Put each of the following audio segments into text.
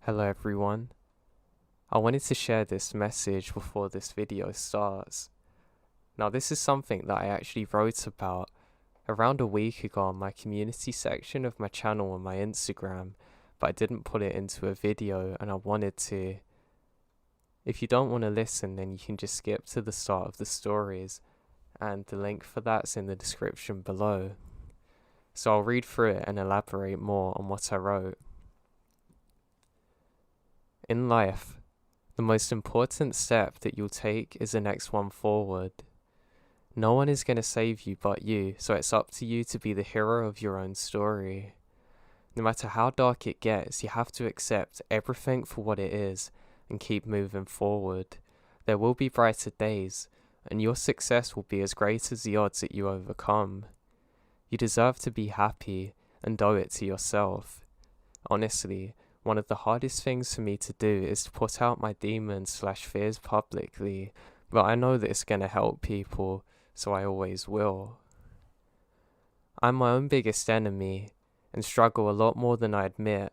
Hello everyone. I wanted to share this message before this video starts. Now this is something that I actually wrote about around a week ago on my community section of my channel on my Instagram, but I didn't put it into a video and I wanted to. If you don't want to listen, then you can just skip to the start of the stories, and the link for that's in the description below. So I'll read through it and elaborate more on what I wrote. In life, the most important step that you'll take is the next one forward. No one is going to save you but you, so it's up to you to be the hero of your own story. No matter how dark it gets, you have to accept everything for what it is and keep moving forward. There will be brighter days, and your success will be as great as the odds that you overcome. You deserve to be happy and owe it to yourself. Honestly, one of the hardest things for me to do is to put out my demons/fears publicly, but I know that it's going to help people, so I always will. I'm my own biggest enemy and struggle a lot more than I admit,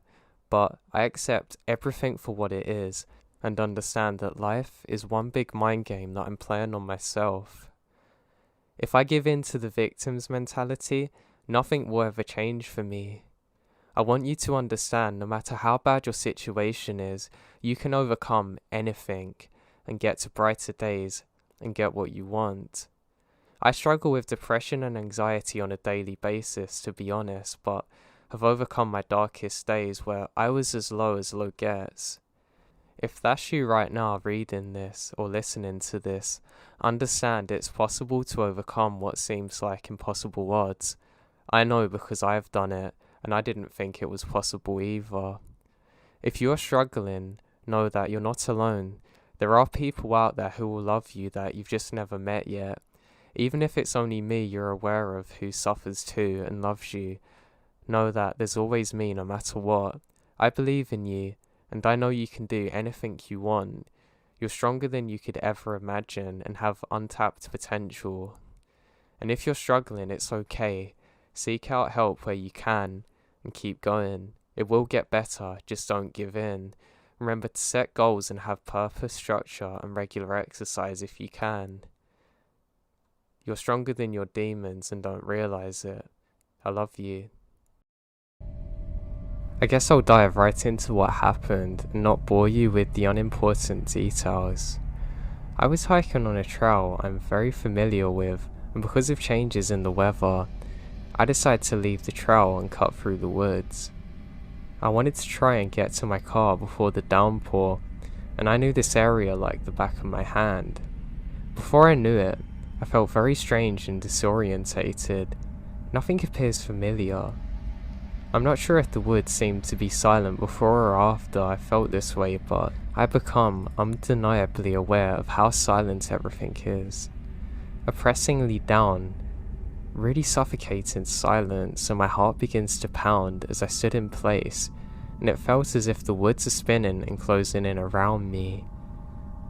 but I accept everything for what it is and understand that life is one big mind game that I'm playing on myself. If I give in to the victim's mentality, nothing will ever change for me. I want you to understand, no matter how bad your situation is, you can overcome anything and get to brighter days and get what you want. I struggle with depression and anxiety on a daily basis, to be honest, but have overcome my darkest days where I was as low gets. If that's you right now reading this or listening to this, understand it's possible to overcome what seems like impossible odds. I know because I have done it, and I didn't think it was possible either. If you're struggling, know that you're not alone. There are people out there who will love you that you've just never met yet. Even if it's only me you're aware of who suffers too and loves you, know that there's always me no matter what. I believe in you, and I know you can do anything you want. You're stronger than you could ever imagine and have untapped potential. And if you're struggling, it's okay. Seek out help where you can and keep going. It will get better, just don't give in. Remember to set goals and have purpose, structure and regular exercise if you can. You're stronger than your demons and don't realize it. I love you. I guess I'll dive right into what happened and not bore you with the unimportant details. I was hiking on a trail I'm very familiar with, and because of changes in the weather, I decided to leave the trail and cut through the woods. I wanted to try and get to my car before the downpour, and I knew this area like the back of my hand. Before I knew it, I felt very strange and disorientated. Nothing appears familiar. I'm not sure if the woods seemed to be silent before or after I felt this way, but I become undeniably aware of how silent everything is. Oppressingly down, really suffocating silence, and my heart begins to pound as I stood in place, and it felt as if the woods are spinning and closing in around me.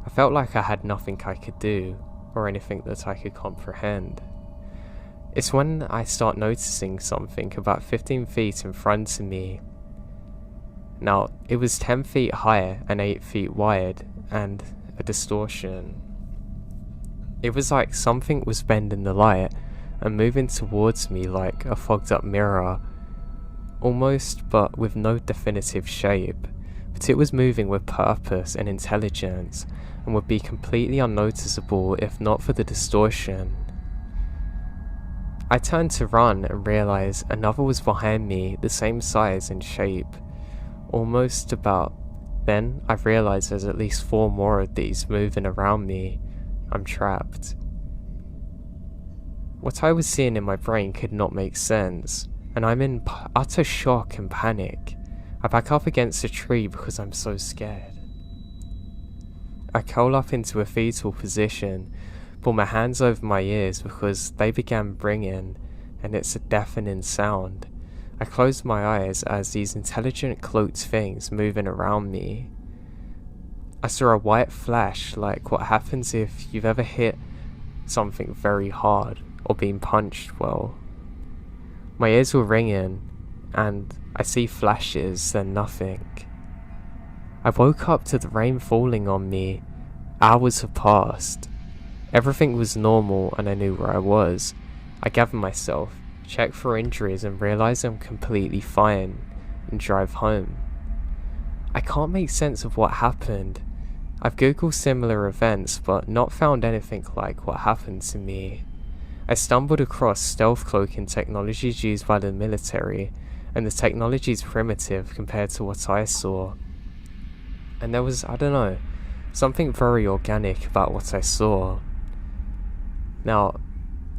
I felt like I had nothing I could do, or anything that I could comprehend. It's when I start noticing something about 15 feet in front of me. Now, it was 10 feet high and 8 feet wide, and a distortion. It was like something was bending the light and moving towards me like a fogged up mirror, almost, but with no definitive shape. But it was moving with purpose and intelligence, and would be completely unnoticeable if not for the distortion. I turned to run and realised another was behind me, the same size and shape, almost about. Then I realised there's at least 4 more of these moving around me. I'm trapped. What I was seeing in my brain could not make sense, and I'm in utter shock and panic. I back up against a tree because I'm so scared. I curl up into a fetal position, pull my hands over my ears because they began ringing, and it's a deafening sound. I close my eyes as these intelligent cloaked things moving around me. I saw a white flash, like what happens if you've ever hit something very hard or been punched well. My ears were ringing, and I see flashes, then nothing. I woke up to the rain falling on me. Hours have passed. Everything was normal and I knew where I was. I gather myself, check for injuries and realise I'm completely fine, and drive home. I can't make sense of what happened. I've googled similar events but not found anything like what happened to me. I stumbled across stealth cloaking technologies used by the military, and the technology is primitive compared to what I saw. And there was, I don't know, something very organic about what I saw. Now,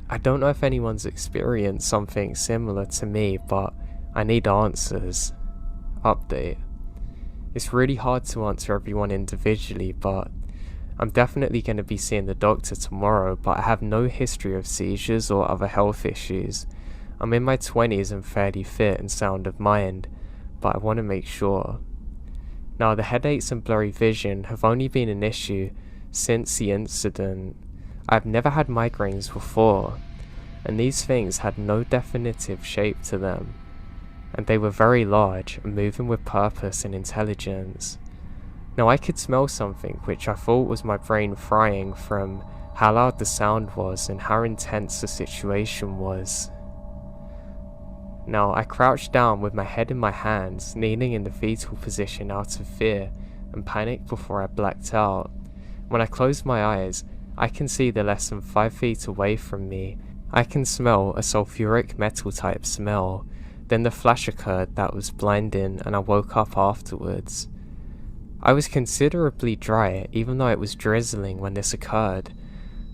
I don't know if anyone's experienced something similar to me, but I need answers. Update. It's really hard to answer everyone individually, but I'm definitely going to be seeing the doctor tomorrow, but I have no history of seizures or other health issues. I'm in my 20s and fairly fit and sound of mind, but I want to make sure. Now, the headaches and blurry vision have only been an issue since the incident. I've never had migraines before, and these things had no definitive shape to them, and they were very large and moving with purpose and intelligence. Now I could smell something which I thought was my brain frying from how loud the sound was and how intense the situation was. Now I crouched down with my head in my hands, kneeling in the fetal position out of fear and panic before I blacked out. When I closed my eyes, I can see the less than 5 feet away from me. I can smell a sulfuric metal type smell. Then the flash occurred that was blinding and I woke up afterwards. I was considerably dry even though it was drizzling when this occurred,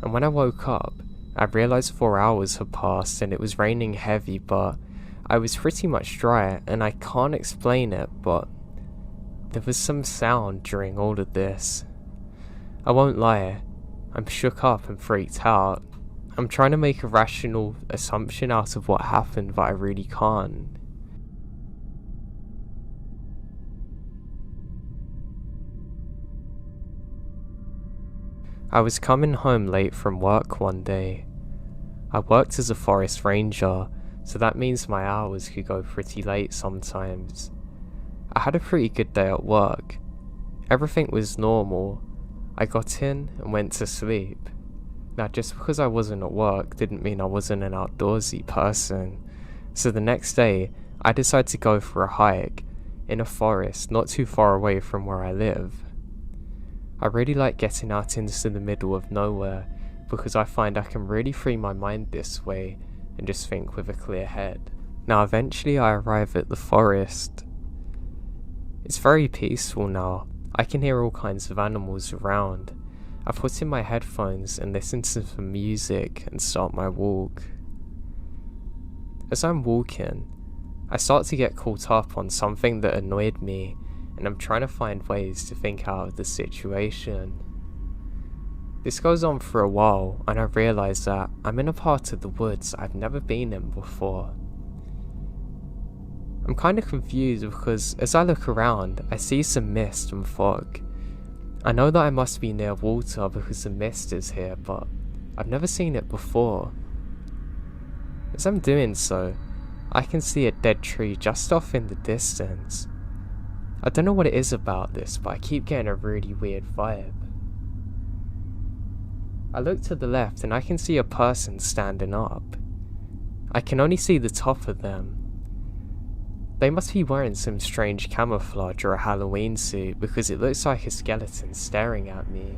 and when I woke up, I realised 4 hours had passed and it was raining heavy, but I was pretty much dry and I can't explain it, but there was some sound during all of this. I won't lie, I'm shook up and freaked out. I'm trying to make a rational assumption out of what happened, but I really can't. I was coming home late from work one day. I worked as a forest ranger, so that means my hours could go pretty late sometimes. I had a pretty good day at work. Everything was normal. I got in and went to sleep. Now, just because I wasn't at work didn't mean I wasn't an outdoorsy person. So the next day, I decided to go for a hike in a forest not too far away from where I live. I really like getting out into the middle of nowhere because I find I can really free my mind this way and just think with a clear head. Now, eventually I arrive at the forest. It's very peaceful now. I can hear all kinds of animals around. I put in my headphones and listen to some music and start my walk. As I'm walking, I start to get caught up on something that annoyed me, and I'm trying to find ways to think out of the situation. This goes on for a while, and I realise that I'm in a part of the woods I've never been in before. I'm kind of confused because as I look around, I see some mist and fog. I know that I must be near water because the mist is here, but I've never seen it before. As I'm doing so, I can see a dead tree just off in the distance. I don't know what it is about this, but I keep getting a really weird vibe. I look to the left and I can see a person standing up. I can only see the top of them. They must be wearing some strange camouflage or a Halloween suit because it looks like a skeleton staring at me.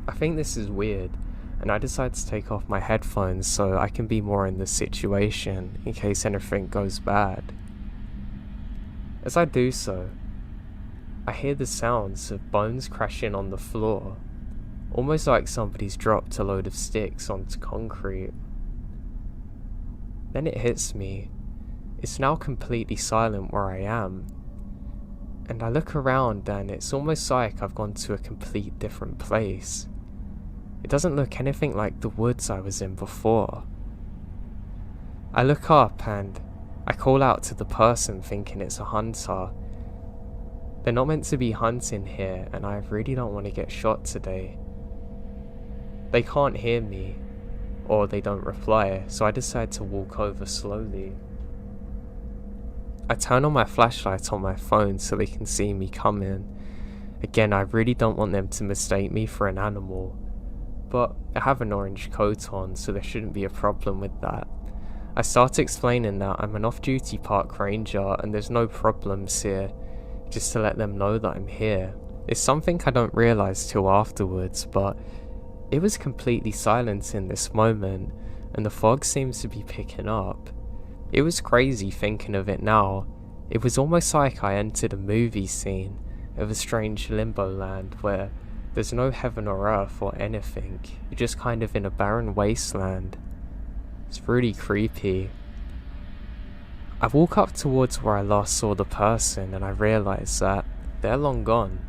I think this is weird, and I decide to take off my headphones so I can be more in the situation in case anything goes bad. As I do so, I hear the sounds of bones crashing on the floor, almost like somebody's dropped a load of sticks onto concrete. Then it hits me. It's now completely silent where I am, and I look around and it's almost like I've gone to a complete different place. It doesn't look anything like the woods I was in before. I look up and I call out to the person thinking it's a hunter. They're not meant to be hunting here and I really don't want to get shot today. They can't hear me, or they don't reply, so I decide to walk over slowly. I turn on my flashlight on my phone so they can see me coming. Again, I really don't want them to mistake me for an animal, but I have an orange coat on, so there shouldn't be a problem with that. I start explaining that I'm an off-duty park ranger and there's no problems here, just to let them know that I'm here. It's something I don't realise till afterwards, but it was completely silent in this moment, and the fog seems to be picking up. It was crazy thinking of it now. It was almost like I entered a movie scene of a strange limbo land where there's no heaven or earth or anything. You're just kind of in a barren wasteland. It's really creepy. I walk up towards where I last saw the person and I realise that they're long gone.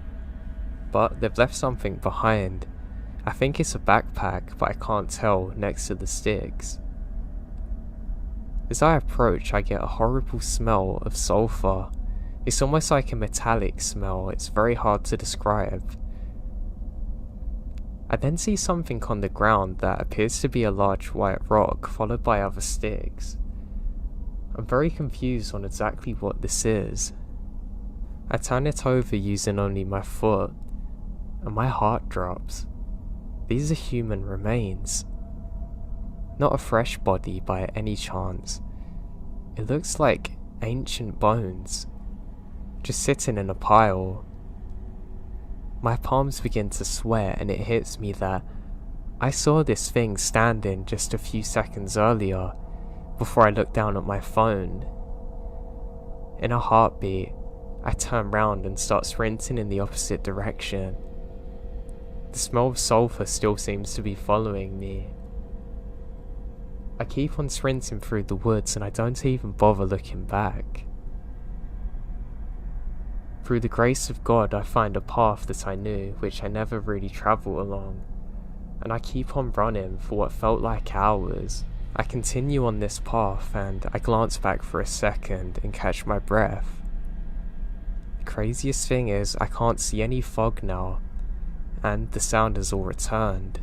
But they've left something behind. I think it's a backpack, but I can't tell next to the sticks. As I approach, I get a horrible smell of sulphur. It's almost like a metallic smell. It's very hard to describe. I then see something on the ground that appears to be a large white rock followed by other sticks. I'm very confused on exactly what this is. I turn it over using only my foot, and my heart drops. These are human remains. Not a fresh body by any chance. It looks like ancient bones, just sitting in a pile. My palms begin to sweat and it hits me that I saw this thing standing just a few seconds earlier before I looked down at my phone. In a heartbeat, I turn round and start sprinting in the opposite direction. The smell of sulphur still seems to be following me. I keep on sprinting through the woods and I don't even bother looking back. Through the grace of God, I find a path that I knew, which I never really travel along, and I keep on running for what felt like hours. I continue on this path and I glance back for a second and catch my breath. The craziest thing is I can't see any fog now, and the sound has all returned.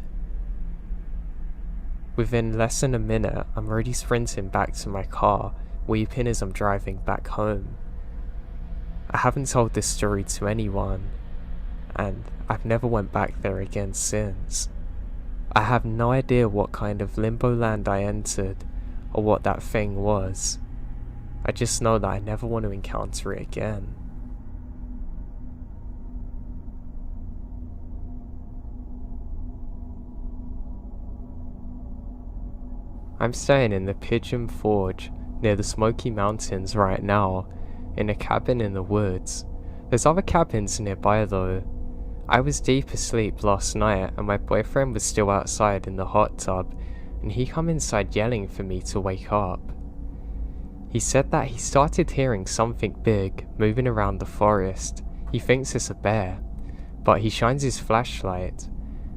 Within less than a minute, I'm already sprinting back to my car, weeping as I'm driving back home. I haven't told this story to anyone, and I've never went back there again since. I have no idea what kind of limbo land I entered, or what that thing was. I just know that I never want to encounter it again. I'm staying in the Pigeon Forge near the Smoky Mountains right now, in a cabin in the woods. There's other cabins nearby though. I was deep asleep last night and my boyfriend was still outside in the hot tub, and he come inside yelling for me to wake up. He said that he started hearing something big moving around the forest. He thinks it's a bear, but he shines his flashlight,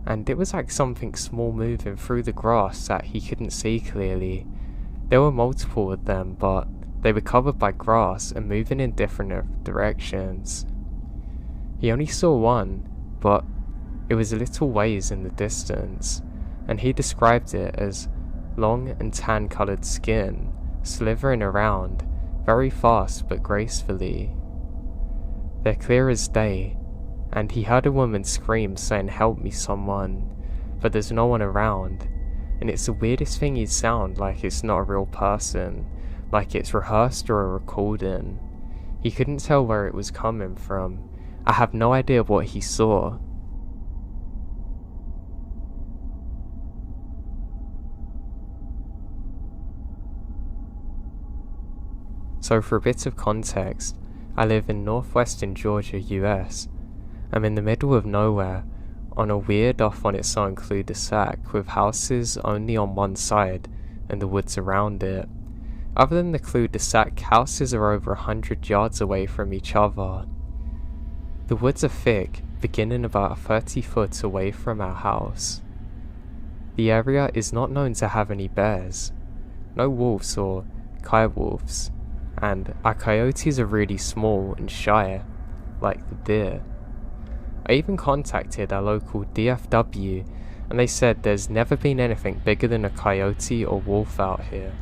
and it was like something small moving through the grass that he couldn't see clearly. There were multiple of them, but they were covered by grass and moving in different directions. He only saw one, but it was a little ways in the distance, and he described it as long and tan-coloured skin, slithering around, very fast but gracefully. They're clear as day, and he heard a woman scream saying, "Help me someone," but there's no one around, and it's the weirdest thing he'd sound like it's not a real person, like it's rehearsed or a recording. He couldn't tell where it was coming from. I have no idea what he saw. So for a bit of context, I live in northwestern Georgia, US. I'm in the middle of nowhere, on a weird off on its own cul-de-sac with houses only on one side and the woods around it. Other than the cul-de-sac, houses are over 100 yards away from each other. The woods are thick, beginning about 30 foot away from our house. The area is not known to have any bears, no wolves or coyotes, and our coyotes are really small and shy, like the deer. I even contacted our local DFW, and they said there's never been anything bigger than a coyote or wolf out here.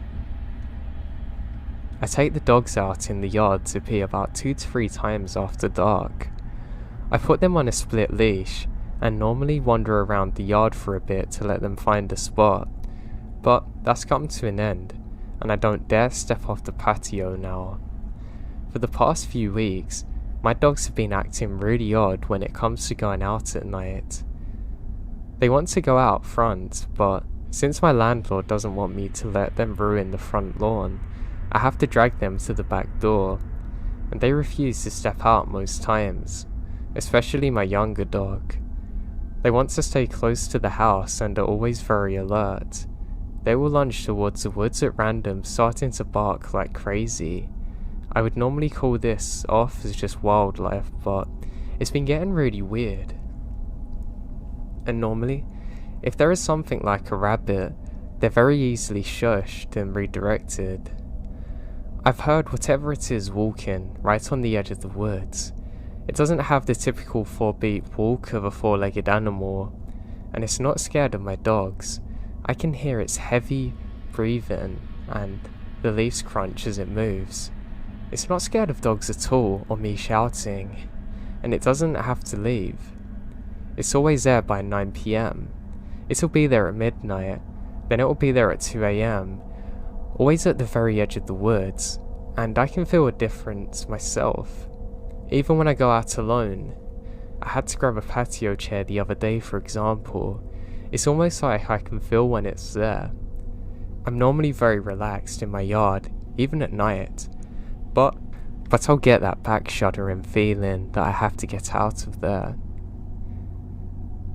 I take the dogs out in the yard to pee about 2 to 3 times after dark. I put them on a split leash and normally wander around the yard for a bit to let them find a spot, but that's come to an end, and I don't dare step off the patio now. For the past few weeks, my dogs have been acting really odd when it comes to going out at night. They want to go out front, but since my landlord doesn't want me to let them ruin the front lawn, I have to drag them to the back door, and they refuse to step out most times, especially my younger dog. They want to stay close to the house and are always very alert. They will lunge towards the woods at random, starting to bark like crazy. I would normally call this off as just wildlife, but it's been getting really weird. And normally, if there is something like a rabbit, they're very easily shushed and redirected. I've heard whatever it is walking right on the edge of the woods. It doesn't have the typical 4-beat walk of a 4-legged animal, and it's not scared of my dogs. I can hear its heavy breathing and the leaves crunch as it moves. It's not scared of dogs at all or me shouting, and it doesn't have to leave. It's always there by 9 PM. It'll be there at midnight, then it'll be there at 2 AM, always at the very edge of the woods, and I can feel a difference myself. Even when I go out alone, I had to grab a patio chair the other day for example. It's almost like I can feel when it's there. I'm normally very relaxed in my yard, even at night, but I'll get that back shuddering feeling that I have to get out of there.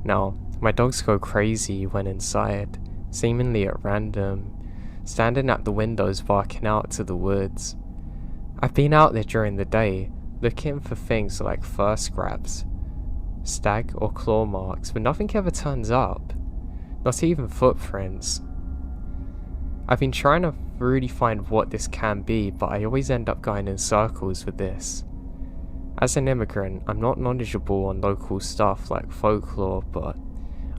Now, my dogs go crazy when inside, seemingly at random, standing at the windows barking out to the woods. I've been out there during the day, looking for things like fur scraps, stag or claw marks, but nothing ever turns up, not even footprints. I've been trying to really find what this can be, but I always end up going in circles with this. As an immigrant, I'm not knowledgeable on local stuff like folklore, but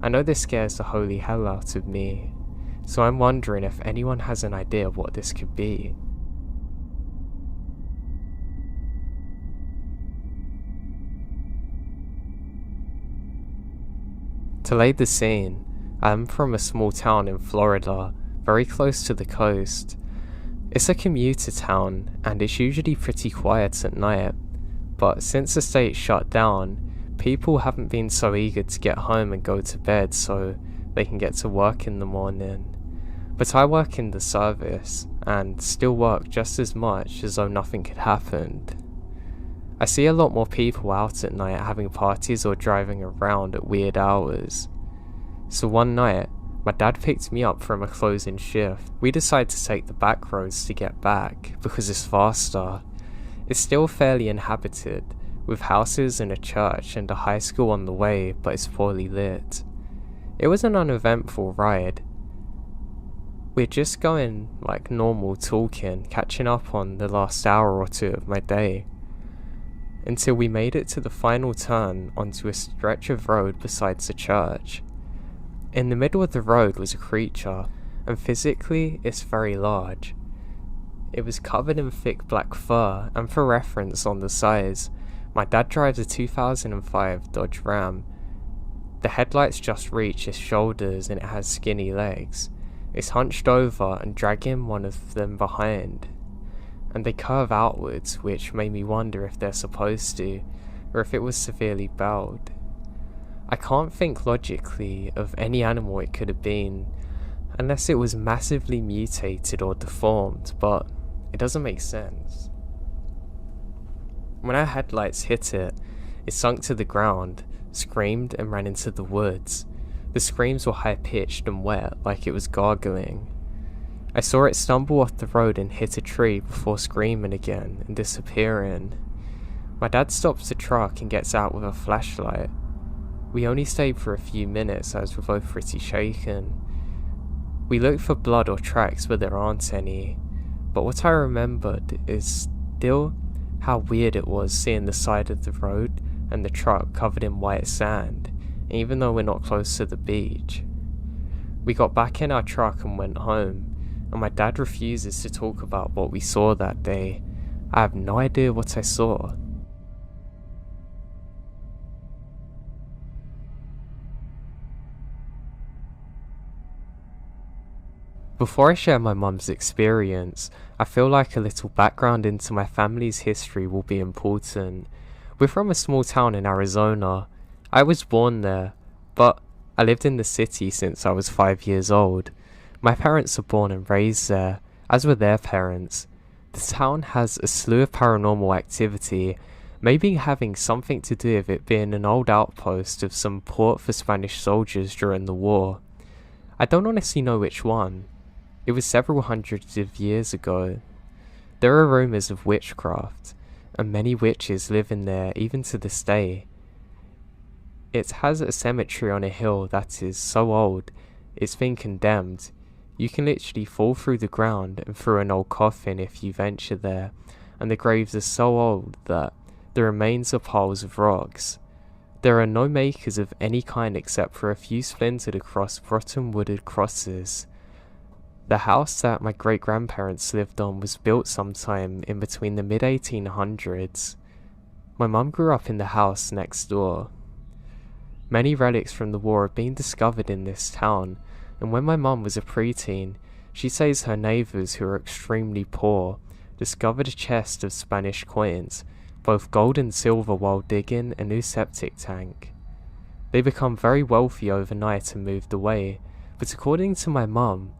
I know this scares the holy hell out of me, so I'm wondering if anyone has an idea of what this could be. To lay the scene, I'm from a small town in Florida, very close to the coast. It's a commuter town, and it's usually pretty quiet at night, but since the state shut down, people haven't been so eager to get home and go to bed so they can get to work in the morning. But I work in the service, and still work just as much as though nothing had happened. I see a lot more people out at night having parties or driving around at weird hours. So one night, my dad picked me up from a closing shift. We decided to take the back roads to get back, because it's faster. It's still fairly inhabited, with houses and a church and a high school on the way, but it's poorly lit. It was an uneventful ride. We're just going like normal, talking, catching up on the last hour or two of my day, until we made it to the final turn onto a stretch of road besides the church. In the middle of the road was a creature, and physically it's very large. It was covered in thick black fur, and for reference on the size, my dad drives a 2005 Dodge Ram. The headlights just reach his shoulders and it has skinny legs. It's hunched over and dragging one of them behind, and they curve outwards, which made me wonder if they're supposed to, or if it was severely bowed. I can't think logically of any animal it could have been, unless it was massively mutated or deformed, but it doesn't make sense. When our headlights hit it, it sunk to the ground, screamed and ran into the woods. The screams were high-pitched and wet, like it was gargling. I saw it stumble off the road and hit a tree before screaming again and disappearing. My dad stops the truck and gets out with a flashlight. We only stayed for a few minutes as we're both pretty shaken. We looked for blood or tracks, but there aren't any. But what I remembered is still how weird it was seeing the side of the road and the truck covered in white sand, even though we're not close to the beach. We got back in our truck and went home, and my dad refuses to talk about what we saw that day. I have no idea what I saw. Before I share my mum's experience, I feel like a little background into my family's history will be important. We're from a small town in Arizona. I was born there, but I lived in the city since I was 5 years old. My parents were born and raised there, as were their parents. The town has a slew of paranormal activity, maybe having something to do with it being an old outpost of some port for Spanish soldiers during the war. I don't honestly know which one. It was several hundreds of years ago. There are rumours of witchcraft, and many witches live in there even to this day. It has a cemetery on a hill that is so old, it's been condemned. You can literally fall through the ground and through an old coffin if you venture there, and the graves are so old that the remains are piles of rocks. There are no makers of any kind except for a few splintered across rotten wooded crosses. The house that my great-grandparents lived on was built sometime in between the mid-1800s. My mum grew up in the house next door. Many relics from the war have been discovered in this town, and when my mum was a preteen, she says her neighbours, who are extremely poor, discovered a chest of Spanish coins, both gold and silver, while digging a new septic tank. They become very wealthy overnight and moved away, but according to my mum,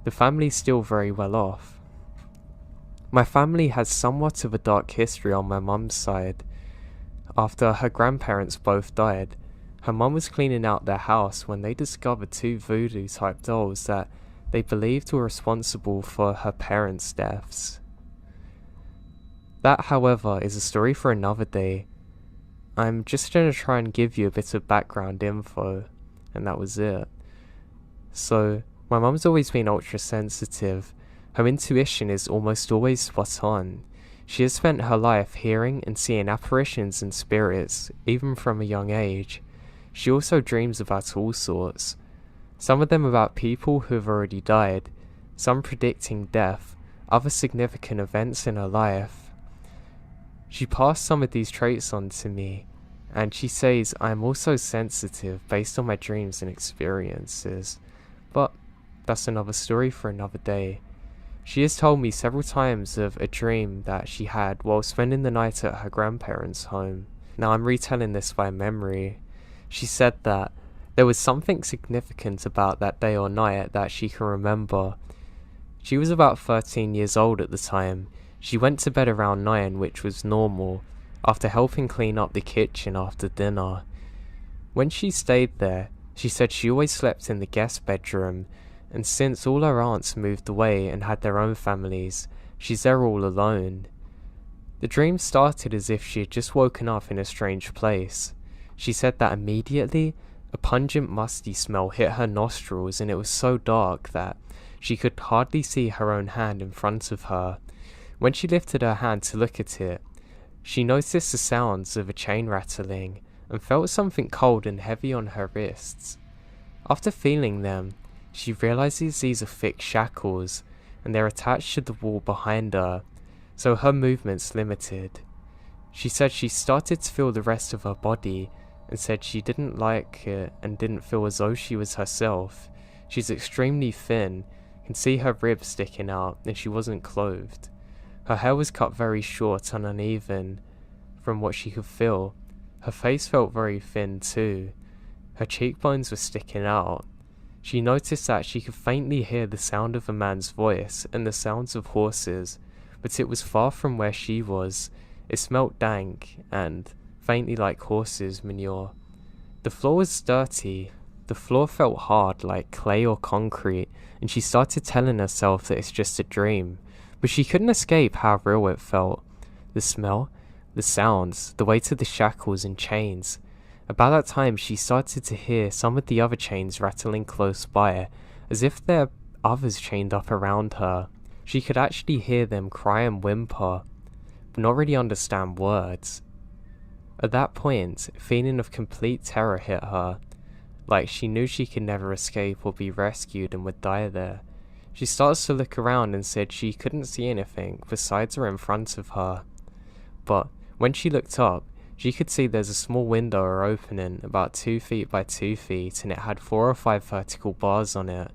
the family's still very well off. My family has somewhat of a dark history on my mum's side. After her grandparents both died, her mum was cleaning out their house when they discovered 2 voodoo-type dolls that they believed were responsible for her parents' deaths. That, however, is a story for another day. I'm just going to try and give you a bit of background info, and that was it. So, my mum's always been ultra sensitive. Her intuition is almost always spot on. She has spent her life hearing and seeing apparitions and spirits, even from a young age. She also dreams about all sorts. Some of them about people who have already died, some predicting death, other significant events in her life. She passed some of these traits on to me, and she says I am also sensitive based on my dreams and experiences. But that's another story for another day. She has told me several times of a dream that she had while spending the night at her grandparents' home. Now I'm retelling this by memory. She said that there was something significant about that day or night that she can remember. She was about 13 years old at the time. She went to bed around 9, which was normal, after helping clean up the kitchen after dinner. When she stayed there, she said she always slept in the guest bedroom, and since all her aunts moved away and had their own families, she's there all alone. The dream started as if she had just woken up in a strange place. She said that immediately, a pungent musty smell hit her nostrils, and it was so dark that she could hardly see her own hand in front of her. When she lifted her hand to look at it, she noticed the sounds of a chain rattling, and felt something cold and heavy on her wrists. After feeling them, she realizes these are thick shackles, and they're attached to the wall behind her, so her movement's limited. She said she started to feel the rest of her body, and said she didn't like it and didn't feel as though she was herself. She's extremely thin, can see her ribs sticking out, and she wasn't clothed. Her hair was cut very short and uneven, from what she could feel. Her face felt very thin too. Her cheekbones were sticking out. She noticed that she could faintly hear the sound of a man's voice and the sounds of horses, but it was far from where she was. It smelt dank and faintly like horses' manure. The floor was dirty. The floor felt hard like clay or concrete, and she started telling herself that it's just a dream, but she couldn't escape how real it felt. The smell, the sounds, the weight of the shackles and chains. About that time she started to hear some of the other chains rattling close by, as if there were others chained up around her. She could actually hear them cry and whimper, but not really understand words. At that point, a feeling of complete terror hit her, like she knew she could never escape or be rescued and would die there. She starts to look around and said she couldn't see anything besides or in front of her. But when she looked up, she could see there's a small window or opening about 2 feet by 2 feet, and it had 4 or 5 vertical bars on it.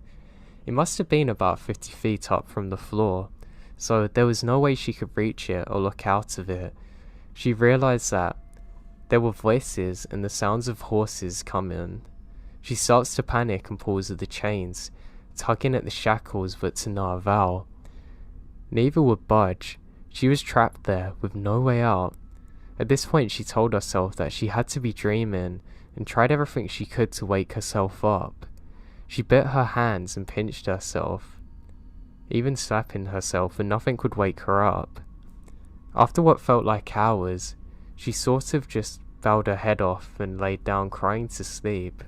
It must have been about 50 feet up from the floor, so there was no way she could reach it or look out of it. She realized that there were voices and the sounds of horses coming. She starts to panic and pulls at the chains, tugging at the shackles but to no avail. Neither would budge. She was trapped there with no way out. At this point she told herself that she had to be dreaming and tried everything she could to wake herself up. She bit her hands and pinched herself, even slapping herself, and nothing could wake her up. After what felt like hours, she sort of just bowed her head off and laid down crying to sleep.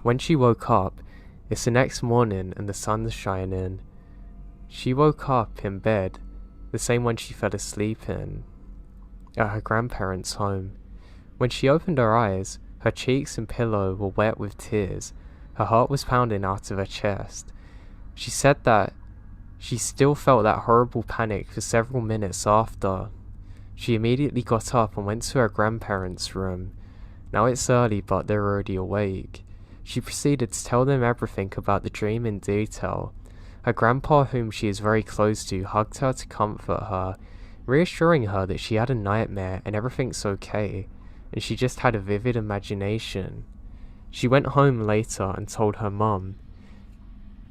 When she woke up, it's the next morning and the sun's shining. She woke up in bed, the same one she fell asleep in, at her grandparents' home. When she opened her eyes, her cheeks and pillow were wet with tears. Her heart was pounding out of her chest. She said that she still felt that horrible panic for several minutes after. She immediately got up and went to her grandparents' room. Now it's early, but they're already awake. She proceeded to tell them everything about the dream in detail. Her grandpa, whom she is very close to, hugged her to comfort her, reassuring her that she had a nightmare and everything's okay, and she just had a vivid imagination. She went home later and told her mum.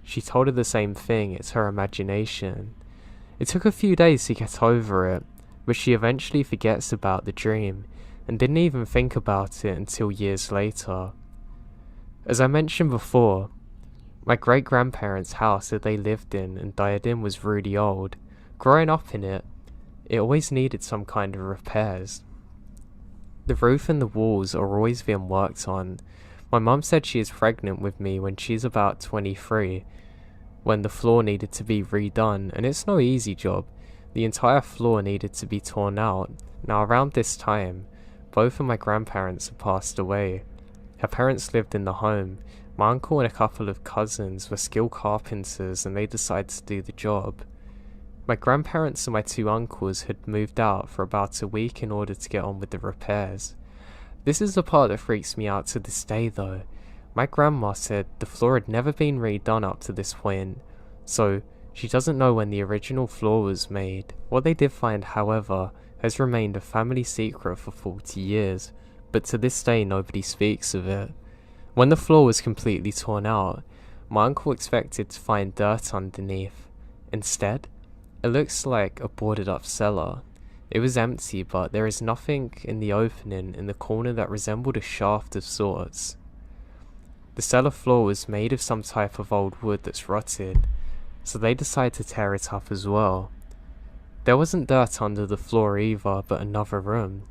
She told her the same thing, it's her imagination. It took a few days to get over it, but she eventually forgets about the dream, and didn't even think about it until years later. As I mentioned before, my great-grandparents' house that they lived in and died in was really old. Growing up in it, it always needed some kind of repairs. The roof and the walls are always being worked on. My mum said she is pregnant with me when she's about 23, when the floor needed to be redone, and it's no easy job. The entire floor needed to be torn out. Now around this time, both of my grandparents had passed away. Her parents lived in the home. My uncle and a couple of cousins were skilled carpenters and they decided to do the job. My grandparents and my 2 uncles had moved out for about a week in order to get on with the repairs. This is the part that freaks me out to this day though. My grandma said the floor had never been redone up to this point, so she doesn't know when the original floor was made. What they did find, however, has remained a family secret for 40 years, but to this day nobody speaks of it. When the floor was completely torn out, my uncle expected to find dirt underneath. Instead, it looks like a boarded up cellar. It was empty, but there is nothing in the opening in the corner that resembled a shaft of sorts. The cellar floor was made of some type of old wood that's rotted, so they decided to tear it up as well. There wasn't dirt under the floor either, but another room.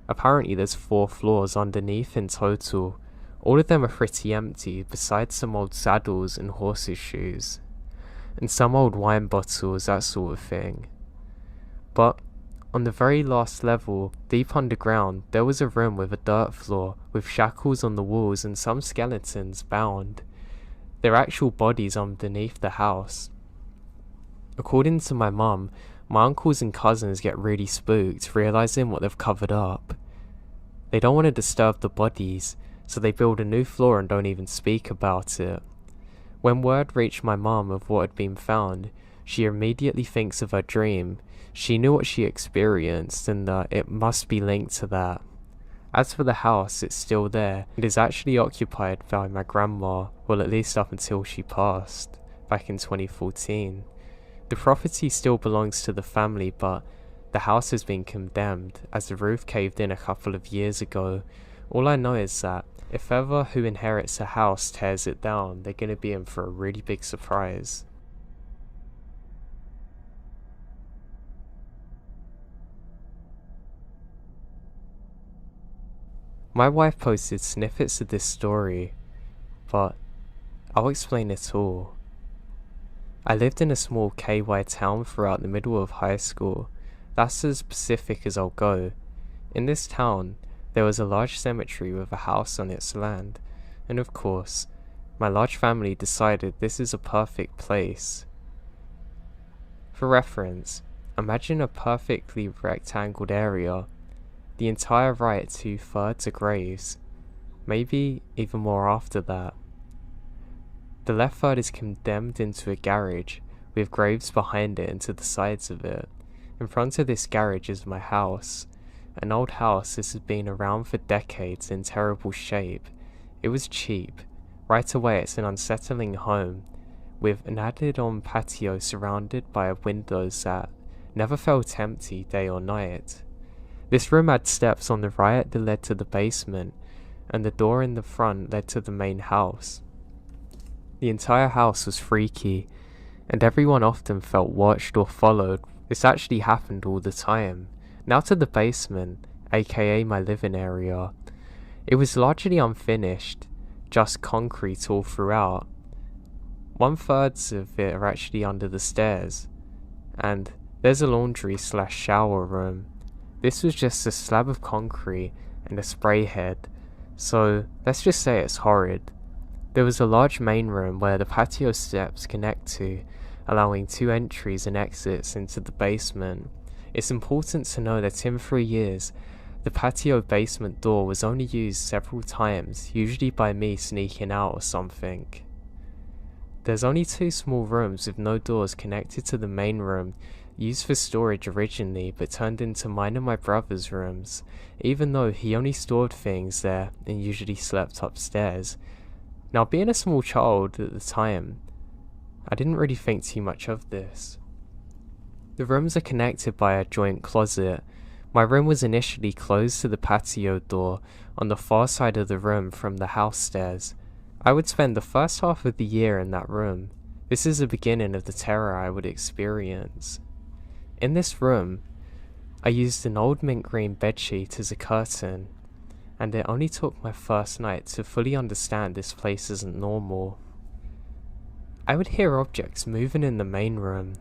Apparently there's 4 floors underneath in total. All of them are pretty empty, besides some old saddles and horses' shoes, and some old wine bottles, that sort of thing. But on the very last level, deep underground, there was a room with a dirt floor, with shackles on the walls and some skeletons bound. Their actual bodies underneath the house. According to my mum, my uncles and cousins get really spooked, realizing what they've covered up. They don't want to disturb the bodies, so they build a new floor and don't even speak about it. When word reached my mum of what had been found, she immediately thinks of her dream. She knew what she experienced and that it must be linked to that. As for the house, it's still there. It is actually occupied by my grandma, well at least up until she passed, back in 2014. The property still belongs to the family, but the house has been condemned as the roof caved in a couple of years ago. All I know is that if ever who inherits a house tears it down, they're going to be in for a really big surprise. My wife posted snippets of this story, but I'll explain it all. I lived in a small KY town throughout the middle of high school. That's as specific as I'll go. In this town, there was a large cemetery with a house on its land, and of course, My large family decided this is a perfect place. For reference, imagine a perfectly rectangled area. The entire right 2/3 are graves, maybe even more after that. The left third is condemned into a garage, with graves behind it and to the sides of it. In front of this garage is my house. An old house. This has been around for decades in terrible shape. It was cheap. Right away it's an unsettling home, with an added-on patio surrounded by windows that never felt empty day or night. This room had steps on the right that led to the basement, and the door in the front led to the main house. The entire house was freaky, and everyone often felt watched or followed. This actually happened all the time. Now to the basement, aka my living area. It was largely unfinished, just concrete all throughout. 1/3 of it are actually under the stairs, and there's a laundry/shower room. This was just a slab of concrete and a spray head, so let's just say it's horrid. There was a large main room where the patio steps connect to, allowing 2 entries and exits into the basement. It's important to know that in 3 years, the patio basement door was only used several times, usually by me sneaking out or something. There's only 2 small rooms with no doors connected to the main room, used for storage originally but turned into mine and my brother's rooms, even though he only stored things there and usually slept upstairs. Now, being a small child at the time, I didn't really think too much of this. The rooms are connected by a joint closet. My room was initially closed to the patio door on the far side of the room from the house stairs. I would spend the first half of the year in that room. This is the beginning of the terror I would experience. In this room, I used an old mint green bedsheet as a curtain, and it only took my first night to fully understand this place isn't normal. I would hear objects moving in the main room.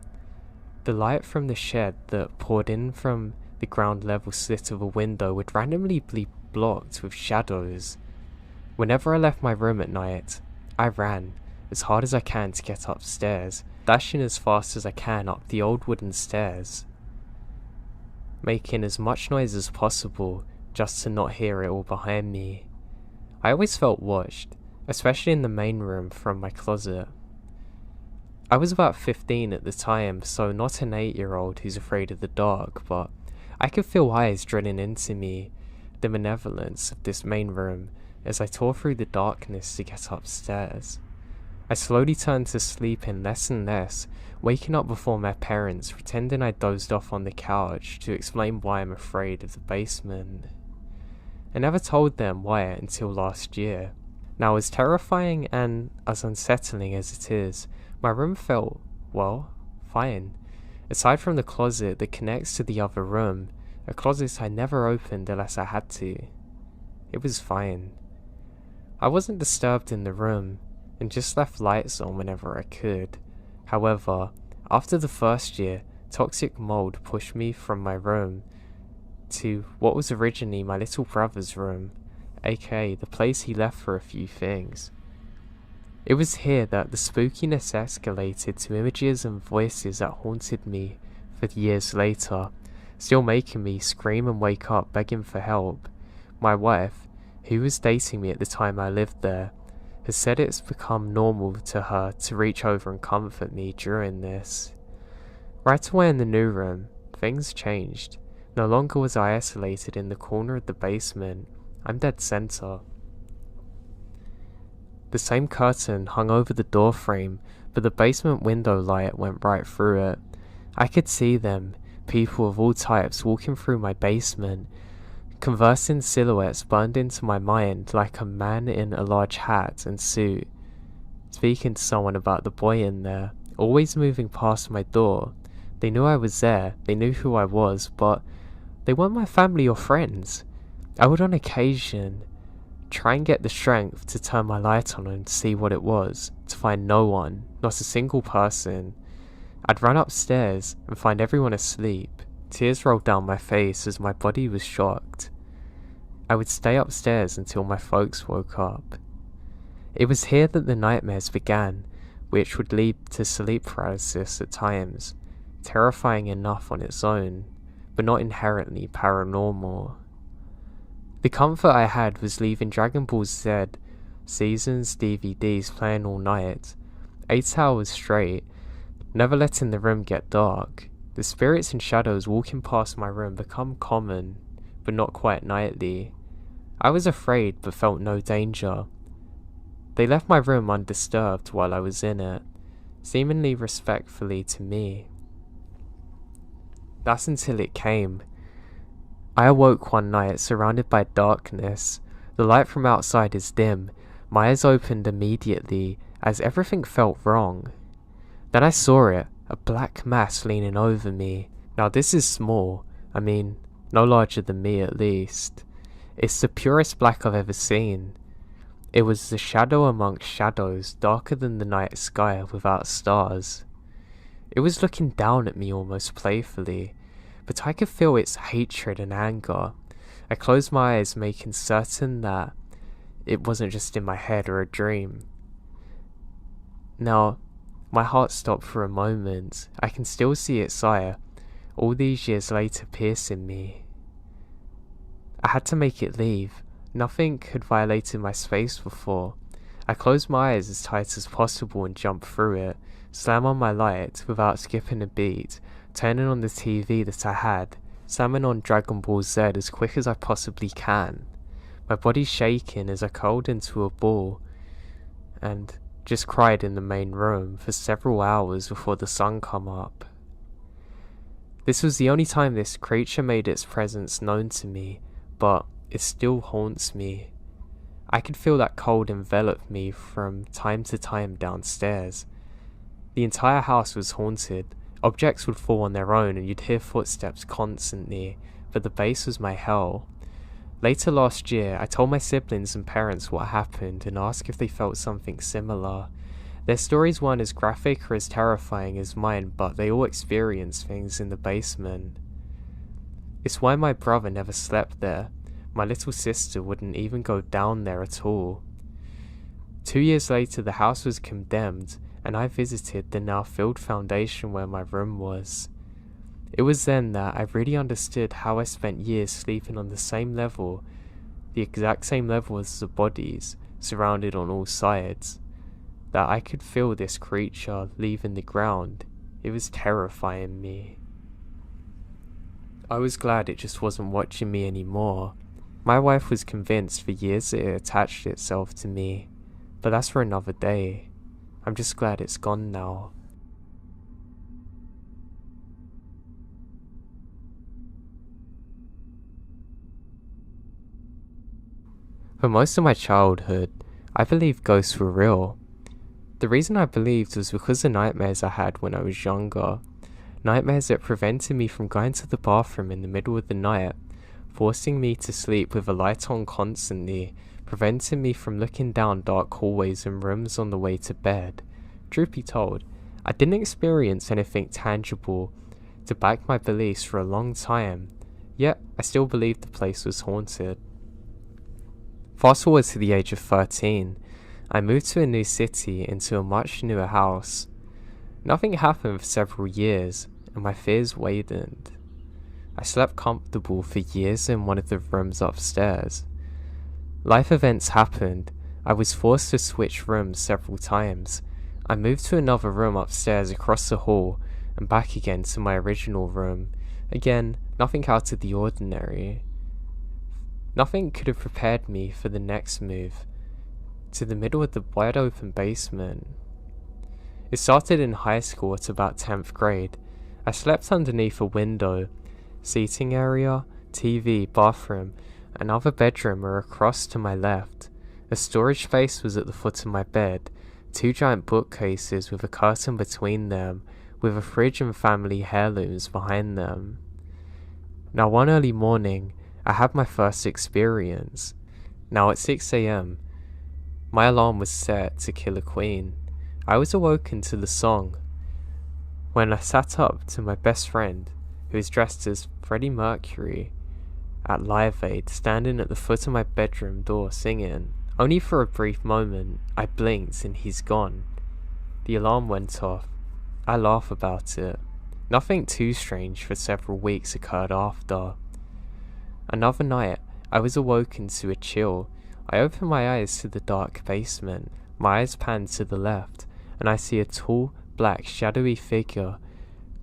The light from the shed that poured in from the ground level slit of a window would randomly be blocked with shadows. Whenever I left my room at night, I ran as hard as I can to get upstairs, dashing as fast as I can up the old wooden stairs, making as much noise as possible just to not hear it all behind me. I always felt watched, especially in the main room from my closet. I was about 15 at the time, so not an 8-year-old who's afraid of the dark, but I could feel eyes drilling into me, the malevolence of this main room, as I tore through the darkness to get upstairs. I slowly turned to sleeping less and less, waking up before my parents, pretending I dozed off on the couch to explain why I'm afraid of the basement. I never told them why until last year. Now, as terrifying and as unsettling as it is, my room felt, well, fine. Aside from the closet that connects to the other room, a closet I never opened unless I had to. It was fine. I wasn't disturbed in the room, and just left lights on whenever I could. However, after the first year, toxic mold pushed me from my room to what was originally my little brother's room, aka the place he left for a few things. It was here that the spookiness escalated to images and voices that haunted me for years later, still making me scream and wake up begging for help. My wife, who was dating me at the time I lived there, has said it's become normal to her to reach over and comfort me during this. Right away in the new room, things changed. No longer was I isolated in the corner of the basement. I'm dead center. The same curtain hung over the door frame, but the basement window light went right through it. I could see them, people of all types walking through my basement. Conversing silhouettes burned into my mind like a man in a large hat and suit, speaking to someone about the boy in there, always moving past my door. They knew I was there, they knew who I was, but they weren't my family or friends. I would on occasion try and get the strength to turn my light on and see what it was, to find no one, not a single person. I'd run upstairs and find everyone asleep. Tears rolled down my face as my body was shocked. I would stay upstairs until my folks woke up. It was here that the nightmares began, which would lead to sleep paralysis at times, terrifying enough on its own, but not inherently paranormal. The comfort I had was leaving Dragon Ball Z Seasons DVDs playing all night, 8 hours straight, never letting the room get dark. The spirits and shadows walking past my room become common, but not quite nightly. I was afraid but felt no danger. They left my room undisturbed while I was in it, seemingly respectfully to me. That's until it came. I awoke one night surrounded by darkness. The light from outside is dim. My eyes opened immediately as everything felt wrong. Then I saw it, a black mass leaning over me. Now this is small, no larger than me at least. It's the purest black I've ever seen. It was the shadow amongst shadows, darker than the night sky without stars. It was looking down at me almost playfully, but I could feel its hatred and anger. I closed my eyes, making certain that it wasn't just in my head or a dream. Now, my heart stopped for a moment. I can still see its eye, all these years later, piercing me. I had to make it leave. Nothing had violated my space before. I closed my eyes as tight as possible and jumped through it, slam on my light without skipping a beat, turning on the TV that I had, slamming on Dragon Ball Z as quick as I possibly can. My body shaking as I curled into a ball, and just cried in the main room for several hours before the sun come up. This was the only time this creature made its presence known to me, but it still haunts me. I could feel that cold envelop me from time to time downstairs. The entire house was haunted. Objects would fall on their own and you'd hear footsteps constantly, but the base was my hell. Later last year, I told my siblings and parents what happened and asked if they felt something similar. Their stories weren't as graphic or as terrifying as mine, but they all experienced things in the basement. It's why my brother never slept there. My little sister wouldn't even go down there at all. 2 years later, the house was condemned, and I visited the now filled foundation where my room was. It was then that I really understood how I spent years sleeping on the same level, the exact same level as the bodies, surrounded on all sides, that I could feel this creature leaving the ground. It was terrifying me. I was glad it just wasn't watching me anymore. My wife was convinced for years that it attached itself to me, but that's for another day. I'm just glad it's gone now. For most of my childhood, I believed ghosts were real. The reason I believed was because the nightmares I had when I was younger. Nightmares that prevented me from going to the bathroom in the middle of the night, forcing me to sleep with a light on constantly, preventing me from looking down dark hallways and rooms on the way to bed. Truth be told, I didn't experience anything tangible to back my beliefs for a long time, yet I still believed the place was haunted. Fast forward to the age of 13, I moved to a new city into a much newer house. Nothing happened for several years, and my fears waned. I slept comfortable for years in one of the rooms upstairs. Life events happened. I was forced to switch rooms several times. I moved to another room upstairs across the hall, and back again to my original room. Again, nothing out of the ordinary. Nothing could have prepared me for the next move, to the middle of the wide open basement. It started in high school at about 10th grade. I slept underneath a window. Seating area, TV, bathroom, another bedroom were across to my left. A storage space was at the foot of my bed, 2 giant bookcases with a curtain between them, with a fridge and family heirlooms behind them. Now one early morning, I had my first experience. Now at 6 AM, my alarm was set to kill a queen. I was awoken to the song. When I sat up to my best friend, who was dressed as Freddie Mercury at Live Aid, standing at the foot of my bedroom door singing, Only for a brief moment, I blinked and he's gone. The alarm went off. I laugh about it. Nothing too strange for several weeks occurred after. Another night, I was awoken to a chill. I opened my eyes to the dark basement. My eyes pan to the left, and I see a tall, black, shadowy figure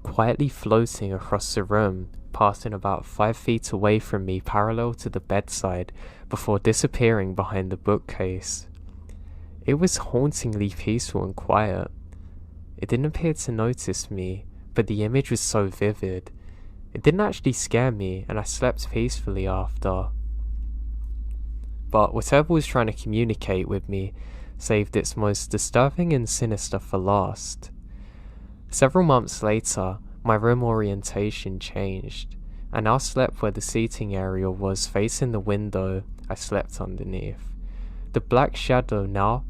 quietly floating across the room, passing about 5 feet away from me parallel to the bedside before disappearing behind the bookcase. It was hauntingly peaceful and quiet. It didn't appear to notice me, but the image was so vivid. It didn't actually scare me, and I slept peacefully after. But whatever was trying to communicate with me saved its most disturbing and sinister for last. Several months later, my room orientation changed. I now slept where the seating area was facing the window I slept underneath. The black shadow now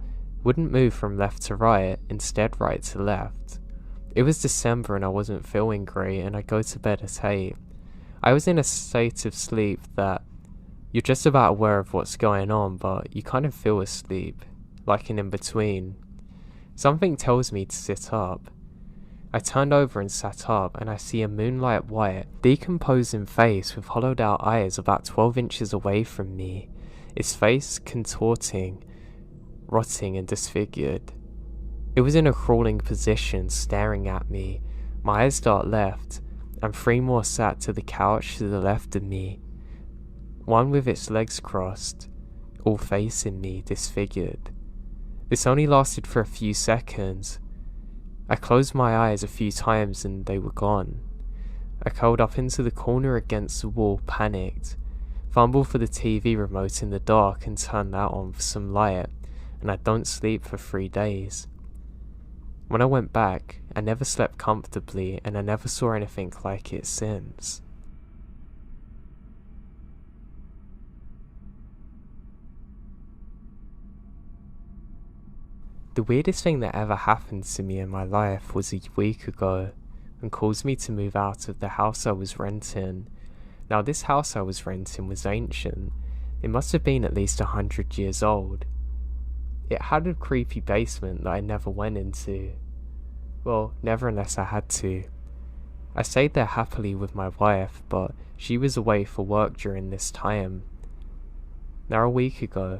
wouldn't move from left to right, instead right to left. It was December and I wasn't feeling great, and I go to bed at 8. I was in a state of sleep that you're just about aware of what's going on, but you kind of feel asleep, like an in-between. Something tells me to sit up. I turned over and sat up, and I see a moonlight white, decomposing face with hollowed out eyes about 12 inches away from me, its face contorting, rotting and disfigured. It was in a crawling position, staring at me. My eyes dart left, and 3 more sat to the couch to the left of me, one with its legs crossed, all facing me, disfigured. This only lasted for a few seconds. I closed my eyes a few times and they were gone. I curled up into the corner against the wall, panicked, fumbled for the TV remote in the dark and turned that on for some light, and I don't sleep for 3 days. When I went back, I never slept comfortably, and I never saw anything like it since. The weirdest thing that ever happened to me in my life was a week ago, and caused me to move out of the house I was renting. Now, this house I was renting was ancient. It must have been at least 100 years old. It had a creepy basement that I never went into. Well, never unless I had to. I stayed there happily with my wife, but she was away for work during this time. Now, a week ago,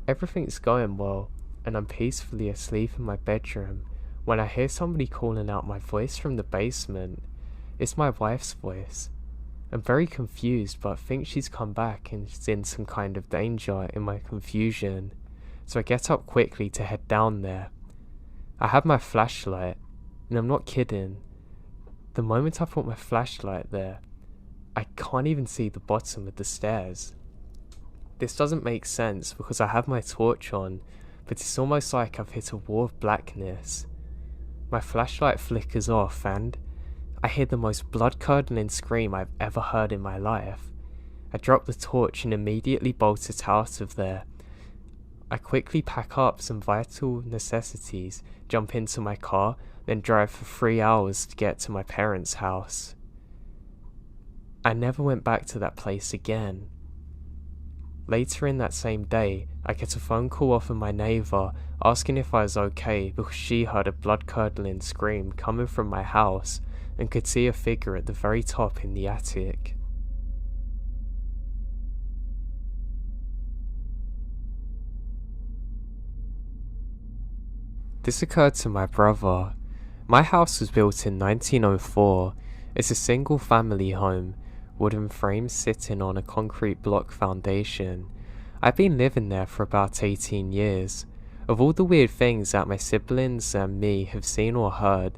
everything's going well, and I'm peacefully asleep in my bedroom when I hear somebody calling out my voice from the basement. It's my wife's voice. I'm very confused, but think she's come back and is in some kind of danger in my confusion, so I get up quickly to head down there. I have my flashlight, and I'm not kidding. The moment I put my flashlight there, I can't even see the bottom of the stairs. This doesn't make sense because I have my torch on, but it's almost like I've hit a wall of blackness. My flashlight flickers off and I hear the most blood-curdling scream I've ever heard in my life. I drop the torch and immediately bolt it out of there. I quickly pack up some vital necessities, jump into my car, then drive for 3 hours to get to my parents' house. I never went back to that place again. Later in that same day, I get a phone call off of my neighbour asking if I was okay because she heard a blood-curdling scream coming from my house and could see a figure at the very top in the attic. This occurred to my brother. My house was built in 1904. It's a single family home, wooden frames sitting on a concrete block foundation. I've been living there for about 18 years. Of all the weird things that my siblings and me have seen or heard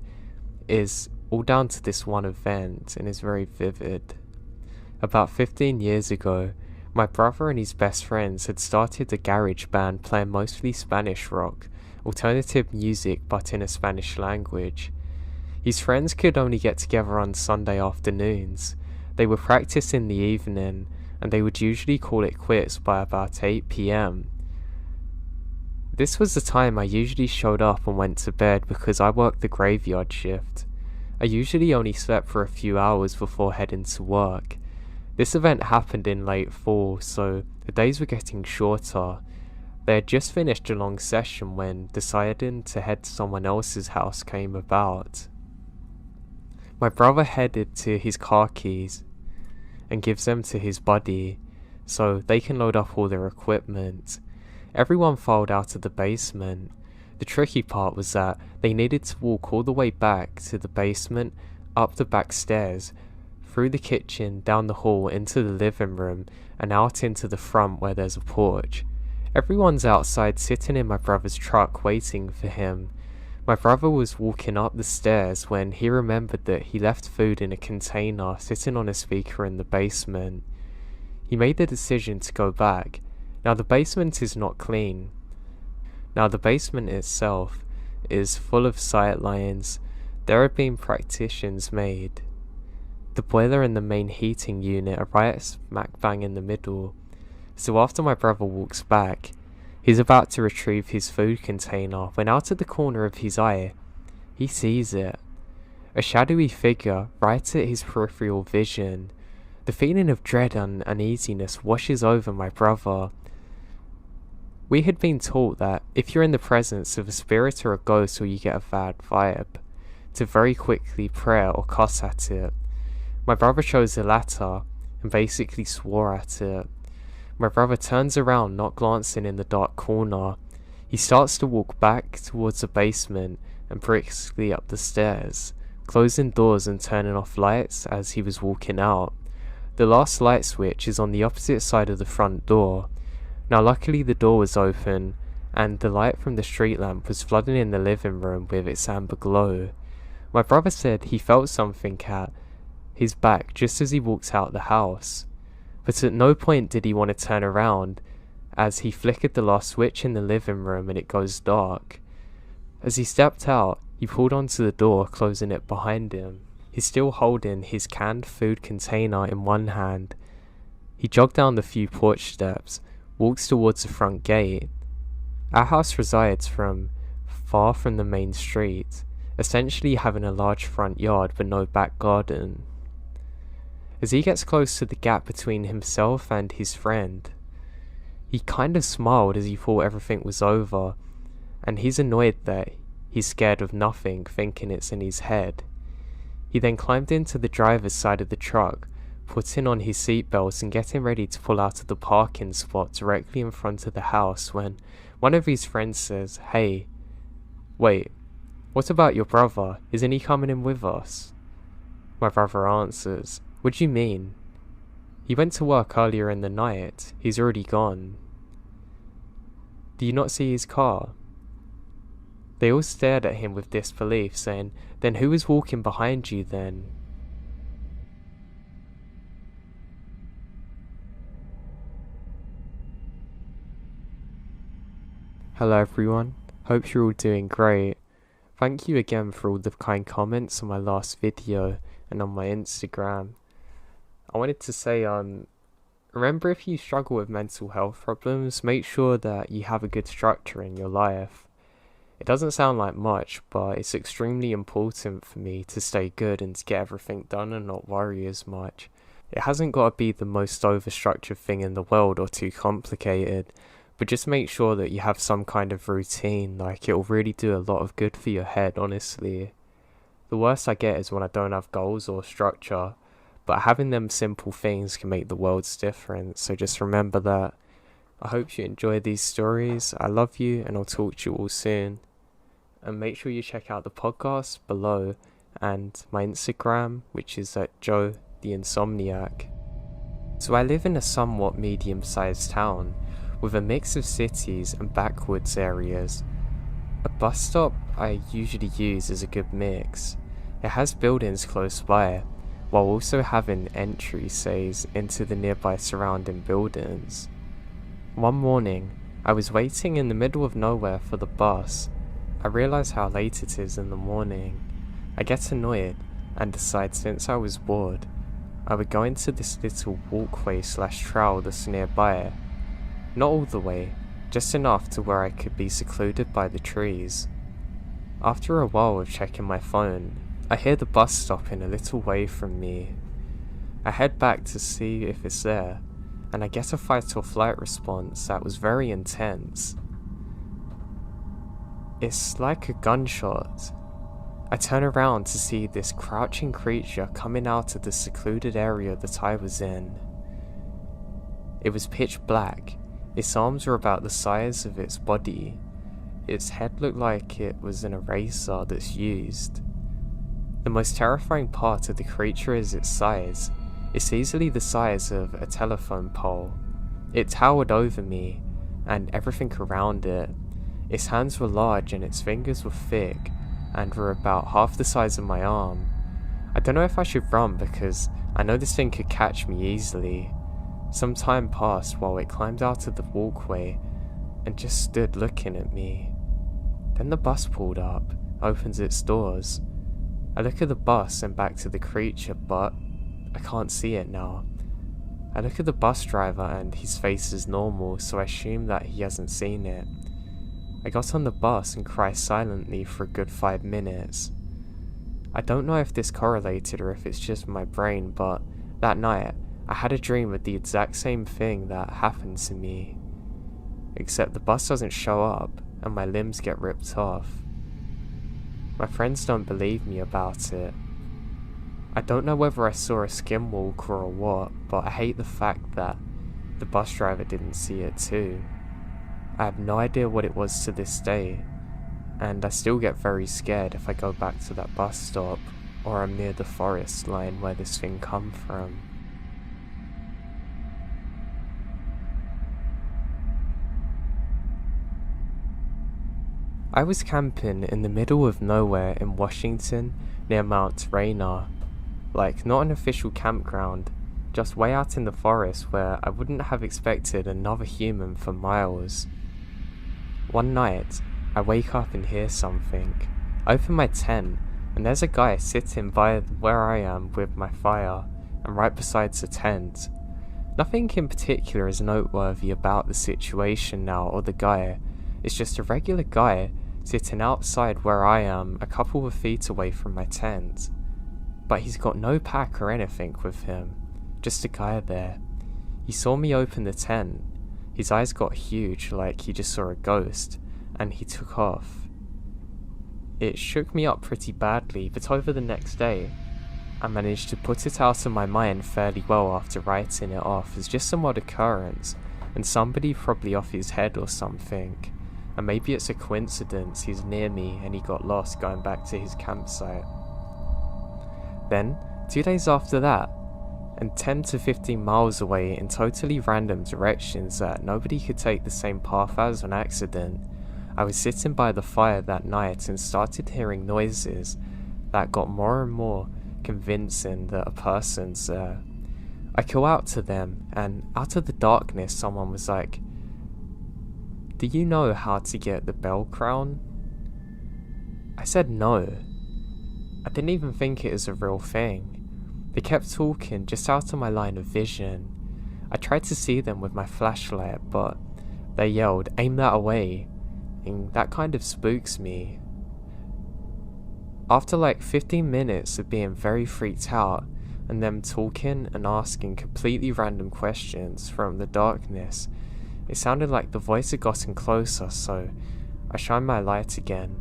is all down to this one event and is very vivid. About 15 years ago, my brother and his best friends had started a garage band playing mostly Spanish rock, alternative music but in a Spanish language. His friends could only get together on Sunday afternoons. They would practice in the evening, and they would usually call it quits by about 8 p.m. This was the time I usually showed up and went to bed because I worked the graveyard shift. I usually only slept for a few hours before heading to work. This event happened in late fall, so the days were getting shorter. They had just finished a long session when deciding to head to someone else's house came about. My brother headed to his car keys and gives them to his buddy so they can load up all their equipment. Everyone filed out of the basement. The tricky part was that they needed to walk all the way back to the basement, up the back stairs, through the kitchen, down the hall, into the living room, and out into the front where there's a porch. Everyone's outside sitting in my brother's truck waiting for him. My brother was walking up the stairs when he remembered that he left food in a container sitting on a speaker in the basement. He made the decision to go back. Now the basement is not clean. Now the basement itself is full of sight lines. There have been partitions made. The boiler and the main heating unit are right smack bang in the middle. So after my brother walks back, he's about to retrieve his food container when out of the corner of his eye, he sees it. A shadowy figure right at his peripheral vision. The feeling of dread and uneasiness washes over my brother. We had been taught that if you're in the presence of a spirit or a ghost or you get a bad vibe, to very quickly pray or cuss at it. My brother chose the latter and basically swore at it. My brother turns around, not glancing in the dark corner. He starts to walk back towards the basement and briskly up the stairs, closing doors and turning off lights as he was walking out. The last light switch is on the opposite side of the front door. Now luckily the door was open and the light from the street lamp was flooding in the living room with its amber glow. My brother said he felt something at his back just as he walked out the house, but at no point did he want to turn around as he flickered the last switch in the living room and it goes dark. As he stepped out, he pulled onto the door, closing it behind him. He's still holding his canned food container in one hand. He jogged down the few porch steps, walks towards the front gate. Our house resides far from the main street, essentially having a large front yard but no back garden. As he gets close to the gap between himself and his friend, he kind of smiled as he thought everything was over, and he's annoyed that he's scared of nothing, thinking it's in his head. He then climbed into the driver's side of the truck, putting on his seatbelt and getting ready to pull out of the parking spot directly in front of the house when one of his friends says, "Hey, wait, what about your brother? Isn't he coming in with us?" My brother answers, "What do you mean? He went to work earlier in the night. He's already gone. Do you not see his car?" They all stared at him with disbelief, saying, "Then who is walking behind you then?" Hello everyone, hope you're all doing great. Thank you again for all the kind comments on my last video and on my Instagram. I wanted to say, remember, if you struggle with mental health problems, make sure that you have a good structure in your life. It doesn't sound like much, but it's extremely important for me to stay good and to get everything done and not worry as much. It hasn't got to be the most overstructured thing in the world or too complicated, but just make sure that you have some kind of routine. Like, it'll really do a lot of good for your head, honestly. The worst I get is when I don't have goals or structure, but having them simple things can make the world's difference, so just remember that. I hope you enjoy these stories. I love you, and I'll talk to you all soon. And make sure you check out the podcast below and my Instagram, which is at Joe the Insomniac. So I live in a somewhat medium-sized town with a mix of cities and backwoods areas. A bus stop I usually use is a good mix. It has buildings close by, while also having entry says into the nearby surrounding buildings. One morning, I was waiting in the middle of nowhere for the bus. I realise how late it is in the morning. I get annoyed and decide, since I was bored, I would go into this little walkway/trail that's nearby. Not all the way, just enough to where I could be secluded by the trees. After a while of checking my phone, I hear the bus stopping a little way from me. I head back to see if it's there, and I get a fight or flight response that was very intense. It's like a gunshot. I turn around to see this crouching creature coming out of the secluded area that I was in. It was pitch black. Its arms were about the size of its body. Its head looked like it was an eraser that's used. The most terrifying part of the creature is its size. It's easily the size of a telephone pole. It towered over me, and everything around it. Its hands were large and its fingers were thick, and were about half the size of my arm. I don't know if I should run because I know this thing could catch me easily. Some time passed while it climbed out of the walkway and just stood looking at me. Then the bus pulled up, opens its doors. I look at the bus and back to the creature, but I can't see it now. I look at the bus driver and his face is normal, so I assume that he hasn't seen it. I got on the bus and cried silently for a good 5 minutes. I don't know if this correlated or if it's just my brain, but that night I had a dream of the exact same thing that happened to me. Except the bus doesn't show up and my limbs get ripped off. My friends don't believe me about it. I don't know whether I saw a skinwalker or what, but I hate the fact that the bus driver didn't see it too. I have no idea what it was to this day, and I still get very scared if I go back to that bus stop or I'm near the forest line where this thing come from. I was camping in the middle of nowhere in Washington near Mount Rainier. Like, not an official campground, just way out in the forest where I wouldn't have expected another human for miles. One night, I wake up and hear something. I open my tent, and there's a guy sitting by where I am with my fire, and right beside the tent. Nothing in particular is noteworthy about the situation now or the guy. It's just a regular guy sitting outside where I am, a couple of feet away from my tent. But he's got no pack or anything with him, just a guy there. He saw me open the tent. His eyes got huge, like he just saw a ghost, and he took off. It shook me up pretty badly, but over the next day, I managed to put it out of my mind fairly well after writing it off as just some odd occurrence, and somebody probably off his head or something. And maybe it's a coincidence he's near me and he got lost going back to his campsite. Then, 2 days after that, and 10 to 15 miles away in totally random directions that nobody could take the same path as on accident, I was sitting by the fire that night and started hearing noises that got more and more convincing that a person's there. I call out to them, and out of the darkness someone was like, "Do you know how to get the bell crown?" I said no. I didn't even think it was a real thing. They kept talking just out of my line of vision. I tried to see them with my flashlight, but they yelled, "Aim that away," and that kind of spooks me. After like 15 minutes of being very freaked out, and them talking and asking completely random questions from the darkness, it sounded like the voice had gotten closer, so I shined my light again,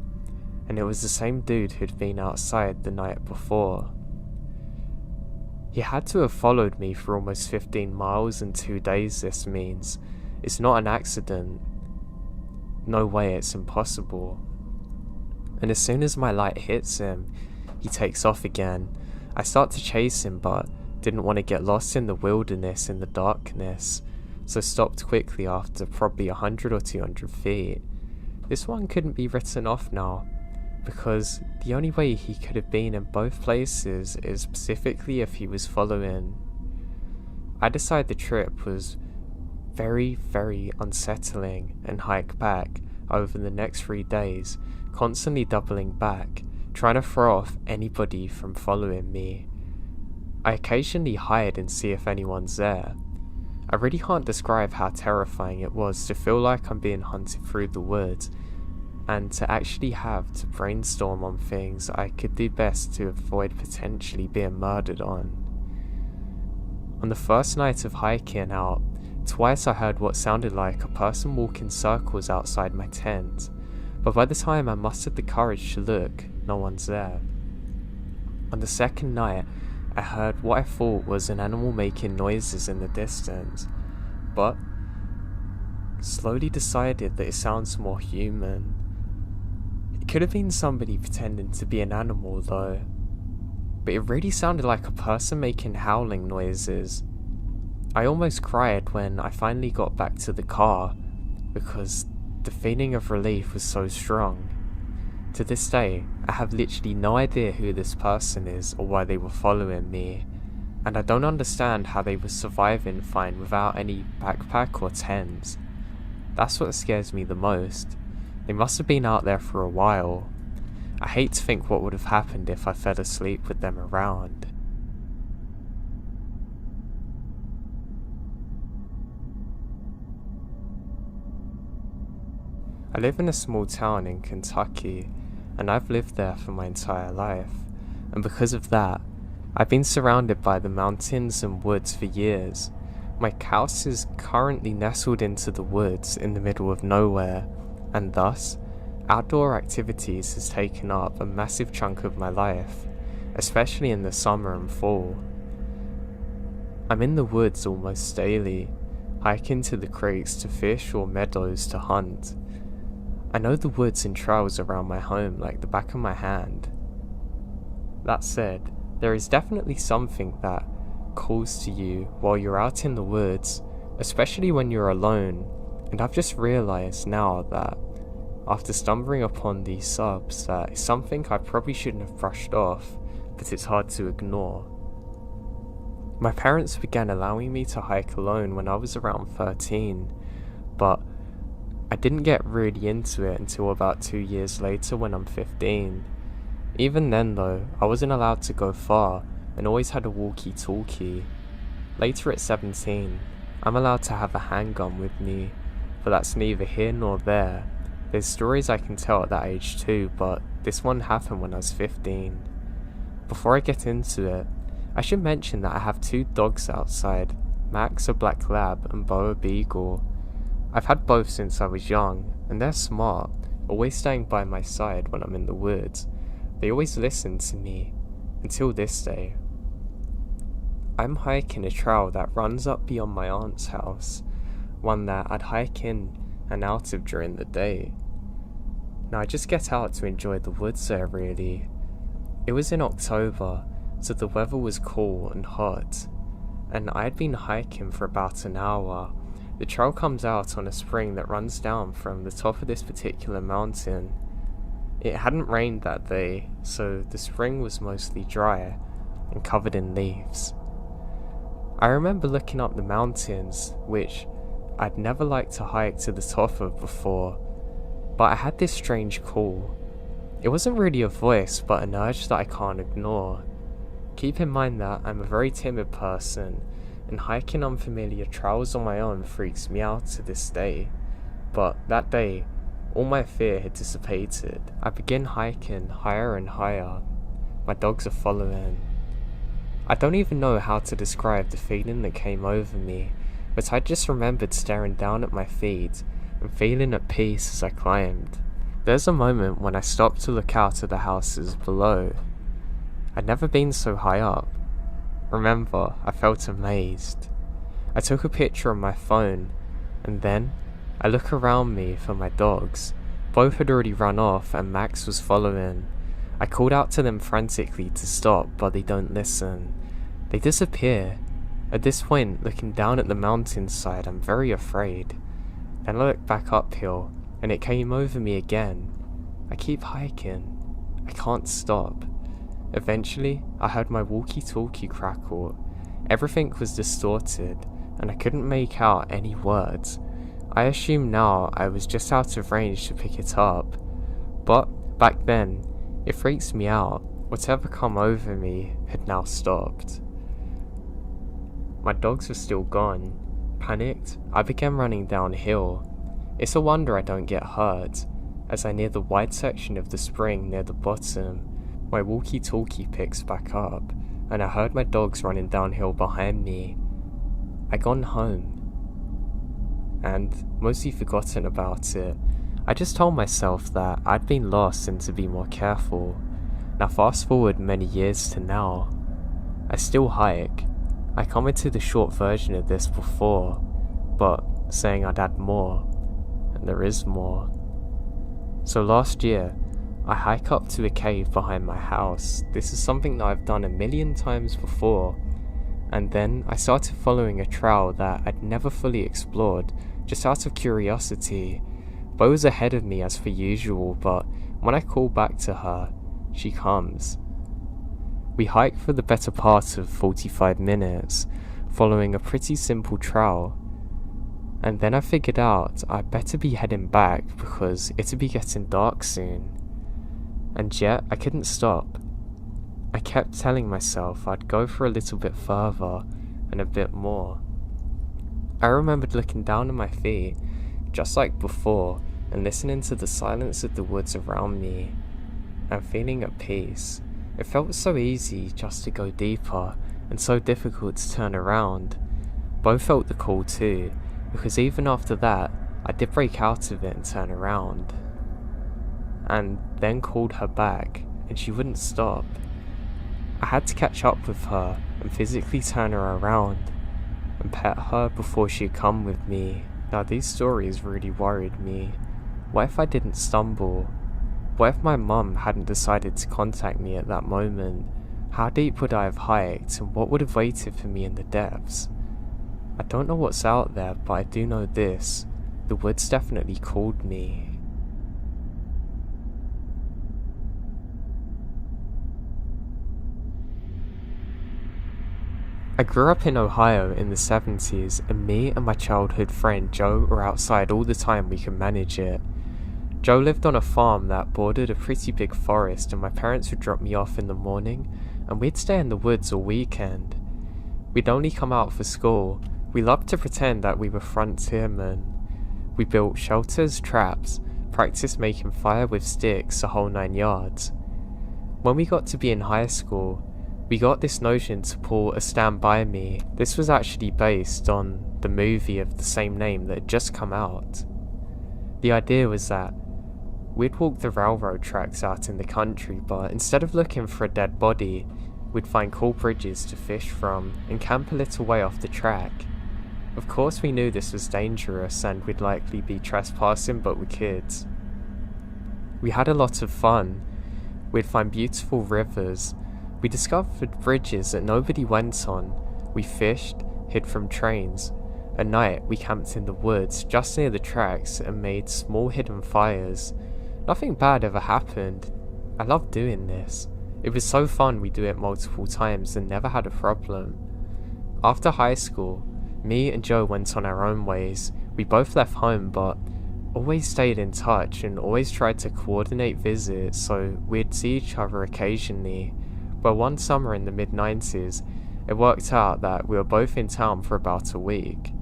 and it was the same dude who'd been outside the night before. He had to have followed me for almost 15 miles in 2 days, this means. It's not an accident. No way, it's impossible. And as soon as my light hits him, he takes off again. I start to chase him, but didn't want to get lost in the wilderness in the darkness, so stopped quickly after probably 100 or 200 feet. This one couldn't be written off now, because the only way he could have been in both places is specifically if he was following. I decided the trip was very, very unsettling and hike back over the next 3 days, constantly doubling back, trying to throw off anybody from following me. I occasionally hide and see if anyone's there. I really can't describe how terrifying it was to feel like I'm being hunted through the woods, and to actually have to brainstorm on things I could do best to avoid potentially being murdered on. On the first night of hiking out, twice I heard what sounded like a person walk in circles outside my tent, but by the time I mustered the courage to look, no one's there. On the second night, I heard what I thought was an animal making noises in the distance, but slowly decided that it sounds more human. It could have been somebody pretending to be an animal though, but it really sounded like a person making howling noises. I almost cried when I finally got back to the car because the feeling of relief was so strong. To this day, I have literally no idea who this person is or why they were following me, and I don't understand how they were surviving fine without any backpack or tents. That's what scares me the most. They must have been out there for a while. I hate to think what would have happened if I fell asleep with them around. I live in a small town in Kentucky, and I've lived there for my entire life, and because of that, I've been surrounded by the mountains and woods for years. My house is currently nestled into the woods in the middle of nowhere, and thus, outdoor activities has taken up a massive chunk of my life, especially in the summer and fall. I'm in the woods almost daily, hiking to the creeks to fish or meadows to hunt. I know the woods and trails around my home like the back of my hand. That said, there is definitely something that calls to you while you're out in the woods, especially when you're alone, and I've just realised now that after stumbling upon these subs that it's something I probably shouldn't have brushed off, but it's hard to ignore. My parents began allowing me to hike alone when I was around 13, but I didn't get really into it until about 2 years later when I'm 15. Even then though, I wasn't allowed to go far and always had a walkie-talkie. Later at 17, I'm allowed to have a handgun with me, but that's neither here nor there. There's stories I can tell at that age too, but this one happened when I was 15. Before I get into it, I should mention that I have 2 dogs outside, Max a black lab and Bo a beagle. I've had both since I was young, and they're smart, always staying by my side when I'm in the woods. They always listen to me, until this day. I'm hiking a trail that runs up beyond my aunt's house, one that I'd hike in and out of during the day. Now I just get out to enjoy the woods there really. It was in October, so the weather was cool and hot, and I'd been hiking for about an hour. The trail comes out on a spring that runs down from the top of this particular mountain. It hadn't rained that day, so the spring was mostly dry and covered in leaves. I remember looking up the mountains, which I'd never liked to hike to the top of before, but I had this strange call. It wasn't really a voice, but an urge that I can't ignore. Keep in mind that I'm a very timid person, and hiking unfamiliar trails on my own freaks me out to this day. But that day, all my fear had dissipated. I begin hiking higher and higher. My dogs are following. I don't even know how to describe the feeling that came over me, but I just remembered staring down at my feet and feeling at peace as I climbed. There's a moment when I stopped to look out at the houses below. I'd never been so high up. Remember, I felt amazed. I took a picture on my phone, and then I look around me for my dogs. Both had already run off and Max was following. I called out to them frantically to stop, but they don't listen. They disappear. At this point, looking down at the mountainside, I'm very afraid. Then I look back uphill, and it came over me again. I keep hiking. I can't stop. Eventually, I heard my walkie-talkie crackle. Everything was distorted, and I couldn't make out any words. I assume now I was just out of range to pick it up. But back then, it freaks me out. Whatever come over me had now stopped. My dogs were still gone. Panicked, I began running downhill. It's a wonder I don't get hurt. As I near the wide section of the spring near the bottom, my walkie-talkie picks back up, and I heard my dogs running downhill behind me. I gone home and mostly forgotten about it. I just told myself that I'd been lost and to be more careful. Now fast forward many years to now. I still hike. I commented a short version of this before, but saying I'd add more, and there is more. So last year, I hike up to a cave behind my house. This is something that I've done a million times before, and then I started following a trail that I'd never fully explored, just out of curiosity. Bo was ahead of me as per usual, but when I call back to her, she comes. We hiked for the better part of 45 minutes, following a pretty simple trail. And then I figured out I'd better be heading back because it'd be getting dark soon. And yet I couldn't stop. I kept telling myself I'd go for a little bit further and a bit more. I remembered looking down at my feet, just like before, and listening to the silence of the woods around me, and feeling at peace. It felt so easy just to go deeper, and so difficult to turn around. Bo felt the call too, because even after that, I did break out of it and turn around. And then called her back, and she wouldn't stop. I had to catch up with her and physically turn her around and pet her before she'd come with me. Now these stories really worried me. What if I didn't stumble? What if my mum hadn't decided to contact me at that moment? How deep would I have hiked, and what would have waited for me in the depths? I don't know what's out there, but I do know this. The woods definitely called me. I grew up in Ohio in the 70s, and me and my childhood friend Joe were outside all the time we could manage it. Joe lived on a farm that bordered a pretty big forest, and my parents would drop me off in the morning, and we'd stay in the woods all weekend. We'd only come out for school. We loved to pretend that we were frontiermen. We built shelters, traps, practiced making fire with sticks, the whole 9 yards. When we got to be in high school, we got this notion to pull a Stand By Me. This was actually based on the movie of the same name that had just come out. The idea was that we'd walk the railroad tracks out in the country, but instead of looking for a dead body, we'd find cool bridges to fish from and camp a little way off the track. Of course we knew this was dangerous and we'd likely be trespassing, but we're kids. We had a lot of fun. We'd find beautiful rivers. We discovered bridges that nobody went on. We fished, hid from trains. At night, we camped in the woods just near the tracks and made small hidden fires. Nothing bad ever happened. I loved doing this. It was so fun we'd do it multiple times and never had a problem. After high school, me and Joe went on our own ways. We both left home, but always stayed in touch and always tried to coordinate visits so we'd see each other occasionally. But one summer in the mid-90s, it worked out that we were both in town for about a week.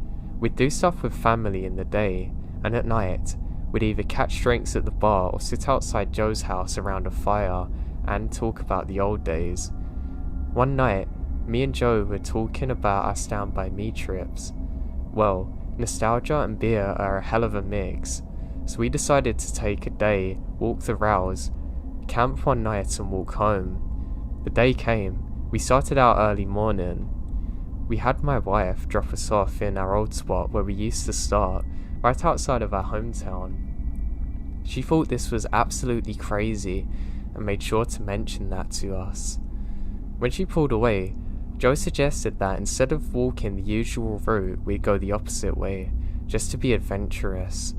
We'd do stuff with family in the day, and at night, we'd either catch drinks at the bar or sit outside Joe's house around a fire and talk about the old days. One night, me and Joe were talking about our Stand By Me trips. Well, nostalgia and beer are a hell of a mix, so we decided to take a day, walk the rails, camp one night and walk home. The day came. We started out early morning. We had my wife drop us off in our old spot where we used to start, right outside of our hometown. She thought this was absolutely crazy and made sure to mention that to us. When she pulled away, Joe suggested that instead of walking the usual route, we'd go the opposite way, just to be adventurous.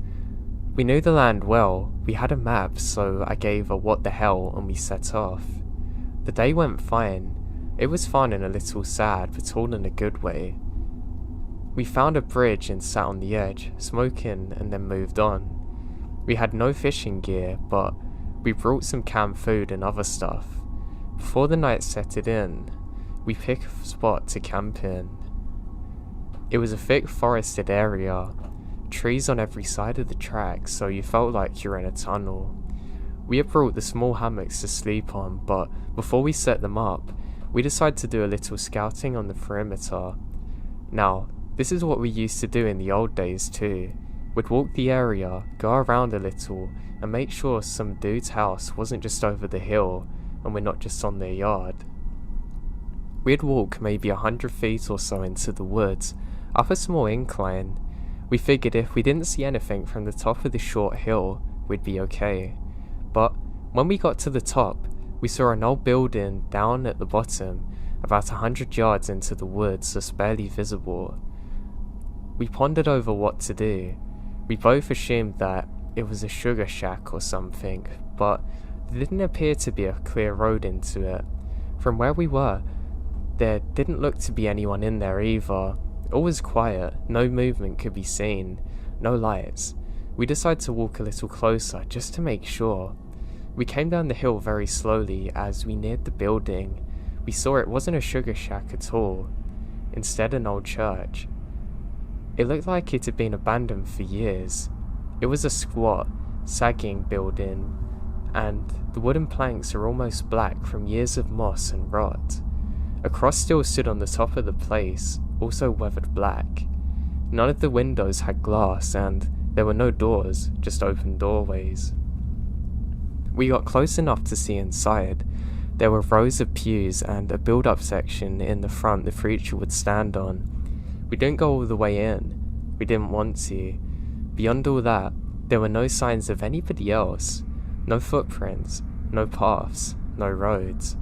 We knew the land well, we had a map, so I gave a what the hell and we set off. The day went fine. It was fun and a little sad, but all in a good way. We found a bridge and sat on the edge, smoking, and then moved on. We had no fishing gear, but we brought some canned food and other stuff. Before the night set in, we picked a spot to camp in. It was a thick forested area, trees on every side of the track, so you felt like you were in a tunnel. We had brought the small hammocks to sleep on, but before we set them up, we decided to do a little scouting on the perimeter. Now, This is what we used to do in the old days too. We'd walk the area, go around a little, and make sure some dude's house wasn't just over the hill, and we're not just on their yard. We'd walk maybe 100 feet or so into the woods, up a small incline. We figured if we didn't see anything from the top of the short hill, we'd be okay. But when we got to the top, we saw an old building down at the bottom, about 100 yards into the woods, just barely visible. We pondered over what to do. We both assumed that it was a sugar shack or something, but there didn't appear to be a clear road into it. From where we were, there didn't look to be anyone in there either. All was quiet, no movement could be seen, no lights. We decided to walk a little closer just to make sure. We came down the hill very slowly. As we neared the building, we saw it wasn't a sugar shack at all, instead an old church. It looked like it had been abandoned for years. It was a squat, sagging building, and the wooden planks are almost black from years of moss and rot. A cross still stood on the top of the place, also weathered black. None of the windows had glass, and there were no doors, just open doorways. We got close enough to see inside. There were rows of pews and a build-up section in the front the preacher would stand on. We didn't go all the way in. We didn't want to. Beyond all that, there were no signs of anybody else. No footprints, no paths, no roads.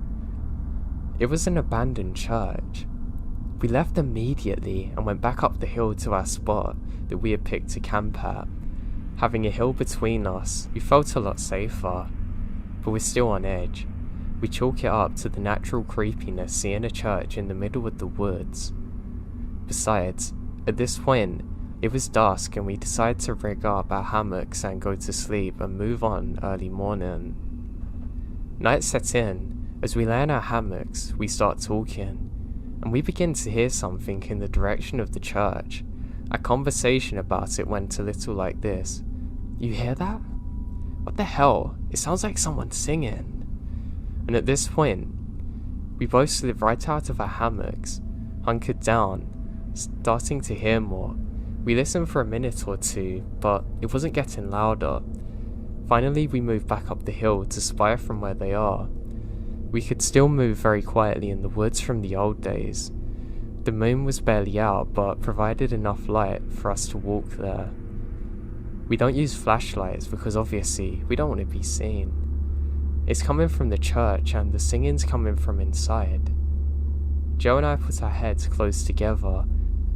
It was an abandoned church. We left immediately and went back up the hill to our spot that we had picked to camp at. Having a hill between us, we felt a lot safer, but we're still on edge. We chalk it up to the natural creepiness seeing a church in the middle of the woods. Besides, at this point, it was dusk and we decided to rig up our hammocks and go to sleep and move on early morning. Night set in. As we lay in our hammocks, we start talking, and we begin to hear something in the direction of the church. Our conversation about it went a little like this. "You hear that? What the hell? It sounds like someone singing." And at this point, we both slid right out of our hammocks, hunkered down, starting to hear more. We listened for a minute or two, but it wasn't getting louder. Finally, we moved back up the hill to spy from where they are. We could still move very quietly in the woods from the old days. The moon was barely out, but provided enough light for us to walk there. We don't use flashlights because obviously we don't want to be seen. It's coming from the church and the singing's coming from inside. Joe and I put our heads close together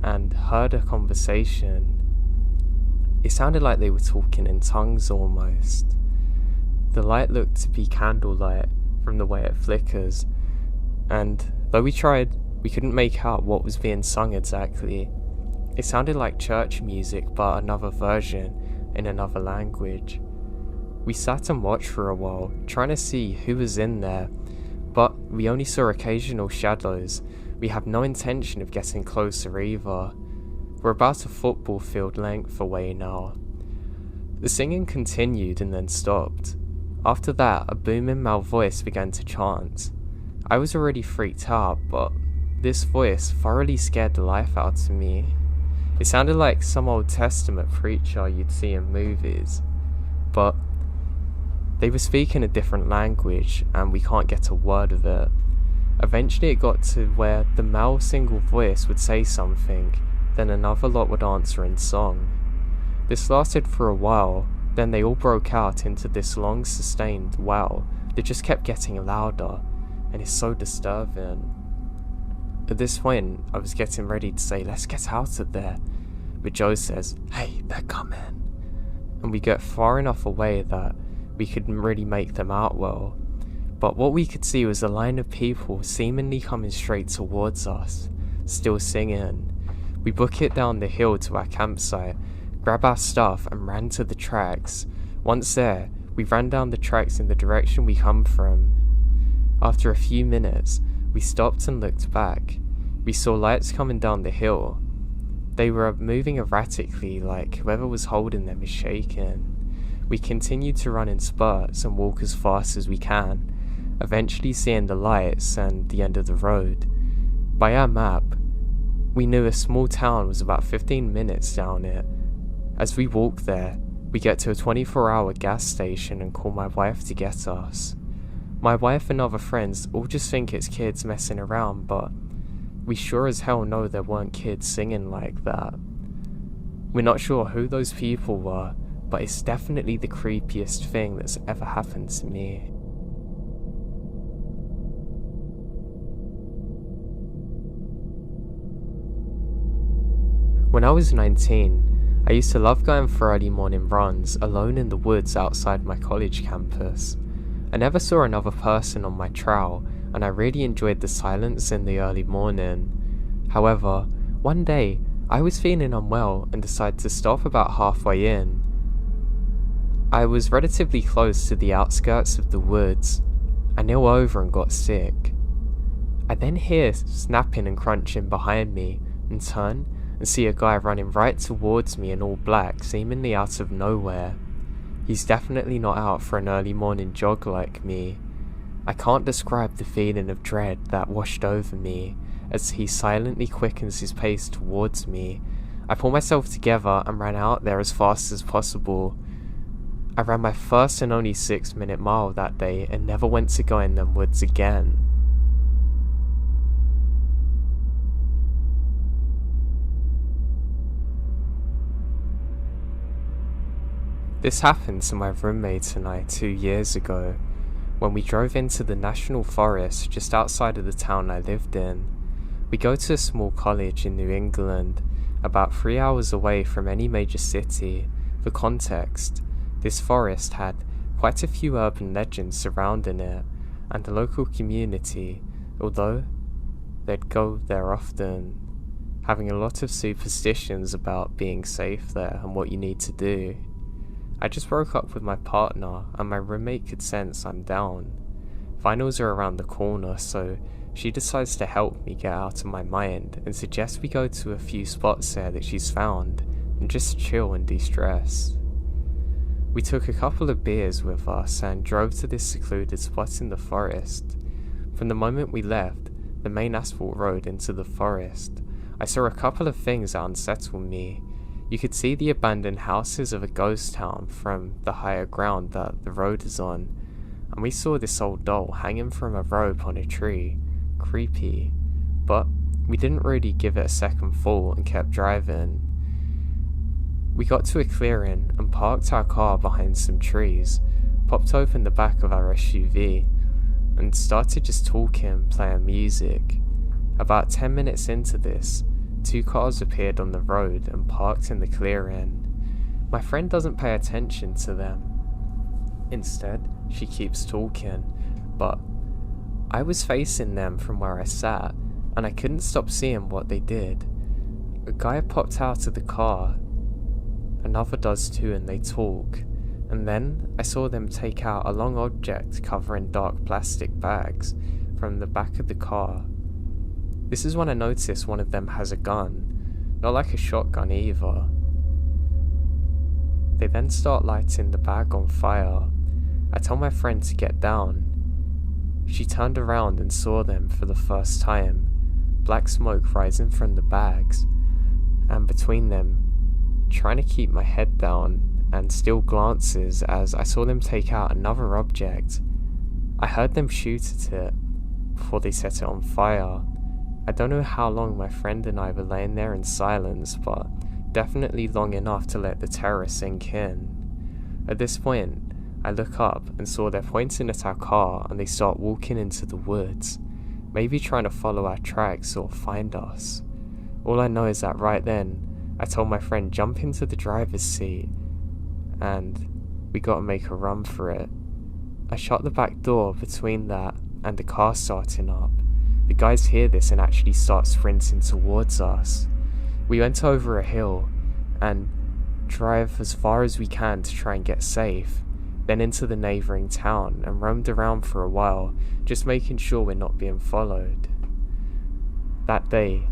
and heard a conversation. It sounded like they were talking in tongues almost. The light looked to be candlelight from the way it flickers, and though we tried, we couldn't make out what was being sung exactly. It sounded like church music, but another version in another language. We sat and watched for a while, trying to see who was in there, but we only saw occasional shadows. We have no intention of getting closer either. We're about a football field length away now. The singing continued and then stopped. After that, a booming male voice began to chant. I was already freaked out, but this voice thoroughly scared the life out of me. It sounded like some Old Testament preacher you'd see in movies, but they were speaking a different language and we can't get a word of it. Eventually it got to where the male single voice would say something, then another lot would answer in song. This lasted for a while, then they all broke out into this long sustained wail that just kept getting louder, and it's so disturbing. At this point, I was getting ready to say, "Let's get out of there," but Joe says, "Hey, they're coming." And we get far enough away that we couldn't really make them out well, but what we could see was a line of people seemingly coming straight towards us, still singing. We book it down the hill to our campsite, grab our stuff and ran to the tracks. Once there, we ran down the tracks in the direction we come from. After a few minutes, we stopped and looked back. We saw lights coming down the hill. They were moving erratically, like whoever was holding them is shaking. We continued to run in spurts and walk as fast as we can, eventually seeing the lights and the end of the road. By our map, We knew a small town was about 15 minutes down it. As we walk there, we get to a 24-hour gas station and call my wife to get us. My wife and other friends all just think it's kids messing around, but we sure as hell know there weren't kids singing like that. We're not sure who those people were, but it's definitely the creepiest thing that's ever happened to me. When I was 19, I used to love going for early morning runs alone in the woods outside my college campus. I never saw another person on my trail, and I really enjoyed the silence in the early morning. However, one day, I was feeling unwell and decided to stop about halfway in. I was relatively close to the outskirts of the woods. I kneel over and got sick. I then hear snapping and crunching behind me and turn and see a guy running right towards me in all black, seemingly out of nowhere. He's definitely not out for an early morning jog like me. I can't describe the feeling of dread that washed over me as he silently quickens his pace towards me. I pulled myself together and ran out there as fast as possible. I ran my first and only 6-minute mile that day and never went to go in them woods again. This happened to my roommate and I 2 years ago, when we drove into the national forest just outside of the town I lived in. We go to a small college in New England, about 3 hours away from any major city. For context, this forest had quite a few urban legends surrounding it, and the local community, although they'd go there often, having a lot of superstitions about being safe there and what you need to do. I just broke up with my partner, and my roommate could sense I'm down. Finals are around the corner, so she decides to help me get out of my mind and suggests we go to a few spots there that she's found and just chill and de-stress. We took a couple of beers with us and drove to this secluded spot in the forest. From the moment we left the main asphalt road into the forest, I saw a couple of things that unsettled me. You could see the abandoned houses of a ghost town from the higher ground that the road is on, and we saw this old doll hanging from a rope on a tree. Creepy, but we didn't really give it a second thought and kept driving. We got to a clearing and parked our car behind some trees, popped open the back of our SUV, and started just talking, playing music. About 10 minutes into this, 2 cars appeared on the road and parked in the clearing. My friend doesn't pay attention to them. Instead, she keeps talking, but I was facing them from where I sat, and I couldn't stop seeing what they did. A guy popped out of the car, another does too, and they talk, and then I saw them take out a long object covering dark plastic bags from the back of the car. This is when I noticed one of them has a gun, not like a shotgun either. They then start lighting the bag on fire. I tell my friend to get down. She turned around and saw them for the first time, black smoke rising from the bags, and between them, trying to keep my head down and steal glances as I saw them take out another object. I heard them shoot at it before they set it on fire. I don't know how long my friend and I were laying there in silence, but definitely long enough to let the terror sink in. At this point, I look up and saw they're pointing at our car and they start walking into the woods, maybe trying to follow our tracks or find us. All I know is that right then, I told my friend jump into the driver's seat and we gotta make a run for it. I shut the back door between that and the car starting up. The guys hear this and actually start sprinting towards us. We went over a hill and drive as far as we can to try and get safe, then into the neighbouring town and roamed around for a while, just making sure we're not being followed. That day,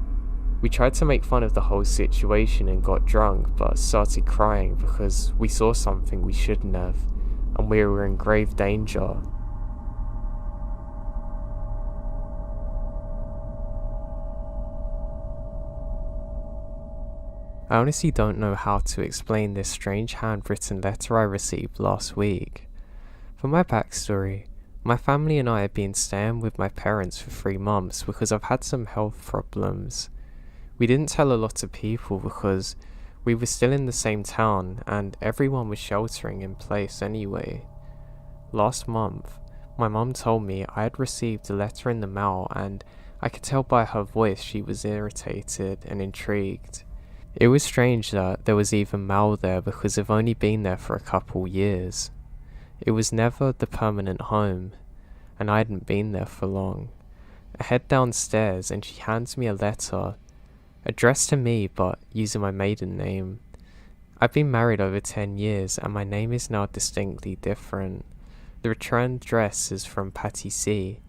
we tried to make fun of the whole situation and got drunk, but started crying because we saw something we shouldn't have, and we were in grave danger. I honestly don't know how to explain this strange handwritten letter I received last week. For my backstory, my family and I have been staying with my parents for 3 months because I've had some health problems. We didn't tell a lot of people because we were still in the same town and everyone was sheltering in place anyway. Last month, my mum told me I had received a letter in the mail and I could tell by her voice she was irritated and intrigued. It was strange that there was even mail there because I've only been there for a couple years. It was never the permanent home, and I hadn't been there for long. I head downstairs and she hands me a letter, addressed to me but using my maiden name. I've been married over 10 years and my name is now distinctly different. The return address is from Patty C.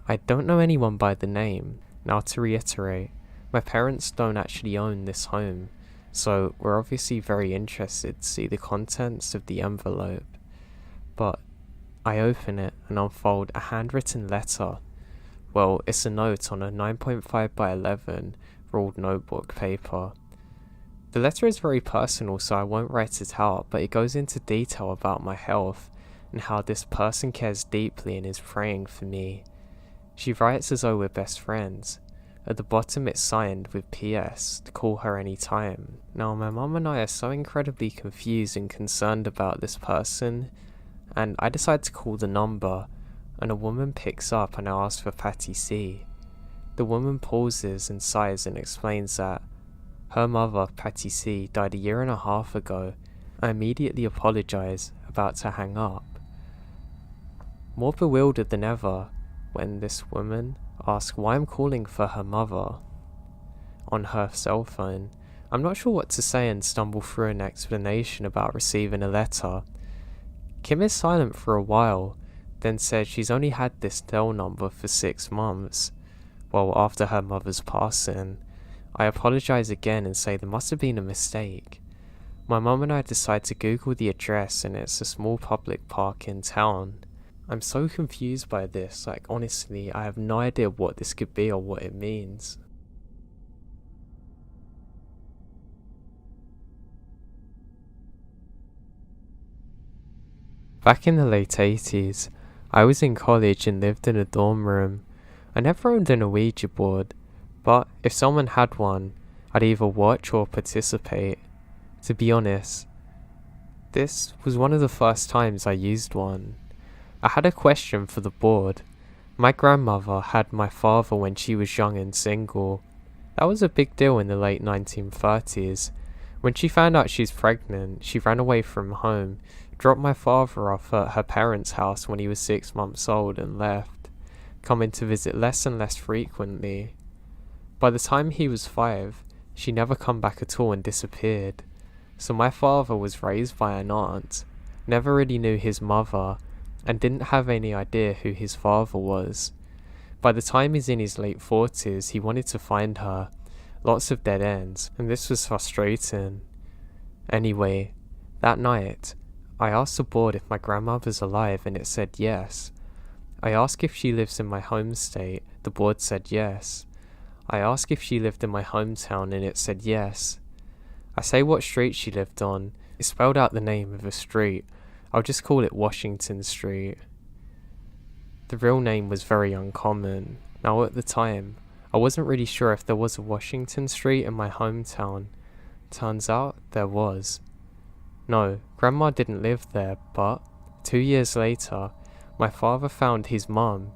I don't know anyone by the name. Now to reiterate, my parents don't actually own this home, so we're obviously very interested to see the contents of the envelope. But I open it and unfold a handwritten letter. Well, it's a note on a 9.5 by 11 ruled notebook paper. The letter is very personal, so I won't write it out, but it goes into detail about my health and how this person cares deeply and is praying for me. She writes as though we're best friends. At the bottom it's signed with PS to call her any time. Now my mum and I are so incredibly confused and concerned about this person, and I decide to call the number, and a woman picks up and I ask for Patty C. The woman pauses and sighs and explains that her mother, Patty C, died a 1.5 years ago. I immediately apologise, about to hang up. More bewildered than ever, when this woman asks why I'm calling for her mother on her cell phone. I'm not sure what to say and stumble through an explanation about receiving a letter. Kim is silent for a while, then says she's only had this cell number for 6 months. Well, after her mother's passing, I apologise again and say there must have been a mistake. My mum and I decide to Google the address and it's a small public park in town. I'm so confused by this, like honestly, I have no idea what this could be or what it means. Back in the late 80s, I was in college and lived in a dorm room. I never owned an Ouija board, but if someone had one, I'd either watch or participate. To be honest, this was one of the first times I used one. I had a question for the board. My grandmother had my father when she was young and single. That was a big deal in the late 1930s. When she found out she's pregnant, she ran away from home, dropped my father off at her parents' house when he was 6 months old and left, coming to visit less and less frequently. By the time he was 5, she never come back at all and disappeared. So my father was raised by an aunt, never really knew his mother, and didn't have any idea who his father was. By the time he's in his late 40s, he wanted to find her. Lots of dead ends, and this was frustrating. Anyway, that night, I asked the board if my grandmother's alive and it said yes. I asked if she lives in my home state, the board said yes. I asked if she lived in my hometown and it said yes. I say what street she lived on. It spelled out the name of a street. I'll just call it Washington Street. The real name was very uncommon. Now at the time, I wasn't really sure if there was a Washington Street in my hometown. Turns out there was. No, Grandma didn't live there, but 2 years later, my father found his mum.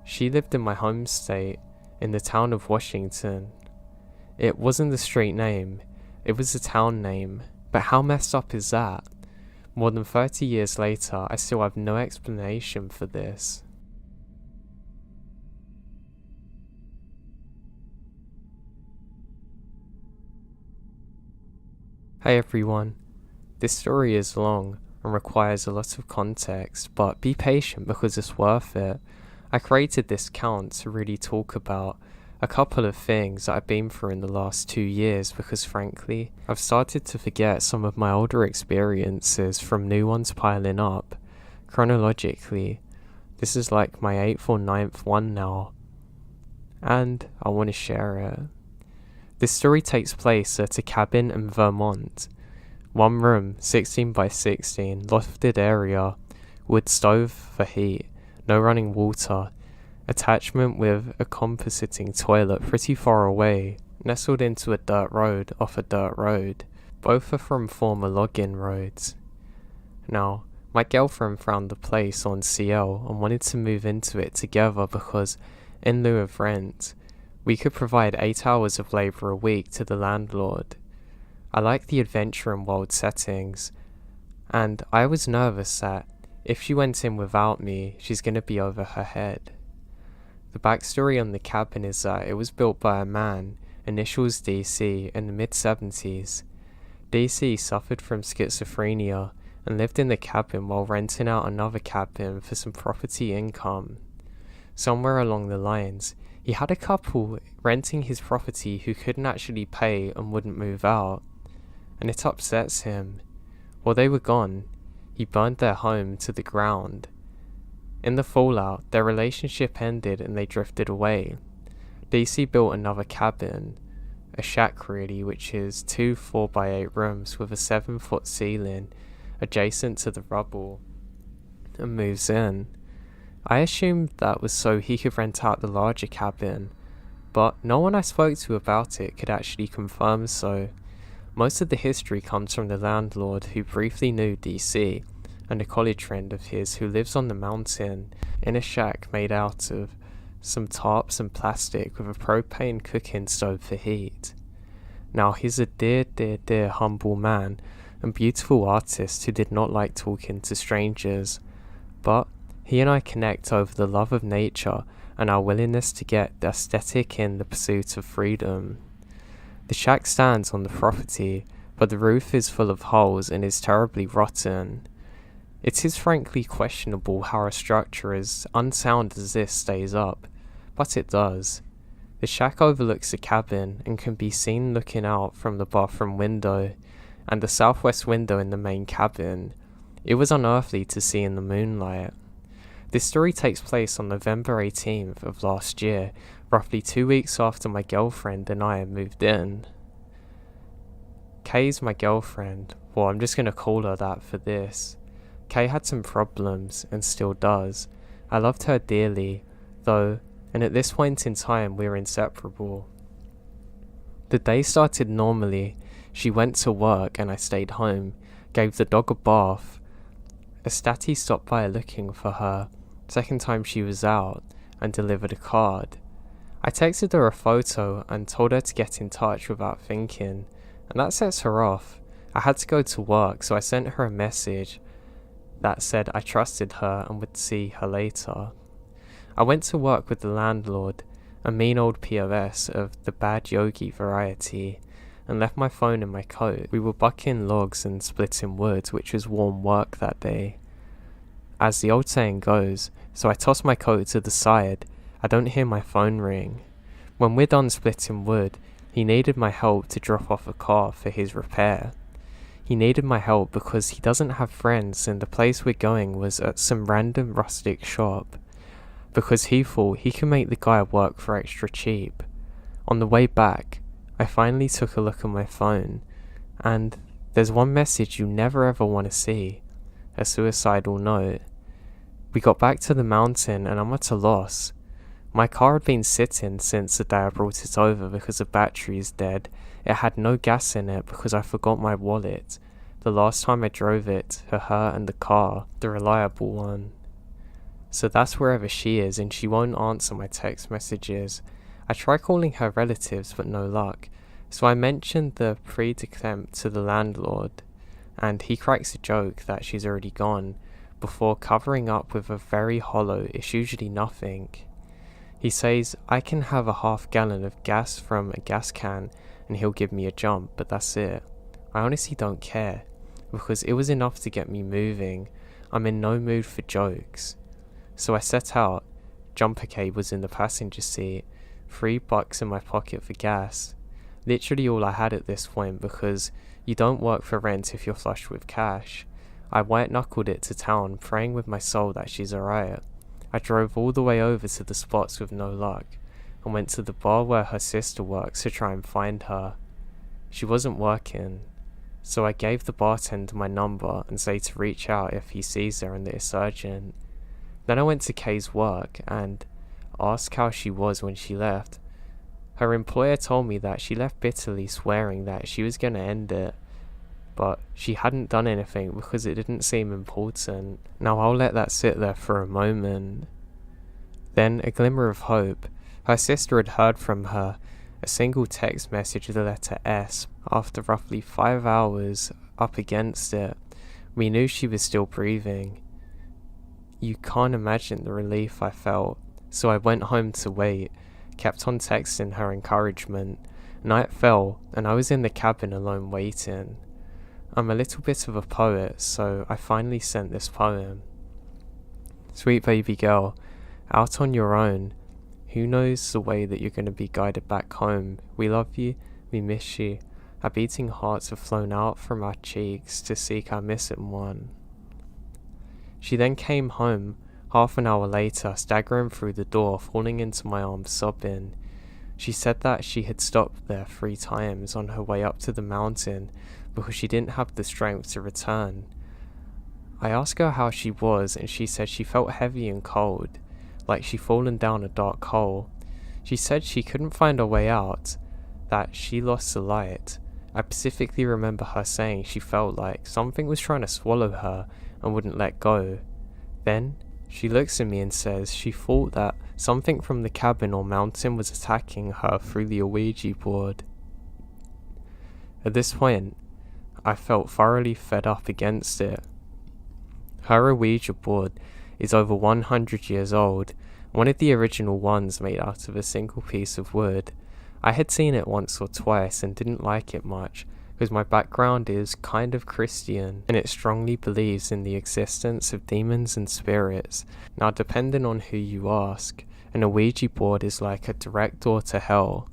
She lived in my home state, in the town of Washington. It wasn't the street name, it was the town name. But how messed up is that? More than 30 years later, I still have no explanation for this. Hey everyone, this story is long and requires a lot of context, but be patient because it's worth it. I created this count to really talk about a couple of things that I've been through in the last 2 years because frankly, I've started to forget some of my older experiences from new ones piling up. Chronologically, this is like my 8th or 9th one now, and I want to share it. This story takes place at a cabin in Vermont. One room, 16 by 16, lofted area, wood stove for heat, no running water, attachment with a compositing toilet pretty far away, nestled into a dirt road off a dirt road. Both are from former login roads. Now, my girlfriend found the place on CL and wanted to move into it together because, in lieu of rent, we could provide 8 hours of labour a week to the landlord. I like the adventure and wild settings, and I was nervous that if she went in without me, she's going to be over her head. The backstory on the cabin is that it was built by a man, initials DC, in the mid-70s. DC suffered from schizophrenia and lived in the cabin while renting out another cabin for some property income. Somewhere along the lines, he had a couple renting his property who couldn't actually pay and wouldn't move out, and it upsets him. While they were gone, he burned their home to the ground. In the fallout, their relationship ended and they drifted away. DC built another cabin, a shack really, which is 2 4x8 rooms with a 7-foot ceiling adjacent to the rubble, and moves in. I assumed that was so he could rent out the larger cabin, but no one I spoke to about it could actually confirm so. Most of the history comes from the landlord who briefly knew DC, and a college friend of his who lives on the mountain in a shack made out of some tarps and plastic with a propane cooking stove for heat. Now he's a dear humble man and beautiful artist who did not like talking to strangers, but he and I connect over the love of nature and our willingness to get aesthetic in the pursuit of freedom. The shack stands on the property, but the roof is full of holes and is terribly rotten. It is frankly questionable how a structure as unsound as this stays up, but it does. The shack overlooks the cabin and can be seen looking out from the bathroom window and the southwest window in the main cabin. It was unearthly to see in the moonlight. This story takes place on November 18th of last year, roughly 2 weeks after my girlfriend and I had moved in. Kay's my girlfriend. Well, I'm just going to call her that for this. Kay had some problems, and still does. I loved her dearly, though, and at this point in time we were inseparable. The day started normally. She went to work and I stayed home, gave the dog a bath. A statty stopped by looking for her, second time she was out, and delivered a card. I texted her a photo and told her to get in touch without thinking, and that sets her off. I had to go to work, so I sent her a message that said I trusted her and would see her later. I went to work with the landlord, a mean old POS of the bad yogi variety, and left my phone in my coat. We were bucking logs and splitting wood, which was warm work that day, as the old saying goes, so I tossed my coat to the side. I don't hear my phone ring. When we're done splitting wood, he needed my help to drop off a car for his repair. He needed my help because he doesn't have friends and the place we're going was at some random rustic shop, because he thought he could make the guy work for extra cheap. On the way back, I finally took a look at my phone, and there's one message you never ever want to see, a suicidal note. We got back to the mountain and I'm at a loss. My car had been sitting since the day I brought it over because the battery is dead. It had no gas in it because I forgot my wallet. The last time I drove it to her and the car, the reliable one. So that's wherever she is and she won't answer my text messages. I try calling her relatives but no luck. So I mentioned the predicament to the landlord and he cracks a joke that she's already gone before covering up with a very hollow "it's usually nothing." He says I can have a half gallon of gas from a gas can and he'll give me a jump, but that's it. I honestly don't care, because it was enough to get me moving. I'm in no mood for jokes. So I set out. Jumper cables in the passenger seat, $3 in my pocket for gas. Literally all I had at this point, because you don't work for rent if you're flush with cash. I white-knuckled it to town, praying with my soul that she's alright. I drove all the way over to the spots with no luck. and went to the bar where her sister works to try and find her. She wasn't working, so I gave the bartender my number and said to reach out if he sees her and that it's urgent. Then I went to Kay's work and asked how she was when she left. Her employer told me that she left bitterly, swearing that she was going to end it, but she hadn't done anything because it didn't seem important. Now I'll let that sit there for a moment. Then a glimmer of hope. Her sister had heard from her, a single text message with the letter S. After roughly 5 hours up against it, we knew she was still breathing. You can't imagine the relief I felt, so I went home to wait, kept on texting her encouragement. Night fell, and I was in the cabin alone waiting. I'm a little bit of a poet, so I finally sent this poem. Sweet baby girl, out on your own. Who knows the way that you're going to be guided back home? We love you, we miss you. Our beating hearts have flown out from our cheeks to seek our missing one. She then came home, half an hour later, staggering through the door, falling into my arms, sobbing. She said that she had stopped there 3 times on her way up to the mountain because she didn't have the strength to return. I asked her how she was, and she said she felt heavy and cold, like she'd fallen down a dark hole. She said she couldn't find her way out, that she lost the light. I specifically remember her saying she felt like something was trying to swallow her and wouldn't let go. Then she looks at me and says she thought that something from the cabin or mountain was attacking her through the Ouija board. At this point, I felt thoroughly fed up against it. Her Ouija board is over 100 years old, one of the original ones made out of a single piece of wood. I had seen it once or twice and didn't like it much, because my background is kind of Christian, and it strongly believes in the existence of demons and spirits. Now, depending on who you ask, an Ouija board is like a direct door to hell.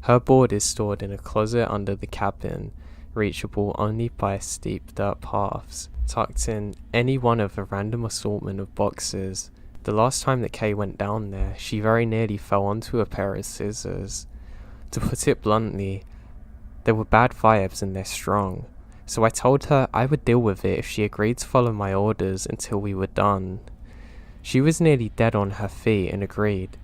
Her board is stored in a closet under the cabin, reachable only by steep dirt paths, tucked in any one of a random assortment of boxes. The last time that Kay went down there, she very nearly fell onto a pair of scissors. To put it bluntly, there were bad vibes and they're strong, so I told her I would deal with it if she agreed to follow my orders until we were done. She was nearly dead on her feet and agreed.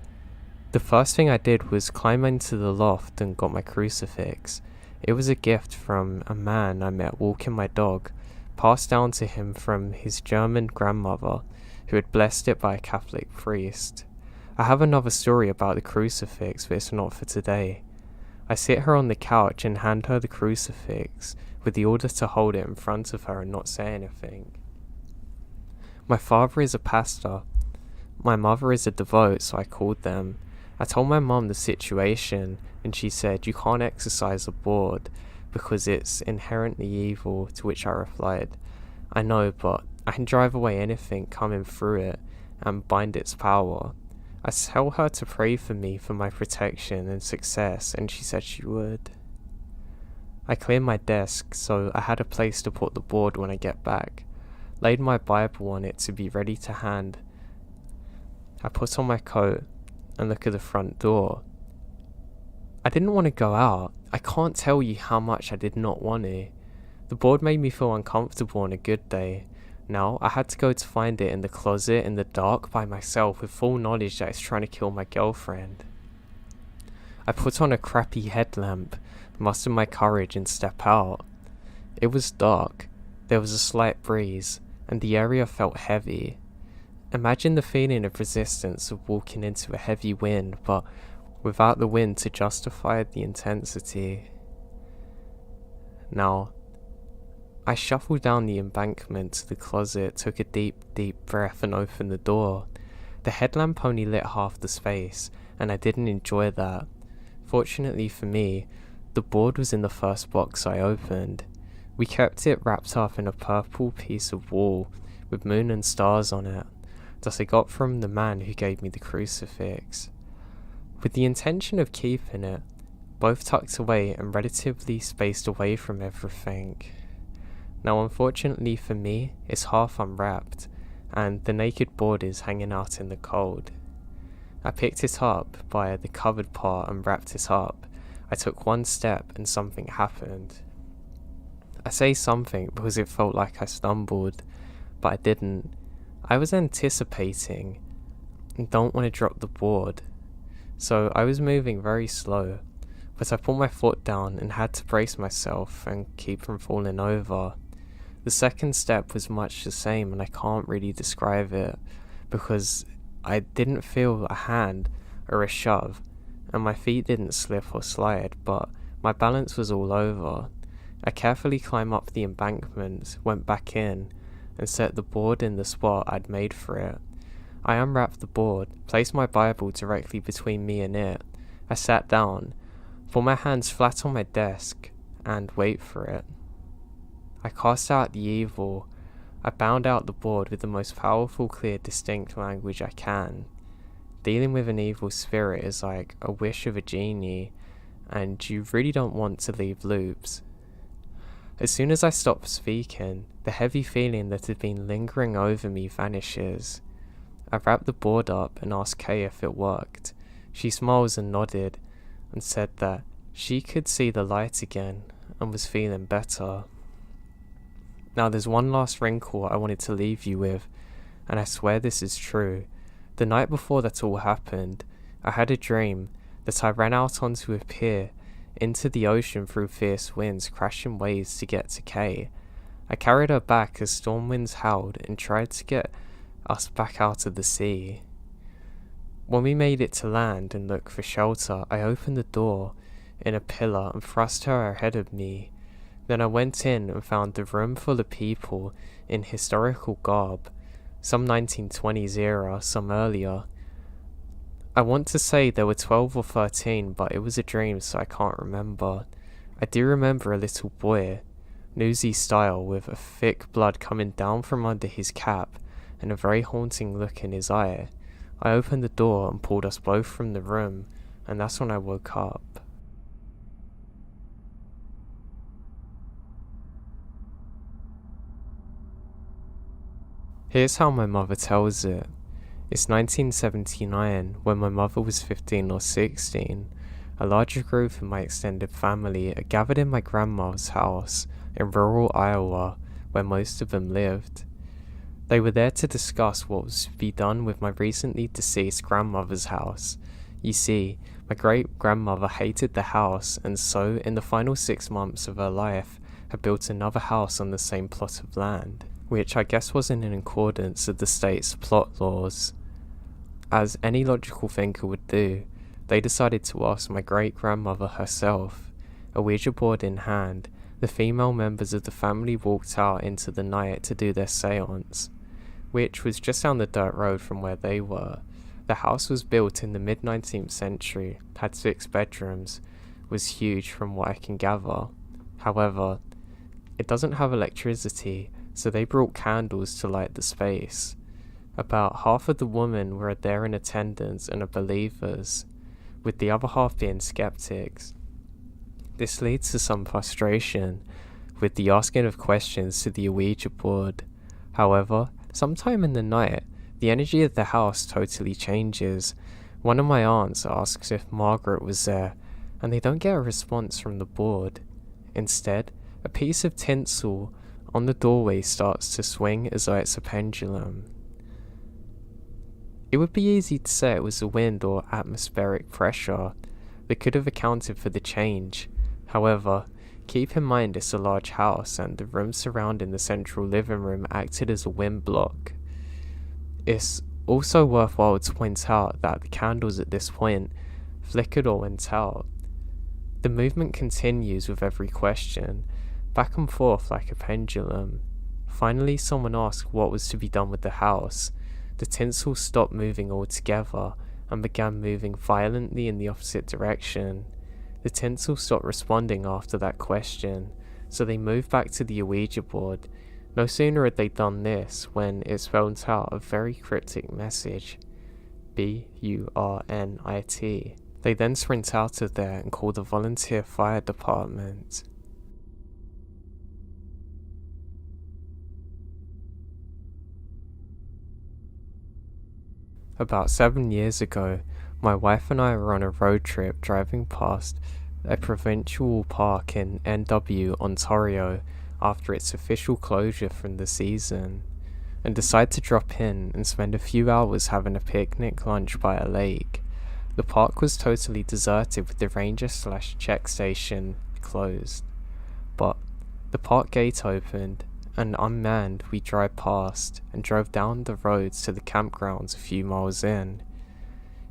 The first thing I did was climb into the loft and got my crucifix. It was a gift from a man I met walking my dog, passed down to him from his German grandmother, who had blessed it by a Catholic priest. I have another story about the crucifix, but it's not for today. I sit her on the couch and hand her the crucifix, with the order to hold it in front of her and not say anything. My father is a pastor. My mother is a devote, so I called them. I told my mum the situation, and she said, "You can't exercise a board because it's inherently evil," to which I replied, "I know, but I can drive away anything coming through it and bind its power." I tell her to pray for me for my protection and success, and she said she would. I cleared my desk so I had a place to put the board when I get back, laid my Bible on it to be ready to hand. I put on my coat and look at the front door. I didn't want to go out. I can't tell you how much I did not want to. The board made me feel uncomfortable on a good day. Now I had to go to find it in the closet in the dark by myself with full knowledge that it's trying to kill my girlfriend. I put on a crappy headlamp, muster my courage and step out. It was dark, there was a slight breeze, and the area felt heavy. Imagine the feeling of resistance of walking into a heavy wind, but without the wind to justify the intensity. Now, I shuffled down the embankment to the closet, took a deep breath and opened the door. The headlamp only lit half the space, and I didn't enjoy that. Fortunately for me, the board was in the first box I opened. We kept it wrapped up in a purple piece of wool with moon and stars on it, that I got from the man who gave me the crucifix, with the intention of keeping it, both tucked away and relatively spaced away from everything. Now unfortunately for me, it's half unwrapped, and the naked board is hanging out in the cold. I picked it up by the covered part and wrapped it up. I took one step and something happened. I say something because it felt like I stumbled, but I didn't. I was anticipating and don't want to drop the board, so I was moving very slow, but I put my foot down and had to brace myself and keep from falling over. The second step was much the same, and I can't really describe it because I didn't feel a hand or a shove, and my feet didn't slip or slide, but my balance was all over. I carefully climbed up the embankment, went back in, and set the board in the spot I'd made for it. I unwrapped the board, placed my Bible directly between me and it. I sat down, put my hands flat on my desk, and wait for it. I cast out the evil. I bound out the board with the most powerful, clear, distinct language I can. Dealing with an evil spirit is like a wish of a genie, and you really don't want to leave loops. As soon as I stop speaking, the heavy feeling that had been lingering over me vanishes. I wrapped the board up and asked Kay if it worked. She smiles and nodded, and said that she could see the light again and was feeling better. Now there's one last wrinkle I wanted to leave you with, and I swear this is true. The night before that all happened, I had a dream that I ran out onto a pier into the ocean through fierce winds, crashing waves to get to Kay. I carried her back as storm winds howled and tried to get us back out of the sea. When we made it to land and looked for shelter, I opened the door in a pillar and thrust her ahead of me. Then I went in and found the room full of people in historical garb, some 1920s era, some earlier. I want to say there were 12 or 13, but it was a dream, so I can't remember. I do remember a little boy, newsy style, with a thick blood coming down from under his cap and a very haunting look in his eye. I opened the door and pulled us both from the room, and that's when I woke up. Here's how my mother tells it. It's 1979, when my mother was 15 or 16. A larger group of my extended family are gathered in my grandma's house in rural Iowa, where most of them lived. They were there to discuss what was to be done with my recently deceased grandmother's house. You see, my great-grandmother hated the house, and so, in the final 6 months of her life, had built another house on the same plot of land, which I guess wasn't in accordance with the state's plot laws. As any logical thinker would do, they decided to ask my great-grandmother herself. A Ouija board in hand, the female members of the family walked out into the night to do their seance, which was just down the dirt road from where they were. The house was built in the mid-19th century, had 6 bedrooms, was huge from what I can gather. However, it doesn't have electricity, so they brought candles to light the space. About half of the women were there in attendance and are believers, with the other half being skeptics. This leads to some frustration with the asking of questions to the Ouija board. However, sometime in the night, the energy of the house totally changes. One of my aunts asks if Margaret was there, and they don't get a response from the board. Instead, a piece of tinsel on the doorway starts to swing as though it's a pendulum. It would be easy to say it was the wind or atmospheric pressure that could have accounted for the change. However, keep in mind it's a large house and the room surrounding the central living room acted as a wind block. It's also worthwhile to point out that the candles at this point flickered or went out. The movement continues with every question, back and forth like a pendulum. Finally, someone asked what was to be done with the house. The tinsel stopped moving altogether and began moving violently in the opposite direction. The tinsel stopped responding after that question, so they moved back to the Ouija board. No sooner had they done this when it spelled out a very cryptic message, BURNIT. They then sprint out of there and call the volunteer fire department. About 7 years ago, my wife and I were on a road trip driving past a provincial park in NW, Ontario, after its official closure from the season, and decided to drop in and spend a few hours having a picnic lunch by a lake. The park was totally deserted with the ranger/check station closed, but the park gate opened, and unmanned we drive past and drove down the roads to the campgrounds a few miles in.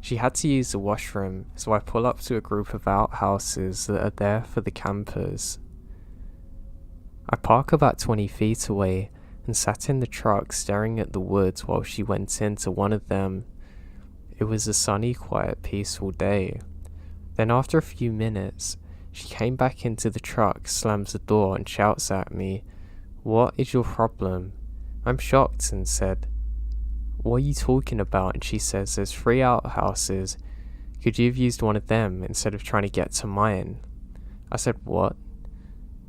She had to use the washroom, so I pull up to a group of outhouses that are there for the campers. I park about 20 feet away and sat in the truck staring at the woods while she went into one of them. It was a sunny, quiet, peaceful day. Then after a few minutes, she came back into the truck, slams the door and shouts at me, "What is your problem?" I'm shocked and said, "What are you talking about?" And she says, "There's 3 outhouses. Could you have used one of them instead of trying to get to mine?" I said, "What?"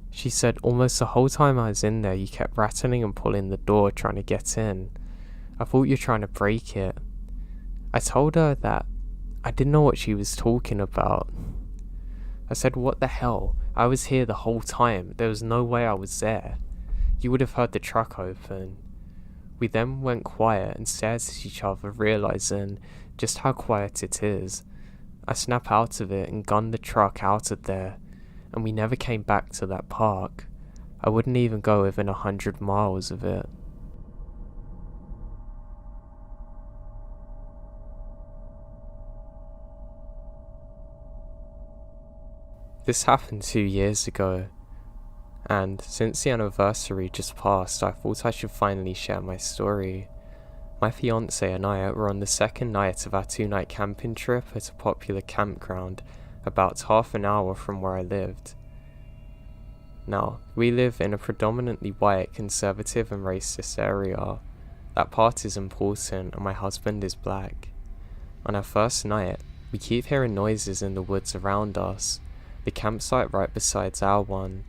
She said, "Almost the whole time I was in there, you kept rattling and pulling the door trying to get in. I thought you were trying to break it." I told her that I didn't know what she was talking about. I said, "What the hell? I was here the whole time. There was no way I was there. You would have heard the truck open." We then went quiet and stared at each other, realizing just how quiet it is. I snap out of it and gun the truck out of there, and we never came back to that park. I wouldn't even go within 100 miles of it. This happened 2 years ago, and since the anniversary just passed, I thought I should finally share my story. My fiance and I were on the second night of our 2-night camping trip at a popular campground about half an hour from where I lived. Now, we live in a predominantly white, conservative and racist area. That part is important, and my husband is black. On our first night, we keep hearing noises in the woods around us. The campsite right beside our one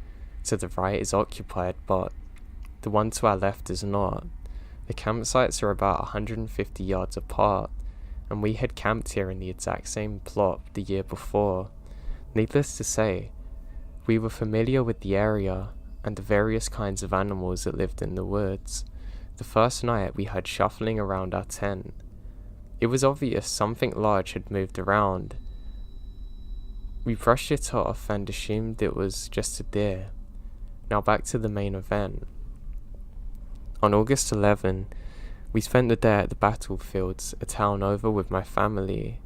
to the right is occupied, but the one to our left is not. The campsites are about 150 yards apart, and we had camped here in the exact same plot the year before. Needless to say, we were familiar with the area and the various kinds of animals that lived in the woods. The first night we heard shuffling around our tent. It was obvious something large had moved around. We brushed it off and assumed it was just a deer. Now back to the main event. On August 11, we spent the day at the battlefields, a town over, with my family.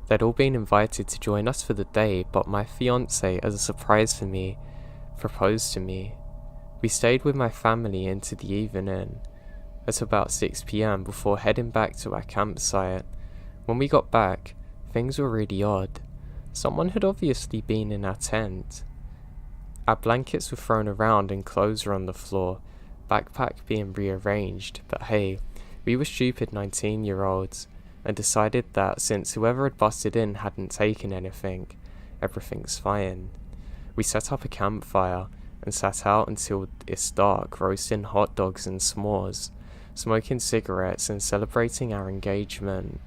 They'd all been invited to join us for the day, but my fiance, as a surprise for me, proposed to me. We stayed with my family into the evening, at about 6 p.m, before heading back to our campsite. When we got back, things were really odd. Someone had obviously been in our tent. Our blankets were thrown around and clothes were on the floor, backpack being rearranged, but hey, we were stupid 19-year-olds and decided that since whoever had busted in hadn't taken anything, everything's fine. We set up a campfire and sat out until it's dark, roasting hot dogs and s'mores, smoking cigarettes and celebrating our engagement.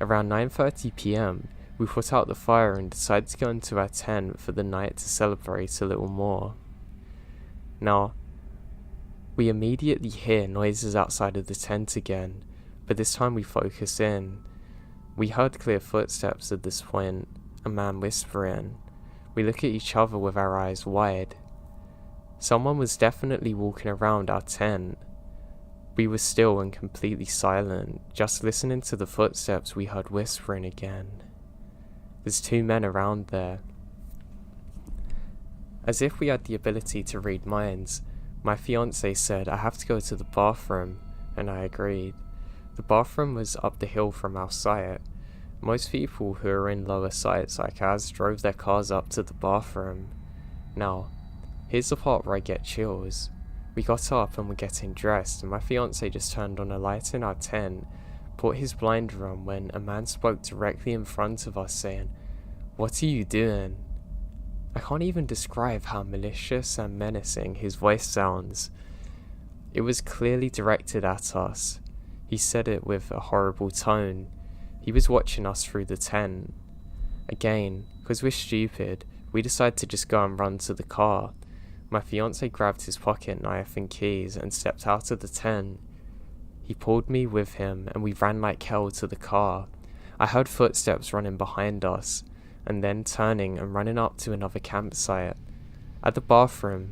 Around 9:30 p.m, we put out the fire and decided to go into our tent for the night to celebrate a little more. Now, we immediately hear noises outside of the tent again, but this time we focus in. We heard clear footsteps at this point, a man whispering. We look at each other with our eyes wide. Someone was definitely walking around our tent. We were still and completely silent, just listening to the footsteps we heard whispering again. There's 2 men around there. As if we had the ability to read minds, my fiance said, "I have to go to the bathroom," and I agreed. The bathroom was up the hill from our site. Most people who are in lower sites like ours drove their cars up to the bathroom. Now, here's the part where I get chills. We got up and were getting dressed, and my fiance just turned on a light in our tent, put his blinder on, when a man spoke directly in front of us saying, "What are you doing?" I can't even describe how malicious and menacing his voice sounds. It was clearly directed at us. He said it with a horrible tone. He was watching us through the tent. Again, because we're stupid, we decided to just go and run to the car. My fiancé grabbed his pocket knife and keys and stepped out of the tent. He pulled me with him and we ran like hell to the car. I heard footsteps running behind us, and then turning and running up to another campsite. At the bathroom,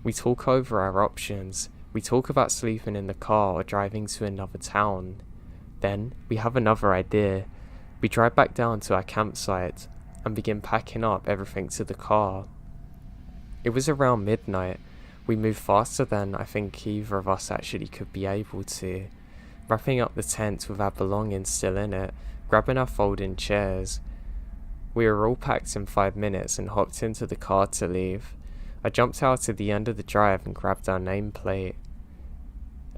we talk over our options. We talk about sleeping in the car or driving to another town. Then, we have another idea. We drive back down to our campsite and begin packing up everything to the car. It was around midnight. We moved faster than I think either of us actually could be able to, wrapping up the tent with our belongings still in it, grabbing our folding chairs. We were all packed in 5 minutes and hopped into the car to leave. I jumped out at the end of the drive and grabbed our nameplate.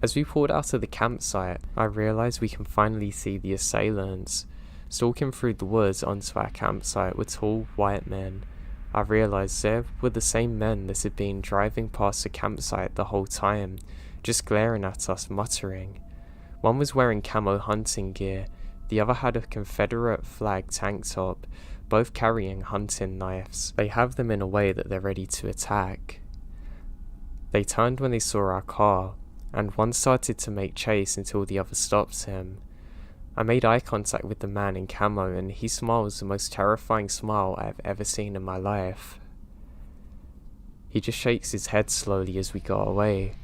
As we pulled out of the campsite, I realised we can finally see the assailants. Stalking through the woods onto our campsite were tall white men. I realised they were the same men that had been driving past the campsite the whole time, just glaring at us, muttering. One was wearing camo hunting gear, the other had a Confederate flag tank top, both carrying hunting knives. They have them in a way that they're ready to attack. They turned when they saw our car, and one started to make chase until the other stopped him. I made eye contact with the man in camo and he smiles the most terrifying smile I've ever seen in my life. He just shakes his head slowly as we go away.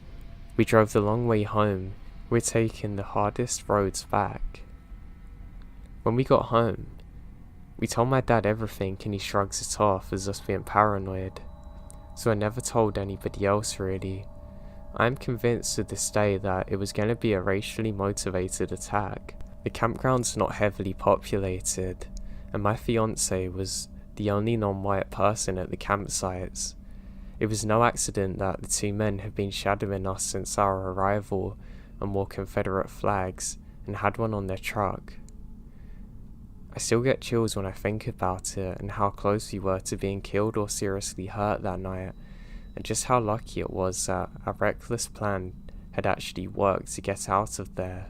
We drove the long way home. We're taking the hardest roads back. When we got home, we told my dad everything and he shrugs it off as us being paranoid. So I never told anybody else really. I am convinced to this day that it was going to be a racially motivated attack. The campground's not heavily populated, and my fiancé was the only non-white person at the campsites. It was no accident that the two men had been shadowing us since our arrival and wore Confederate flags and had one on their truck. I still get chills when I think about it and how close we were to being killed or seriously hurt that night, and just how lucky it was that a reckless plan had actually worked to get out of there.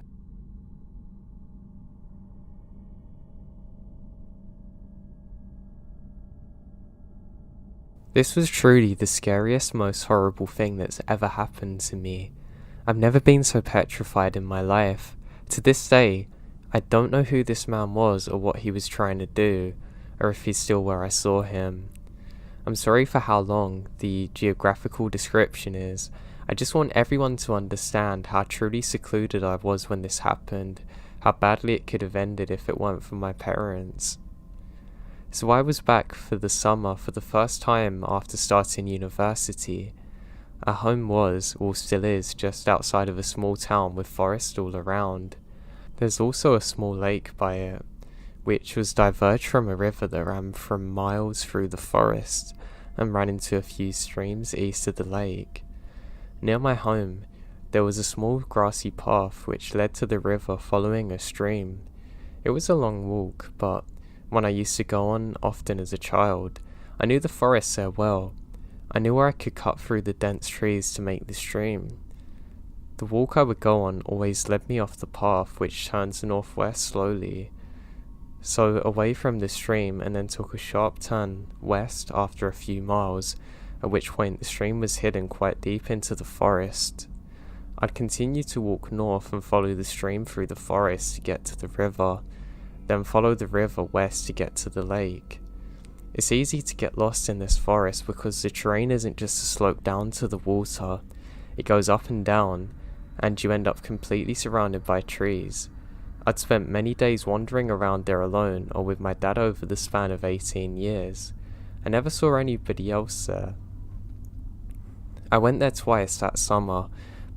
This was truly the scariest, most horrible thing that's ever happened to me. I've never been so petrified in my life. To this day, I don't know who this man was or what he was trying to do, or if he's still where I saw him. I'm sorry for how long the geographical description is. I just want everyone to understand how truly secluded I was when this happened, how badly it could have ended if it weren't for my parents. So I was back for the summer for the first time after starting university. Our home was, or still is, just outside of a small town with forest all around. There's also a small lake by it, which was diverged from a river that ran for miles through the forest and ran into a few streams east of the lake. Near my home, there was a small grassy path which led to the river following a stream. It was a long walk, but one I used to go on often as a child. I knew the forest there well. I knew where I could cut through the dense trees to make the stream. The walk I would go on always led me off the path which turns northwest slowly, so away from the stream, and then took a sharp turn west after a few miles, at which point the stream was hidden quite deep into the forest. I'd continue to walk north and follow the stream through the forest to get to the river, then follow the river west to get to the lake. It's easy to get lost in this forest because the terrain isn't just a slope down to the water, it goes up and down, and you end up completely surrounded by trees. I'd spent many days wandering around there alone or with my dad over the span of 18 years. I never saw anybody else there. I went there twice that summer,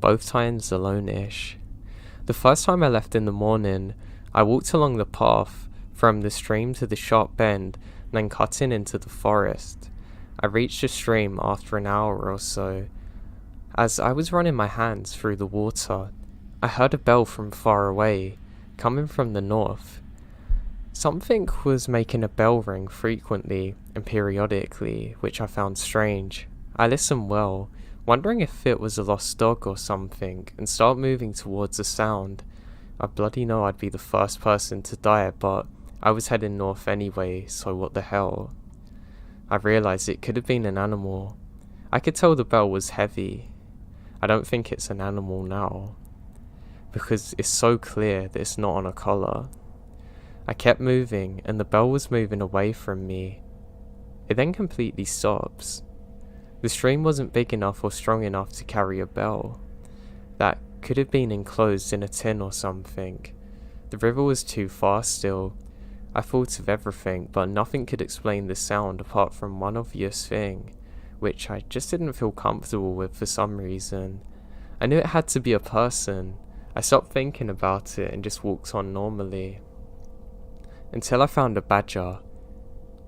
both times alone-ish. The first time I left in the morning, I walked along the path from the stream to the sharp bend, then cutting into the forest. I reached the stream after an hour or so. As I was running my hands through the water, I heard a bell from far away, coming from the north. Something was making a bell ring frequently and periodically, which I found strange. I listened well, wondering if it was a lost dog or something, and started moving towards the sound. I bloody know I'd be the first person to die, but I was heading north anyway, so what the hell. I realised it could have been an animal. I could tell the bell was heavy. I don't think it's an animal now, because it's so clear that it's not on a collar. I kept moving, and the bell was moving away from me. It then completely stops. The stream wasn't big enough or strong enough to carry a bell. That could have been enclosed in a tin or something. The river was too fast still. I thought of everything, but nothing could explain the sound apart from one obvious thing, which I just didn't feel comfortable with for some reason. I knew it had to be a person. I stopped thinking about it and just walked on normally. Until I found a badger,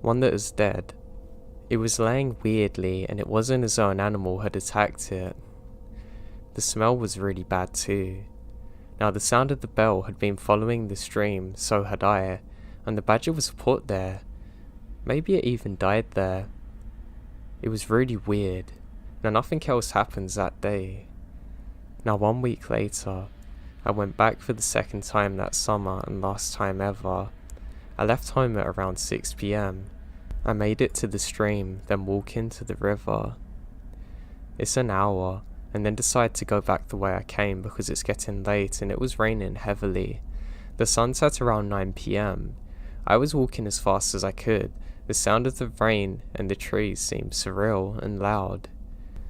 one that was dead. It was laying weirdly, and it wasn't as though an animal had attacked it. The smell was really bad too. Now the sound of the bell had been following the stream, so had I, and the badger was put there. Maybe it even died there. It was really weird. Now nothing else happens that day. Now 1 week later, I went back for the second time that summer and last time ever. I left home at around 6 PM. I made it to the stream, then walk into the river. It's an hour, and then decide to go back the way I came because it's getting late and it was raining heavily. The sun set around 9 PM. I was walking as fast as I could. The sound of the rain and the trees seemed surreal and loud.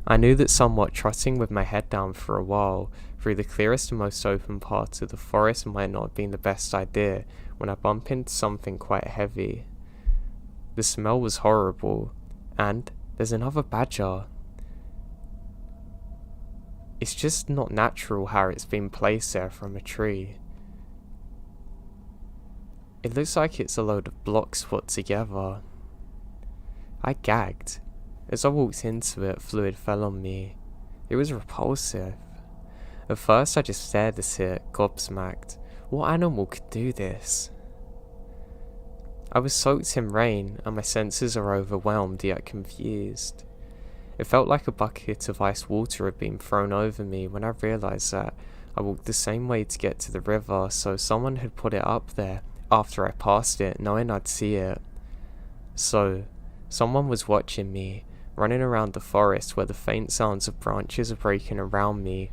I knew that somewhat trotting with my head down for a while through the clearest and most open parts of the forest might not have been the best idea when I bumped into something quite heavy. The smell was horrible, and there's another badger. It's just not natural how it's been placed there from a tree. It looks like it's a load of blocks put together. I gagged. As I walked into it, fluid fell on me. It was repulsive. At first I just stared at it, gobsmacked. What animal could do this? I was soaked in rain, and my senses are overwhelmed yet confused. It felt like a bucket of ice water had been thrown over me when I realised that I walked the same way to get to the river, so someone had put it up there after I passed it, knowing I'd see it. So, someone was watching me, running around the forest where the faint sounds of branches are breaking around me,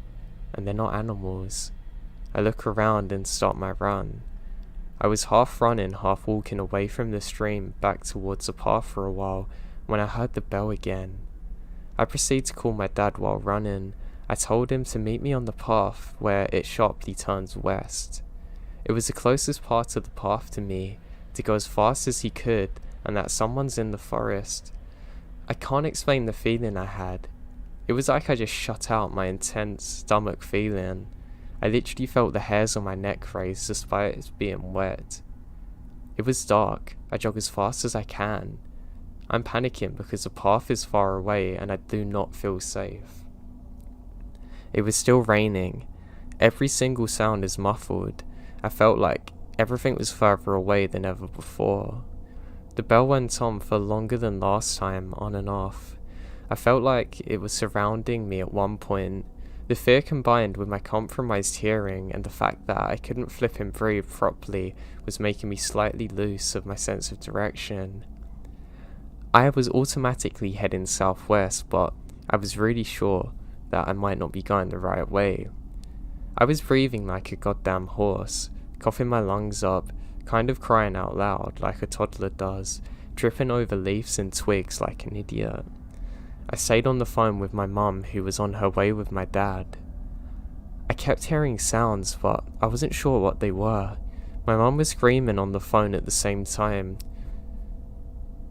and they're not animals. I look around and stop my run. I was half running, half walking away from the stream back towards the path for a while when I heard the bell again. I proceeded to call my dad while running. I told him to meet me on the path where it sharply turns west. It was the closest part of the path to me, to go as fast as he could, and that someone's in the forest. I can't explain the feeling I had. It was like I just shut out my intense stomach feeling. I literally felt the hairs on my neck raise despite it being wet. It was dark. I jog as fast as I can. I'm panicking because the path is far away and I do not feel safe. It was still raining. Every single sound is muffled. I felt like everything was further away than ever before. The bell went on for longer than last time, on and off. I felt like it was surrounding me at one point. The fear combined with my compromised hearing and the fact that I couldn't flip and breathe properly was making me slightly loose of my sense of direction. I was automatically heading southwest, but I was really sure that I might not be going the right way. I was breathing like a goddamn horse, coughing my lungs up, kind of crying out loud like a toddler does, tripping over leaves and twigs like an idiot. I stayed on the phone with my mum, who was on her way with my dad. I kept hearing sounds, but I wasn't sure what they were. My mum was screaming on the phone at the same time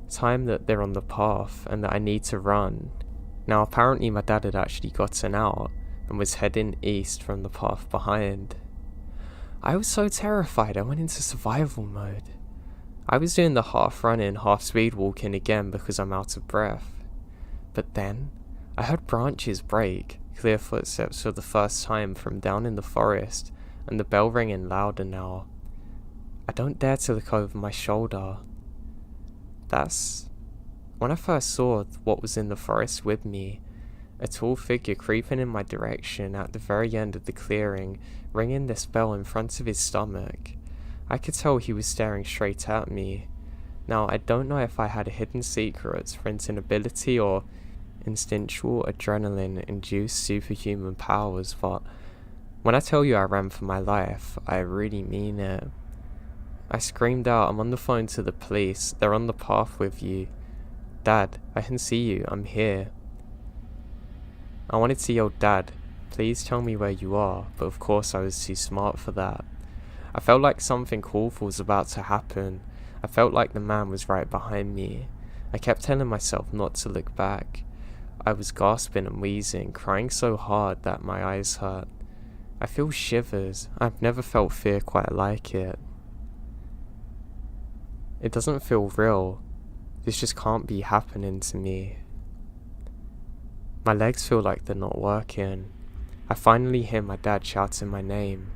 that they're on the path and that I need to run. Now apparently my dad had actually gotten out and was heading east from the path behind. I was so terrified I went into survival mode. I was doing the half running, half speed walking again because I'm out of breath. But then, I heard branches break, clear footsteps for the first time from down in the forest, and the bell ringing louder now. I don't dare to look over my shoulder. That's when I first saw what was in the forest with me. A tall figure creeping in my direction at the very end of the clearing, ringing this bell in front of his stomach. I could tell he was staring straight at me. Now, I don't know if I had a hidden secret, printing ability, or instinctual adrenaline-induced superhuman powers, but when I tell you I ran for my life, I really mean it. I screamed out, "I'm on the phone to the police. They're on the path with you. Dad, I can see you. I'm here." I wanted to yell, "Dad, please tell me where you are," but of course I was too smart for that. I felt like something awful was about to happen. I felt like the man was right behind me. I kept telling myself not to look back. I was gasping and wheezing, crying so hard that my eyes hurt. I feel shivers. I've never felt fear quite like it. It doesn't feel real. This just can't be happening to me. My legs feel like they're not working. I finally hear my dad shouting my name,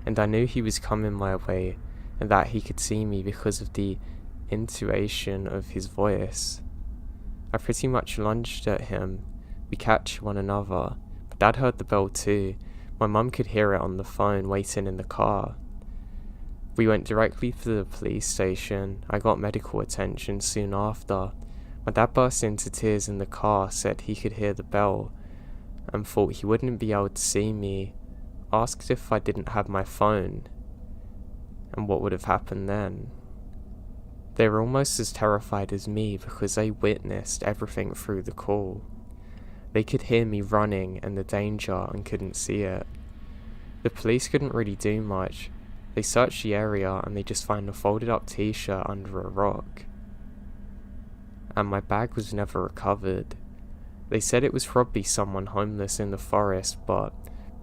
and I knew he was coming my way and that he could see me because of the intonation of his voice. I pretty much lunged at him. We catch one another. My dad heard the bell too. My mum could hear it on the phone waiting in the car. We went directly to the police station. I got medical attention soon after. My dad burst into tears in the car, said he could hear the bell, and thought he wouldn't be able to see me. Asked if I didn't have my phone, and what would have happened then. They were almost as terrified as me because they witnessed everything through the call. They could hear me running and the danger and couldn't see it. The police couldn't really do much. They searched the area and they just found a folded up t-shirt under a rock. And my bag was never recovered. They said it was probably someone homeless in the forest, but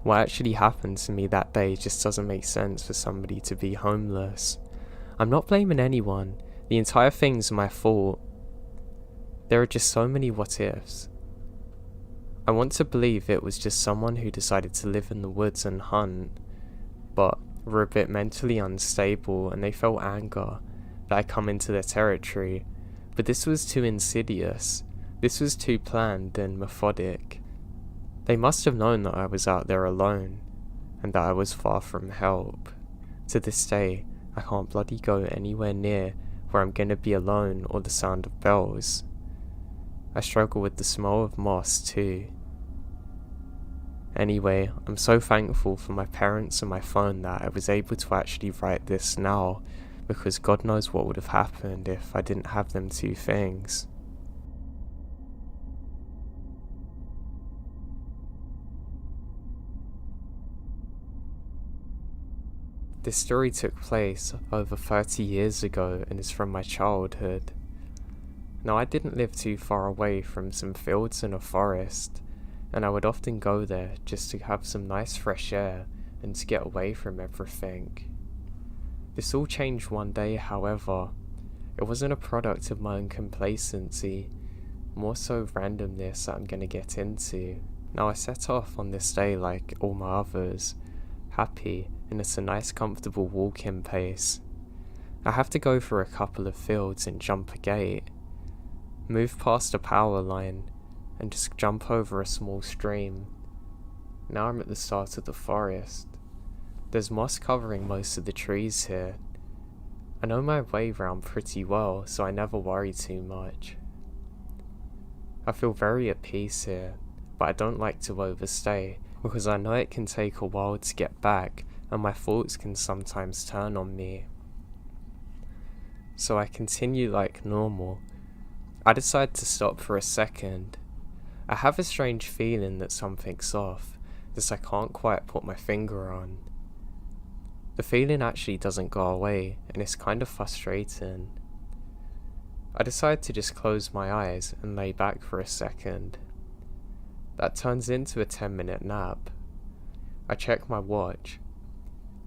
what actually happened to me that day just doesn't make sense for somebody to be homeless. I'm not blaming anyone. The entire thing's my fault. There are just so many what ifs. I want to believe it was just someone who decided to live in the woods and hunt, but were a bit mentally unstable and they felt anger that I come into their territory. But this was too insidious. This was too planned and methodic. They must have known that I was out there alone, and that I was far from help. To this day, I can't bloody go anywhere near where I'm gonna be alone or the sound of bells. I struggle with the smell of moss too. Anyway, I'm so thankful for my parents and my phone that I was able to actually write this now, because God knows what would have happened if I didn't have them two things. This story took place over 30 years ago and is from my childhood. Now, I didn't live too far away from some fields and a forest, and I would often go there just to have some nice fresh air and to get away from everything. This all changed one day, however. It wasn't a product of my own complacency, more so randomness that I'm going to get into. Now, I set off on this day like all my others, happy, and it's a nice comfortable walk-in pace. I have to go through a couple of fields and jump a gate, move past a power line, and just jump over a small stream. Now I'm at the start of the forest. There's moss covering most of the trees here. I know my way round pretty well, so I never worry too much. I feel very at peace here, but I don't like to overstay, because I know it can take a while to get back, and my thoughts can sometimes turn on me. So I continue like normal. I decide to stop for a second. I have a strange feeling that something's off, that I can't quite put my finger on. The feeling actually doesn't go away, and it's kind of frustrating. I decide to just close my eyes and lay back for a second. That turns into a 10-minute nap. I check my watch.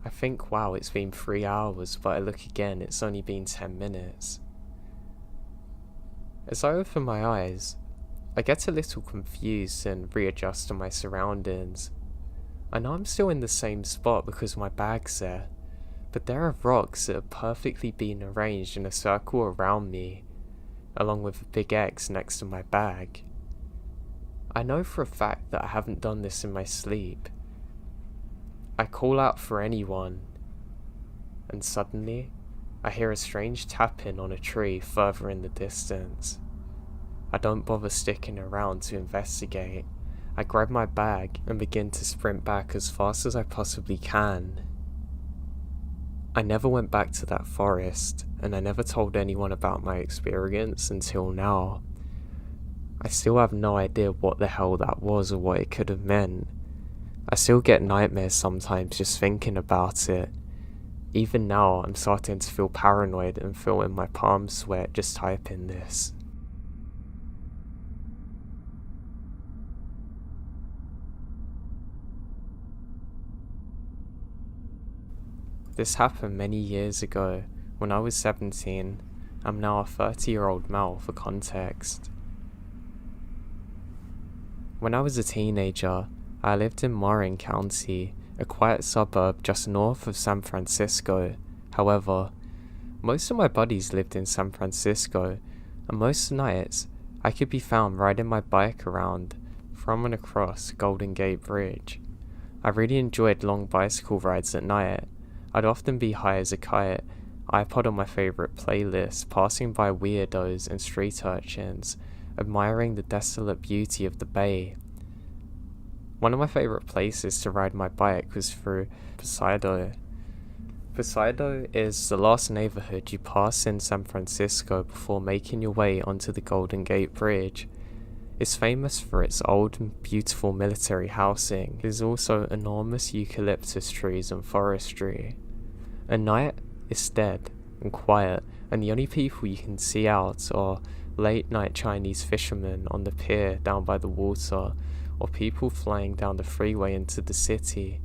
I think, wow, it's been 3 hours, but I look again, it's only been 10 minutes. As I open my eyes, I get a little confused and readjust to my surroundings. I know I'm still in the same spot because my bag's there, but there are rocks that have perfectly been arranged in a circle around me, along with a big X next to my bag. I know for a fact that I haven't done this in my sleep. I call out for anyone, and suddenly, I hear a strange tapping on a tree further in the distance. I don't bother sticking around to investigate. I grab my bag and begin to sprint back as fast as I possibly can. I never went back to that forest, and I never told anyone about my experience until now. I still have no idea what the hell that was or what it could have meant. I still get nightmares sometimes just thinking about it. Even now, I'm starting to feel paranoid and feeling my palms sweat just typing this. This happened many years ago, when I was 17. I'm now a 30-year-old male for context. When I was a teenager, I lived in Marin County, a quiet suburb just north of San Francisco. However, most of my buddies lived in San Francisco, and most nights I could be found riding my bike around from and across Golden Gate Bridge. I really enjoyed long bicycle rides at night. I'd often be high as a kite, iPod on my favourite playlist, passing by weirdos and street urchins, admiring the desolate beauty of the bay. One of my favourite places to ride my bike was through Poseido. Poseido is the last neighbourhood you pass in San Francisco before making your way onto the Golden Gate Bridge. It's famous for its old and beautiful military housing. There's also enormous eucalyptus trees and forestry. At night, it's dead and quiet, and the only people you can see out are late-night Chinese fishermen on the pier down by the water, or people flying down the freeway into the city.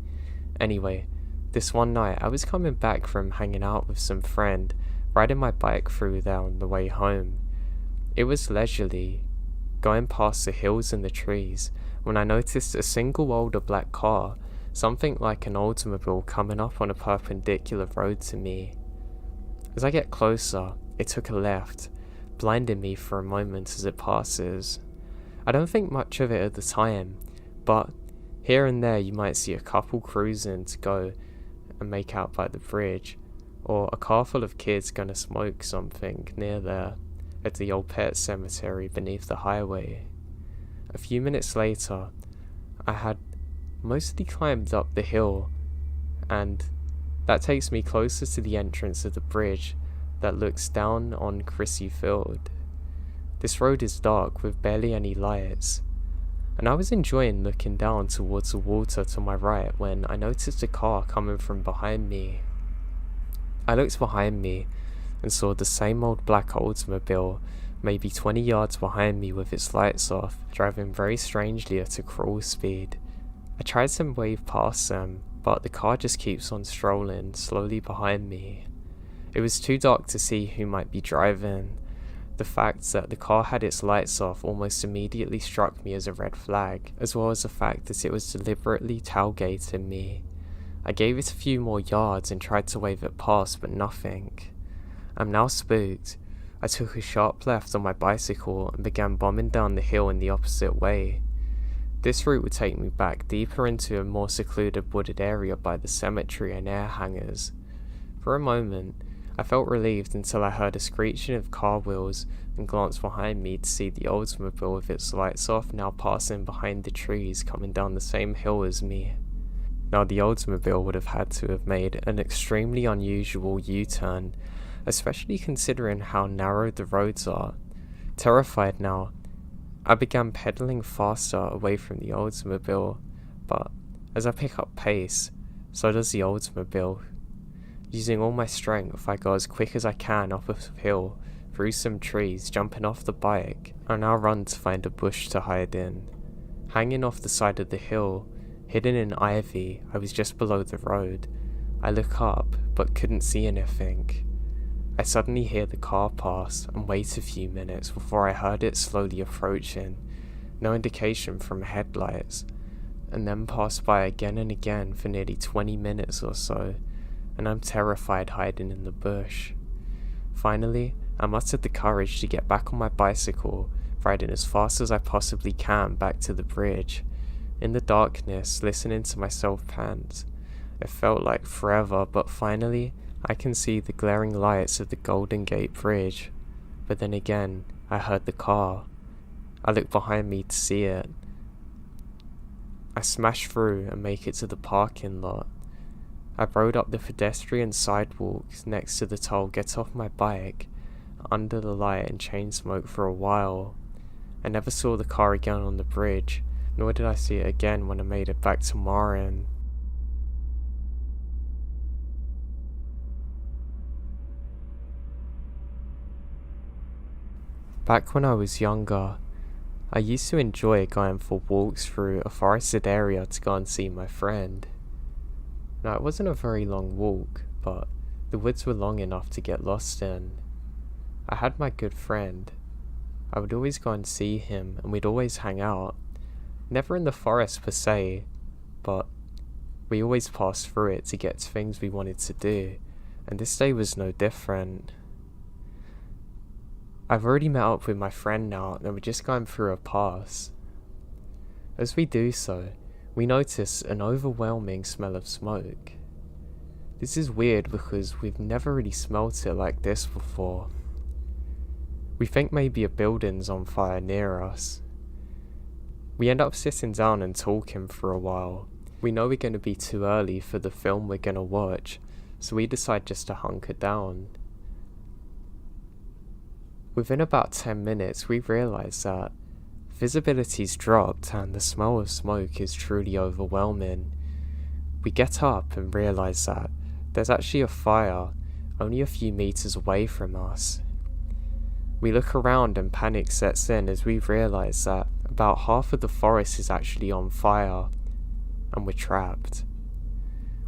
Anyway, this one night I was coming back from hanging out with some friend, riding my bike through there on the way home. It was leisurely, going past the hills and the trees, when I noticed a single older black car, something like an Oldsmobile, coming up on a perpendicular road to me. As I get closer, it took a left, blinding me for a moment as it passes. I don't think much of it at the time, but here and there you might see a couple cruising to go and make out by the bridge, or a car full of kids gonna smoke something near there at the old pet cemetery beneath the highway. A few minutes later, I had mostly climbed up the hill, and that takes me closer to the entrance of the bridge that looks down on Crissy Field. This road is dark with barely any lights, and I was enjoying looking down towards the water to my right when I noticed a car coming from behind me. I looked behind me and saw the same old black Oldsmobile, maybe 20 yards behind me with its lights off, driving very strangely at a crawl speed. I tried to wave past them, but the car just keeps on strolling slowly behind me. It was too dark to see who might be driving. The fact that the car had its lights off almost immediately struck me as a red flag, as well as the fact that it was deliberately tailgating me. I gave it a few more yards and tried to wave it past, but nothing. I'm now spooked. I took a sharp left on my bicycle and began bombing down the hill in the opposite way. This route would take me back deeper into a more secluded wooded area by the cemetery and air hangars. For a moment, I felt relieved until I heard a screeching of car wheels and glanced behind me to see the Oldsmobile with its lights off now passing behind the trees coming down the same hill as me. Now the Oldsmobile would have had to have made an extremely unusual U-turn, especially considering how narrow the roads are. Terrified now, I began pedaling faster away from the Oldsmobile, but as I pick up pace, so does the Oldsmobile. Using all my strength, I go as quick as I can up a hill, through some trees, jumping off the bike. I now run to find a bush to hide in. Hanging off the side of the hill, hidden in ivy, I was just below the road. I look up, but couldn't see anything. I suddenly hear the car pass and wait a few minutes before I heard it slowly approaching, no indication from headlights, and then pass by again and again for nearly 20 minutes or so, and I'm terrified hiding in the bush. Finally, I mustered the courage to get back on my bicycle, riding as fast as I possibly can back to the bridge. In the darkness, listening to myself pant. It felt like forever, but finally, I can see the glaring lights of the Golden Gate Bridge. But then again, I heard the car. I look behind me to see it. I smash through and make it to the parking lot. I rode up the pedestrian sidewalk next to the toll, get off my bike, under the light and chain smoke for a while. I never saw the car again on the bridge, nor did I see it again when I made it back to Marin. Back when I was younger, I used to enjoy going for walks through a forested area to go and see my friend. Now, it wasn't a very long walk, but the woods were long enough to get lost in. I had my good friend. I would always go and see him, and we'd always hang out. Never in the forest per se, but we always passed through it to get to things we wanted to do, and this day was no different. I've already met up with my friend now, and we're just going through a pass. As we do so, we notice an overwhelming smell of smoke. This is weird because we've never really smelt it like this before. We think maybe a building's on fire near us. We end up sitting down and talking for a while. We know we're going to be too early for the film we're going to watch, so we decide just to hunker down. Within about 10 minutes, we realise that visibility's dropped and the smell of smoke is truly overwhelming. We get up and realise that there's actually a fire only a few meters away from us. We look around and panic sets in as we realise that about half of the forest is actually on fire and we're trapped.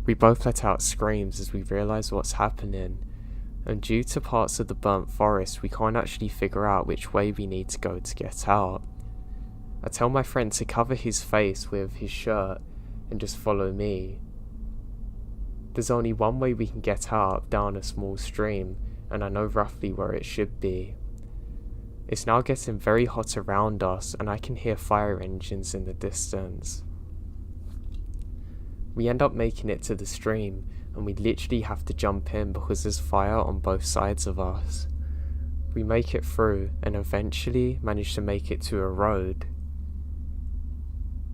We both let out screams as we realise what's happening, and due to parts of the burnt forest we can't actually figure out which way we need to go to get out. I tell my friend to cover his face with his shirt and just follow me. There's only one way we can get out, down a small stream, and I know roughly where it should be. It's now getting very hot around us and I can hear fire engines in the distance. We end up making it to the stream and we literally have to jump in because there's fire on both sides of us. We make it through and eventually manage to make it to a road.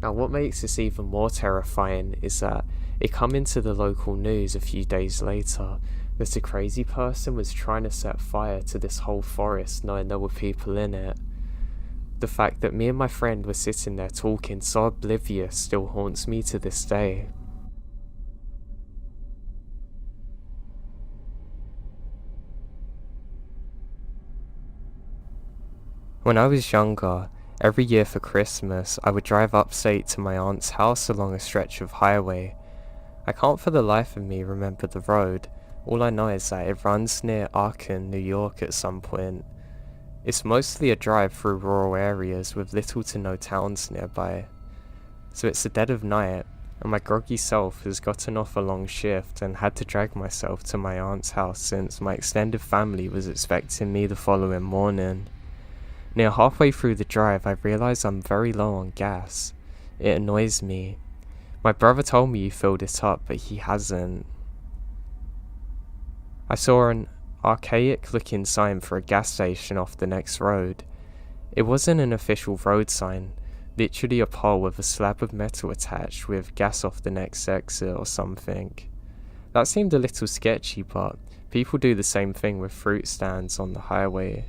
Now what makes this even more terrifying is that it come into the local news a few days later that a crazy person was trying to set fire to this whole forest knowing there were people in it. The fact that me and my friend were sitting there talking so oblivious still haunts me to this day. When I was younger, every year for Christmas, I would drive upstate to my aunt's house along a stretch of highway. I can't for the life of me remember the road. All I know is that it runs near Arkin, New York at some point. It's mostly a drive through rural areas with little to no towns nearby. So it's the dead of night, and my groggy self has gotten off a long shift and had to drag myself to my aunt's house since my extended family was expecting me the following morning. Near halfway through the drive, I realise I'm very low on gas. It annoys me. My brother told me he filled it up, but he hasn't. I saw an archaic looking sign for a gas station off the next road. It wasn't an official road sign, literally a pole with a slab of metal attached with gas off the next exit or something. That seemed a little sketchy, but people do the same thing with fruit stands on the highway,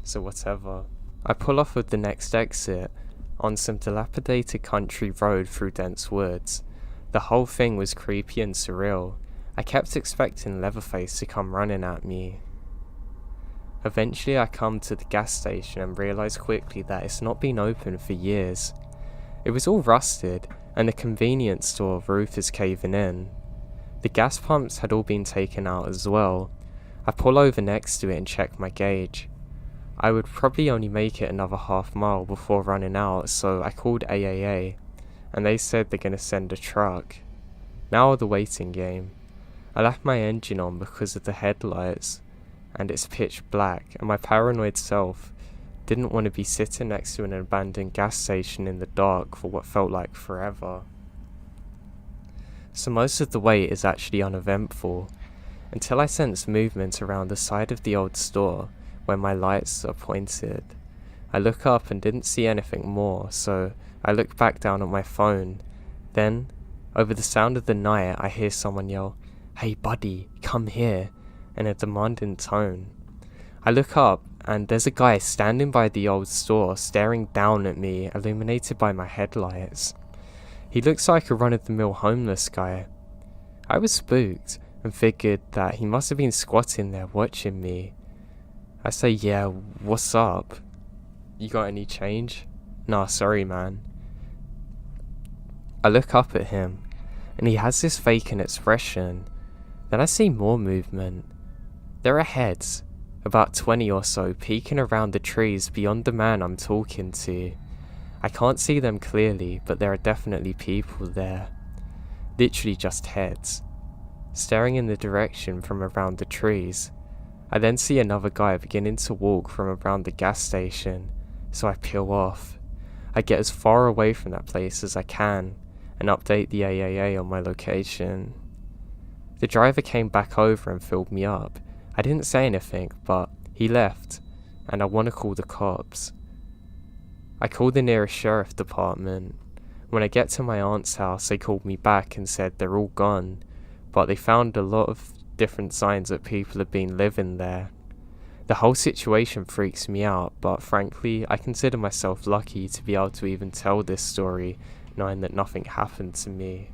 so whatever. I pull off of the next exit on some dilapidated country road through dense woods. The whole thing was creepy and surreal. I kept expecting Leatherface to come running at me. Eventually I come to the gas station and realise quickly that it's not been open for years. It was all rusted and the convenience store roof is caving in. The gas pumps had all been taken out as well. I pull over next to it and check my gauge. I would probably only make it another half mile before running out, so I called AAA, and they said they're going to send a truck. Now the waiting game. I left my engine on because of the headlights, and it's pitch black, and my paranoid self didn't want to be sitting next to an abandoned gas station in the dark for what felt like forever. So most of the wait is actually uneventful, until I sense movement around the side of the old store where my lights are pointed. I look up and didn't see anything more, so I look back down at my phone. Then, over the sound of the night, I hear someone yell, "Hey buddy, come here," in a demanding tone. I look up, and there's a guy standing by the old store staring down at me, illuminated by my headlights. He looks like a run-of-the-mill homeless guy. I was spooked and figured that he must have been squatting there watching me. I say, "Yeah, what's up? You got any change?" "Nah, sorry man." I look up at him, and he has this vacant expression. Then I see more movement. There are heads, about 20 or so, peeking around the trees beyond the man I'm talking to. I can't see them clearly, but there are definitely people there. Literally just heads, staring in the direction from around the trees. I then see another guy beginning to walk from around the gas station, so I peel off. I get as far away from that place as I can, and update the AAA on my location. The driver came back over and filled me up. I didn't say anything, but he left, and I want to call the cops. I called the nearest sheriff department. When I get to my aunt's house, they called me back and said they're all gone, but they found a lot of different signs that people have been living there. The whole situation freaks me out, but frankly, I consider myself lucky to be able to even tell this story, knowing that nothing happened to me.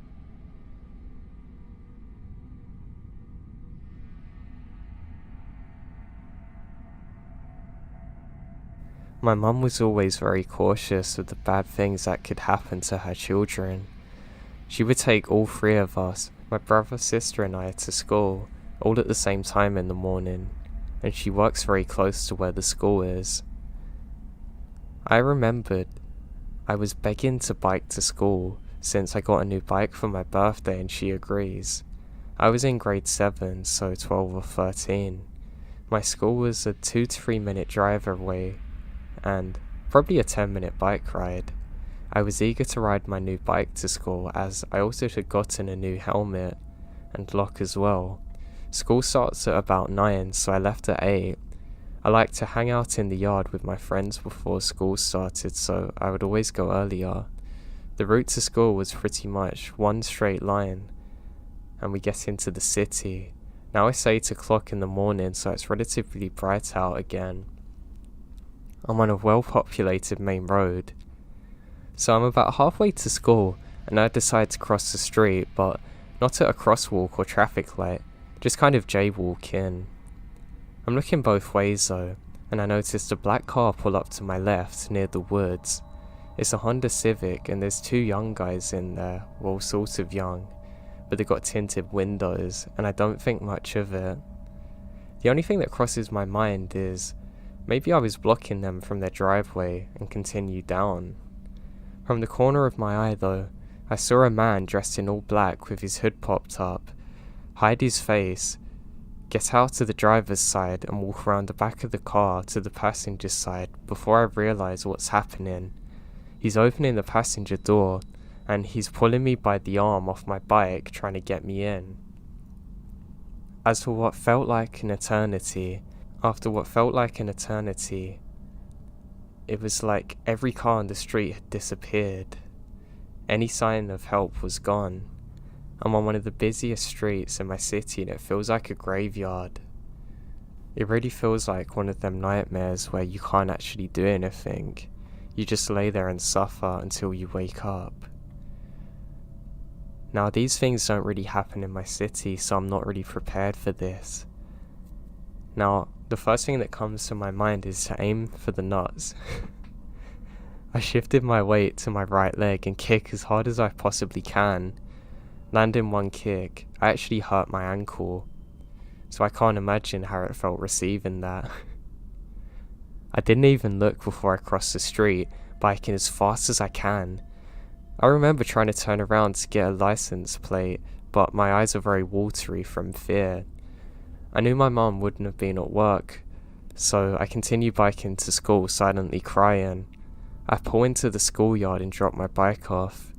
My mum was always very cautious of the bad things that could happen to her children. She would take all three of us, my brother, sister and I, to school, all at the same time in the morning, and she works very close to where the school is. I remembered I was begging to bike to school since I got a new bike for my birthday, and she agrees. I was in grade 7, so 12 or 13. My school was a 2 to 3 minute drive away, and probably a 10-minute bike ride. I was eager to ride my new bike to school, as I also had gotten a new helmet and lock as well. School starts at about 9, so I left at 8. I liked to hang out in the yard with my friends before school started, so I would always go earlier. The route to school was pretty much one straight line, and we get into the city. Now it's 8 o'clock in the morning, so it's relatively bright out again. I'm on a well-populated main road. So I'm about halfway to school, and I decide to cross the street, but not at a crosswalk or traffic light, just kind of jaywalk in. I'm looking both ways though, and I noticed a black car pull up to my left near the woods. It's a Honda Civic, and there's 2 young guys in there, well, sort of young, but they've got tinted windows, and I don't think much of it. The only thing that crosses my mind is, maybe I was blocking them from their driveway and continued down. From the corner of my eye though, I saw a man dressed in all black with his hood popped up, hide his face, get out to the driver's side and walk around the back of the car to the passenger side before I realise what's happening. He's opening the passenger door, and he's pulling me by the arm off my bike trying to get me in. After what felt like an eternity, it was like every car on the street had disappeared. Any sign of help was gone. I'm on one of the busiest streets in my city, and it feels like a graveyard. It really feels like one of them nightmares where you can't actually do anything. You just lay there and suffer until you wake up. Now, these things don't really happen in my city, so I'm not really prepared for this. Now, the first thing that comes to my mind is to aim for the nuts. I shifted my weight to my right leg and kick as hard as I possibly can. Landing one kick, I actually hurt my ankle, so I can't imagine how it felt receiving that. I didn't even look before I crossed the street, biking as fast as I can. I remember trying to turn around to get a license plate, but my eyes are very watery from fear. I knew my mum wouldn't have been at work, so I continue biking to school silently crying. I pull into the schoolyard and drop my bike off.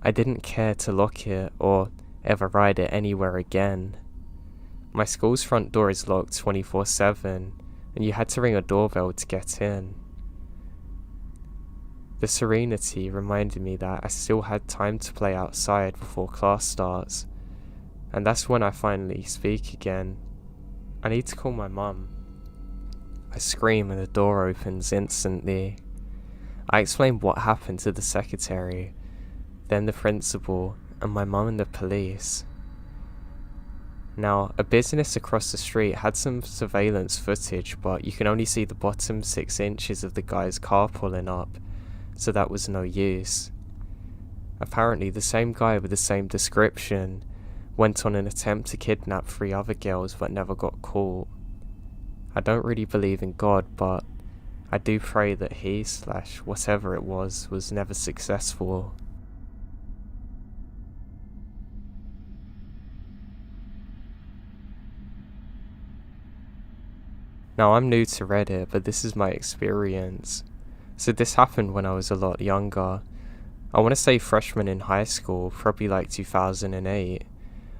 I didn't care to lock it or ever ride it anywhere again. My school's front door is locked 24/7, and you had to ring a doorbell to get in. The serenity reminded me that I still had time to play outside before class starts, and that's when I finally speak again. I need to call my mum. I scream and the door opens instantly. I explain what happened to the secretary, then the principal, and my mum and the police. Now, a business across the street had some surveillance footage, but you can only see the bottom 6 inches of the guy's car pulling up, so that was no use. Apparently, the same guy with the same description went on an attempt to kidnap 3 other girls but never got caught. I don't really believe in God, but I do pray that he/whatever it was never successful. Now, I'm new to Reddit, but this is my experience. So this happened when I was a lot younger. I want to say freshman in high school, probably like 2008.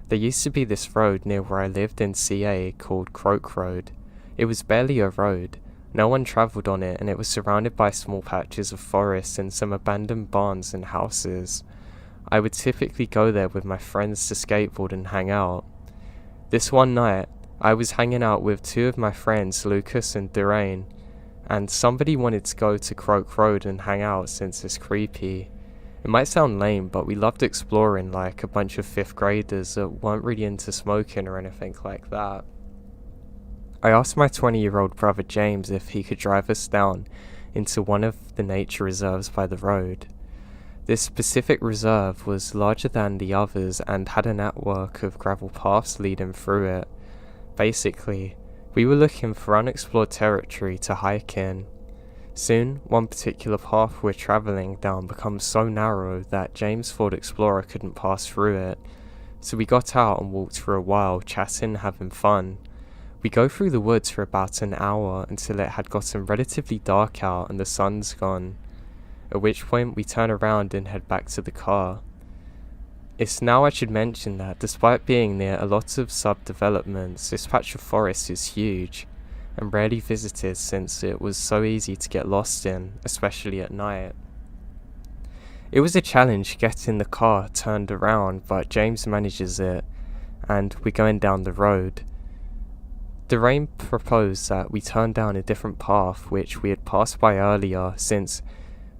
There used to be this road near where I lived in CA called Croak Road. It was barely a road. No one travelled on it, and it was surrounded by small patches of forest and some abandoned barns and houses. I would typically go there with my friends to skateboard and hang out. This one night, I was hanging out with 2 of my friends, Lucas and Durain, and somebody wanted to go to Croak Road and hang out since it's creepy. It might sound lame, but we loved exploring like a bunch of 5th graders that weren't really into smoking or anything like that. I asked my 20-year-old brother James if he could drive us down into one of the nature reserves by the road. This specific reserve was larger than the others and had a network of gravel paths leading through it. Basically, we were looking for unexplored territory to hike in. Soon, one particular path we're travelling down becomes so narrow that James' Ford Explorer couldn't pass through it, so we got out and walked for a while, chatting, having fun. We go through the woods for about an hour until it had gotten relatively dark out and the sun's gone, at which point we turn around and head back to the car. It's now I should mention that despite being near a lot of sub-developments, this patch of forest is huge and rarely visited since it was so easy to get lost in, especially at night. It was a challenge getting the car turned around, but James manages it, and we're going down the road. Durain proposed that we turn down a different path which we had passed by earlier, since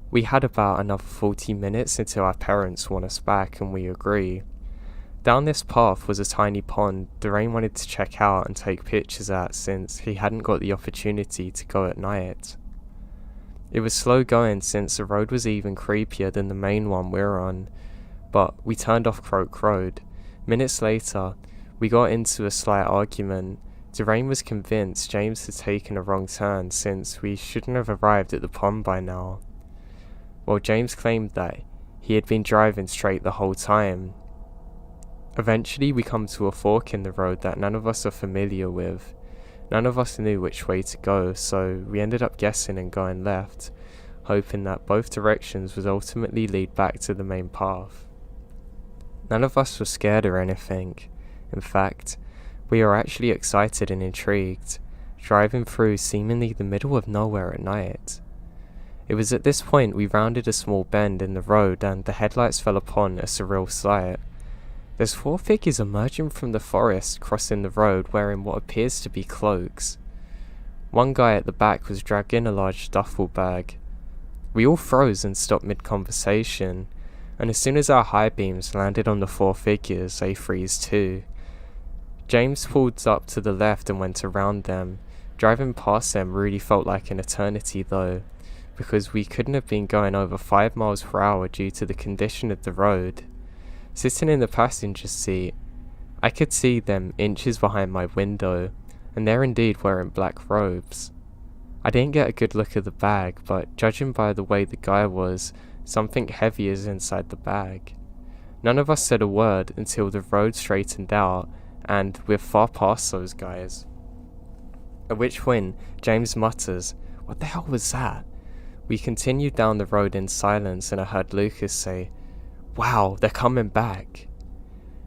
we had about another 40 minutes until our parents want us back, and we agree. Down this path was a tiny pond Durain wanted to check out and take pictures at, since he hadn't got the opportunity to go at night. It was slow going since the road was even creepier than the main one we're on, but we turned off Croak Road. Minutes later, we got into a slight argument. Durain was convinced James had taken a wrong turn since we shouldn't have arrived at the pond by now, while James claimed that he had been driving straight the whole time. Eventually we come to a fork in the road that none of us are familiar with. None of us knew which way to go, so we ended up guessing and going left, hoping that both directions would ultimately lead back to the main path. None of us were scared or anything. In fact, we were actually excited and intrigued, driving through seemingly the middle of nowhere at night. It was at this point we rounded a small bend in the road and the headlights fell upon a surreal sight. There's 4 figures emerging from the forest crossing the road wearing what appears to be cloaks. One guy at the back was dragging a large duffel bag. We all froze and stopped mid-conversation, and as soon as our high beams landed on the 4 figures, they freeze too. James pulled up to the left and went around them. Driving past them really felt like an eternity though, because we couldn't have been going over 5 miles per hour due to the condition of the road. Sitting in the passenger seat, I could see them inches behind my window, and they're indeed wearing black robes. I didn't get a good look at the bag, but judging by the way the guy was, something heavy is inside the bag. None of us said a word until the road straightened out, and we're far past those guys. At which point, James mutters, "What the hell was that?" We continued down the road in silence and I heard Lucas say, "Wow, they're coming back."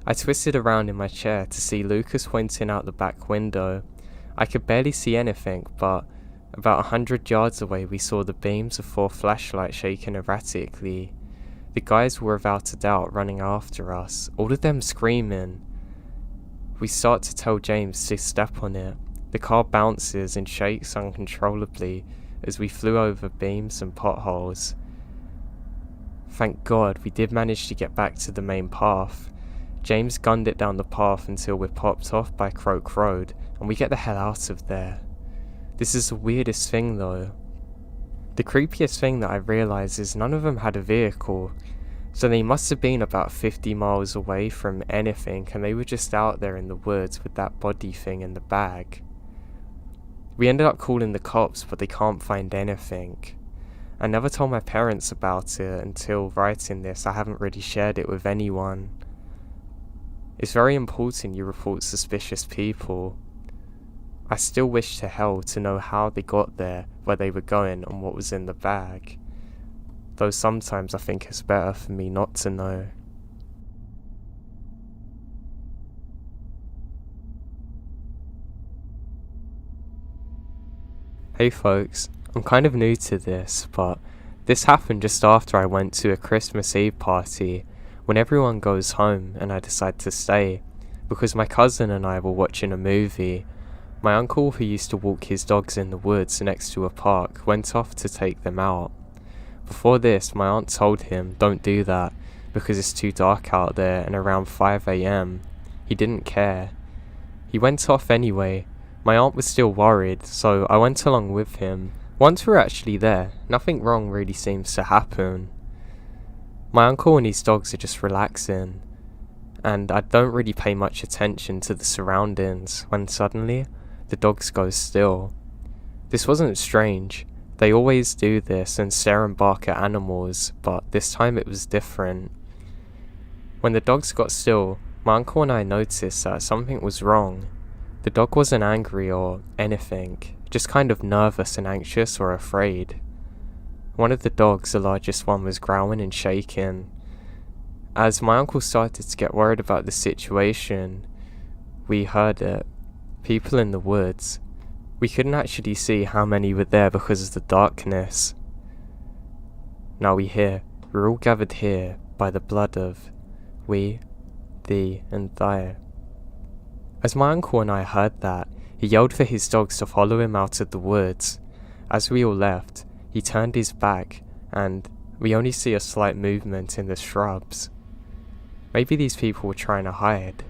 I twisted around in my chair to see Lucas pointing out the back window. I could barely see anything, but about 100 yards away we saw the beams of 4 flashlights shaking erratically. The guys were without a doubt running after us, all of them screaming. We start to tell James to step on it. The car bounces and shakes uncontrollably as we flew over beams and potholes. Thank God we did manage to get back to the main path. James gunned it down the path until we're popped off by Croak Road and we get the hell out of there. This is the weirdest thing though. The creepiest thing that I realise is none of them had a vehicle, so they must have been about 50 miles away from anything and they were just out there in the woods with that body thing in the bag. We ended up calling the cops, but they can't find anything. I never told my parents about it until writing this. I haven't really shared it with anyone. It's very important you report suspicious people. I still wish to hell to know how they got there, where they were going, and what was in the bag. Though sometimes I think it's better for me not to know. Hey folks, I'm kind of new to this, but this happened just after I went to a Christmas Eve party when everyone goes home and I decide to stay because my cousin and I were watching a movie. My uncle, who used to walk his dogs in the woods next to a park, went off to take them out. Before this, my aunt told him don't do that because it's too dark out there and around 5 AM. He didn't care. He went off anyway. My aunt was still worried, so I went along with him. Once we're actually there, nothing wrong really seems to happen. My uncle and his dogs are just relaxing, and I don't really pay much attention to the surroundings when suddenly the dogs go still. This wasn't strange. They always do this and stare and bark at animals, but this time it was different. When the dogs got still, my uncle and I noticed that something was wrong. The dog wasn't angry or anything, just kind of nervous and anxious or afraid. One of the dogs, the largest one, was growling and shaking. As my uncle started to get worried about the situation, we heard it. People in the woods. We couldn't actually see how many were there because of the darkness. Now we hear, "We're all gathered here by the blood of we, thee, and thy." As my uncle and I heard that, he yelled for his dogs to follow him out of the woods. As we all left, he turned his back, and we only see a slight movement in the shrubs. Maybe these people were trying to hide.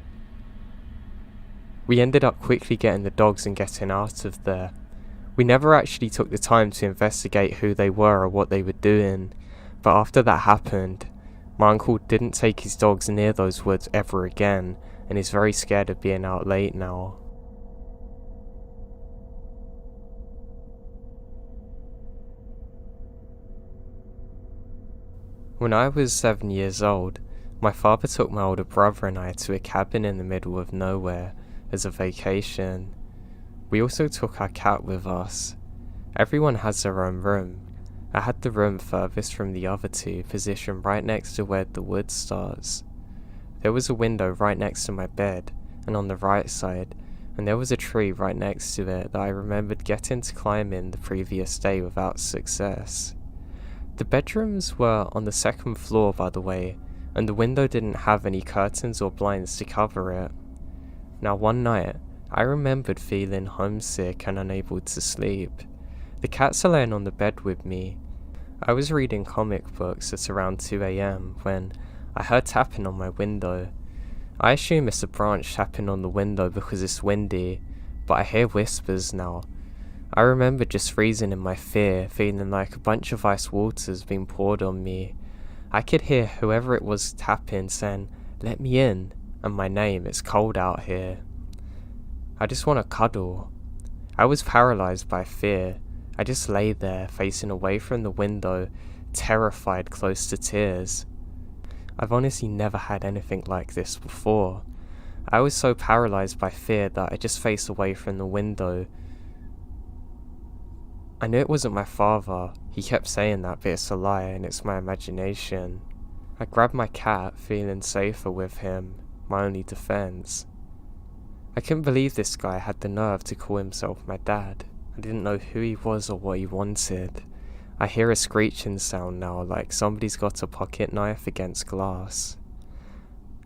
We ended up quickly getting the dogs and getting out of there. We never actually took the time to investigate who they were or what they were doing, but after that happened, my uncle didn't take his dogs near those woods ever again, and is very scared of being out late now. When I was 7 years old, my father took my older brother and I to a cabin in the middle of nowhere as a vacation. We also took our cat with us. Everyone has their own room. I had the room furthest from the other two, positioned right next to where the wood starts. There was a window right next to my bed, and on the right side, and there was a tree right next to it that I remembered getting to climb in the previous day without success. The bedrooms were on the 2nd floor, by the way, and the window didn't have any curtains or blinds to cover it. Now one night, I remembered feeling homesick and unable to sleep. The cats are laying on the bed with me. I was reading comic books at around 2 AM when I heard tapping on my window. I assume it's a branch tapping on the window because it's windy, but I hear whispers now. I remember just freezing in my fear, feeling like a bunch of ice water's being poured on me. I could hear whoever it was tapping saying, "Let me in," and my name, "It's cold out here." I just want to cuddle. I was paralyzed by fear. I just lay there, facing away from the window, terrified close to tears. I've honestly never had anything like this before. I was so paralyzed by fear that I just faced away from the window, I knew it wasn't my father. He kept saying that, but it's a lie and it's my imagination. I grabbed my cat, feeling safer with him, my only defense. I couldn't believe this guy had the nerve to call himself my dad. I didn't know who he was or what he wanted. I hear a screeching sound now, like somebody's got a pocket knife against glass.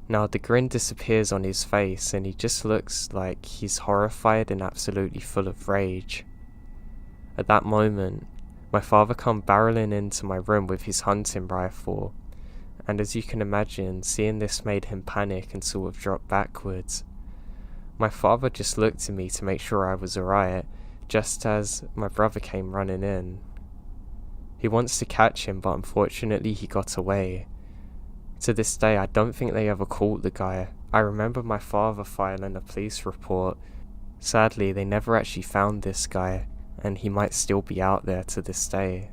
Now the grin disappears on his face and he just looks like he's horrified and absolutely full of rage. At that moment, my father come barreling into my room with his hunting rifle, and as you can imagine, seeing this made him panic and sort of drop backwards. My father just looked at me to make sure I was alright, just as my brother came running in. He wants to catch him, but unfortunately he got away. To this day, I don't think they ever caught the guy. I remember my father filing a police report. Sadly, they never actually found this guy, and he might still be out there to this day.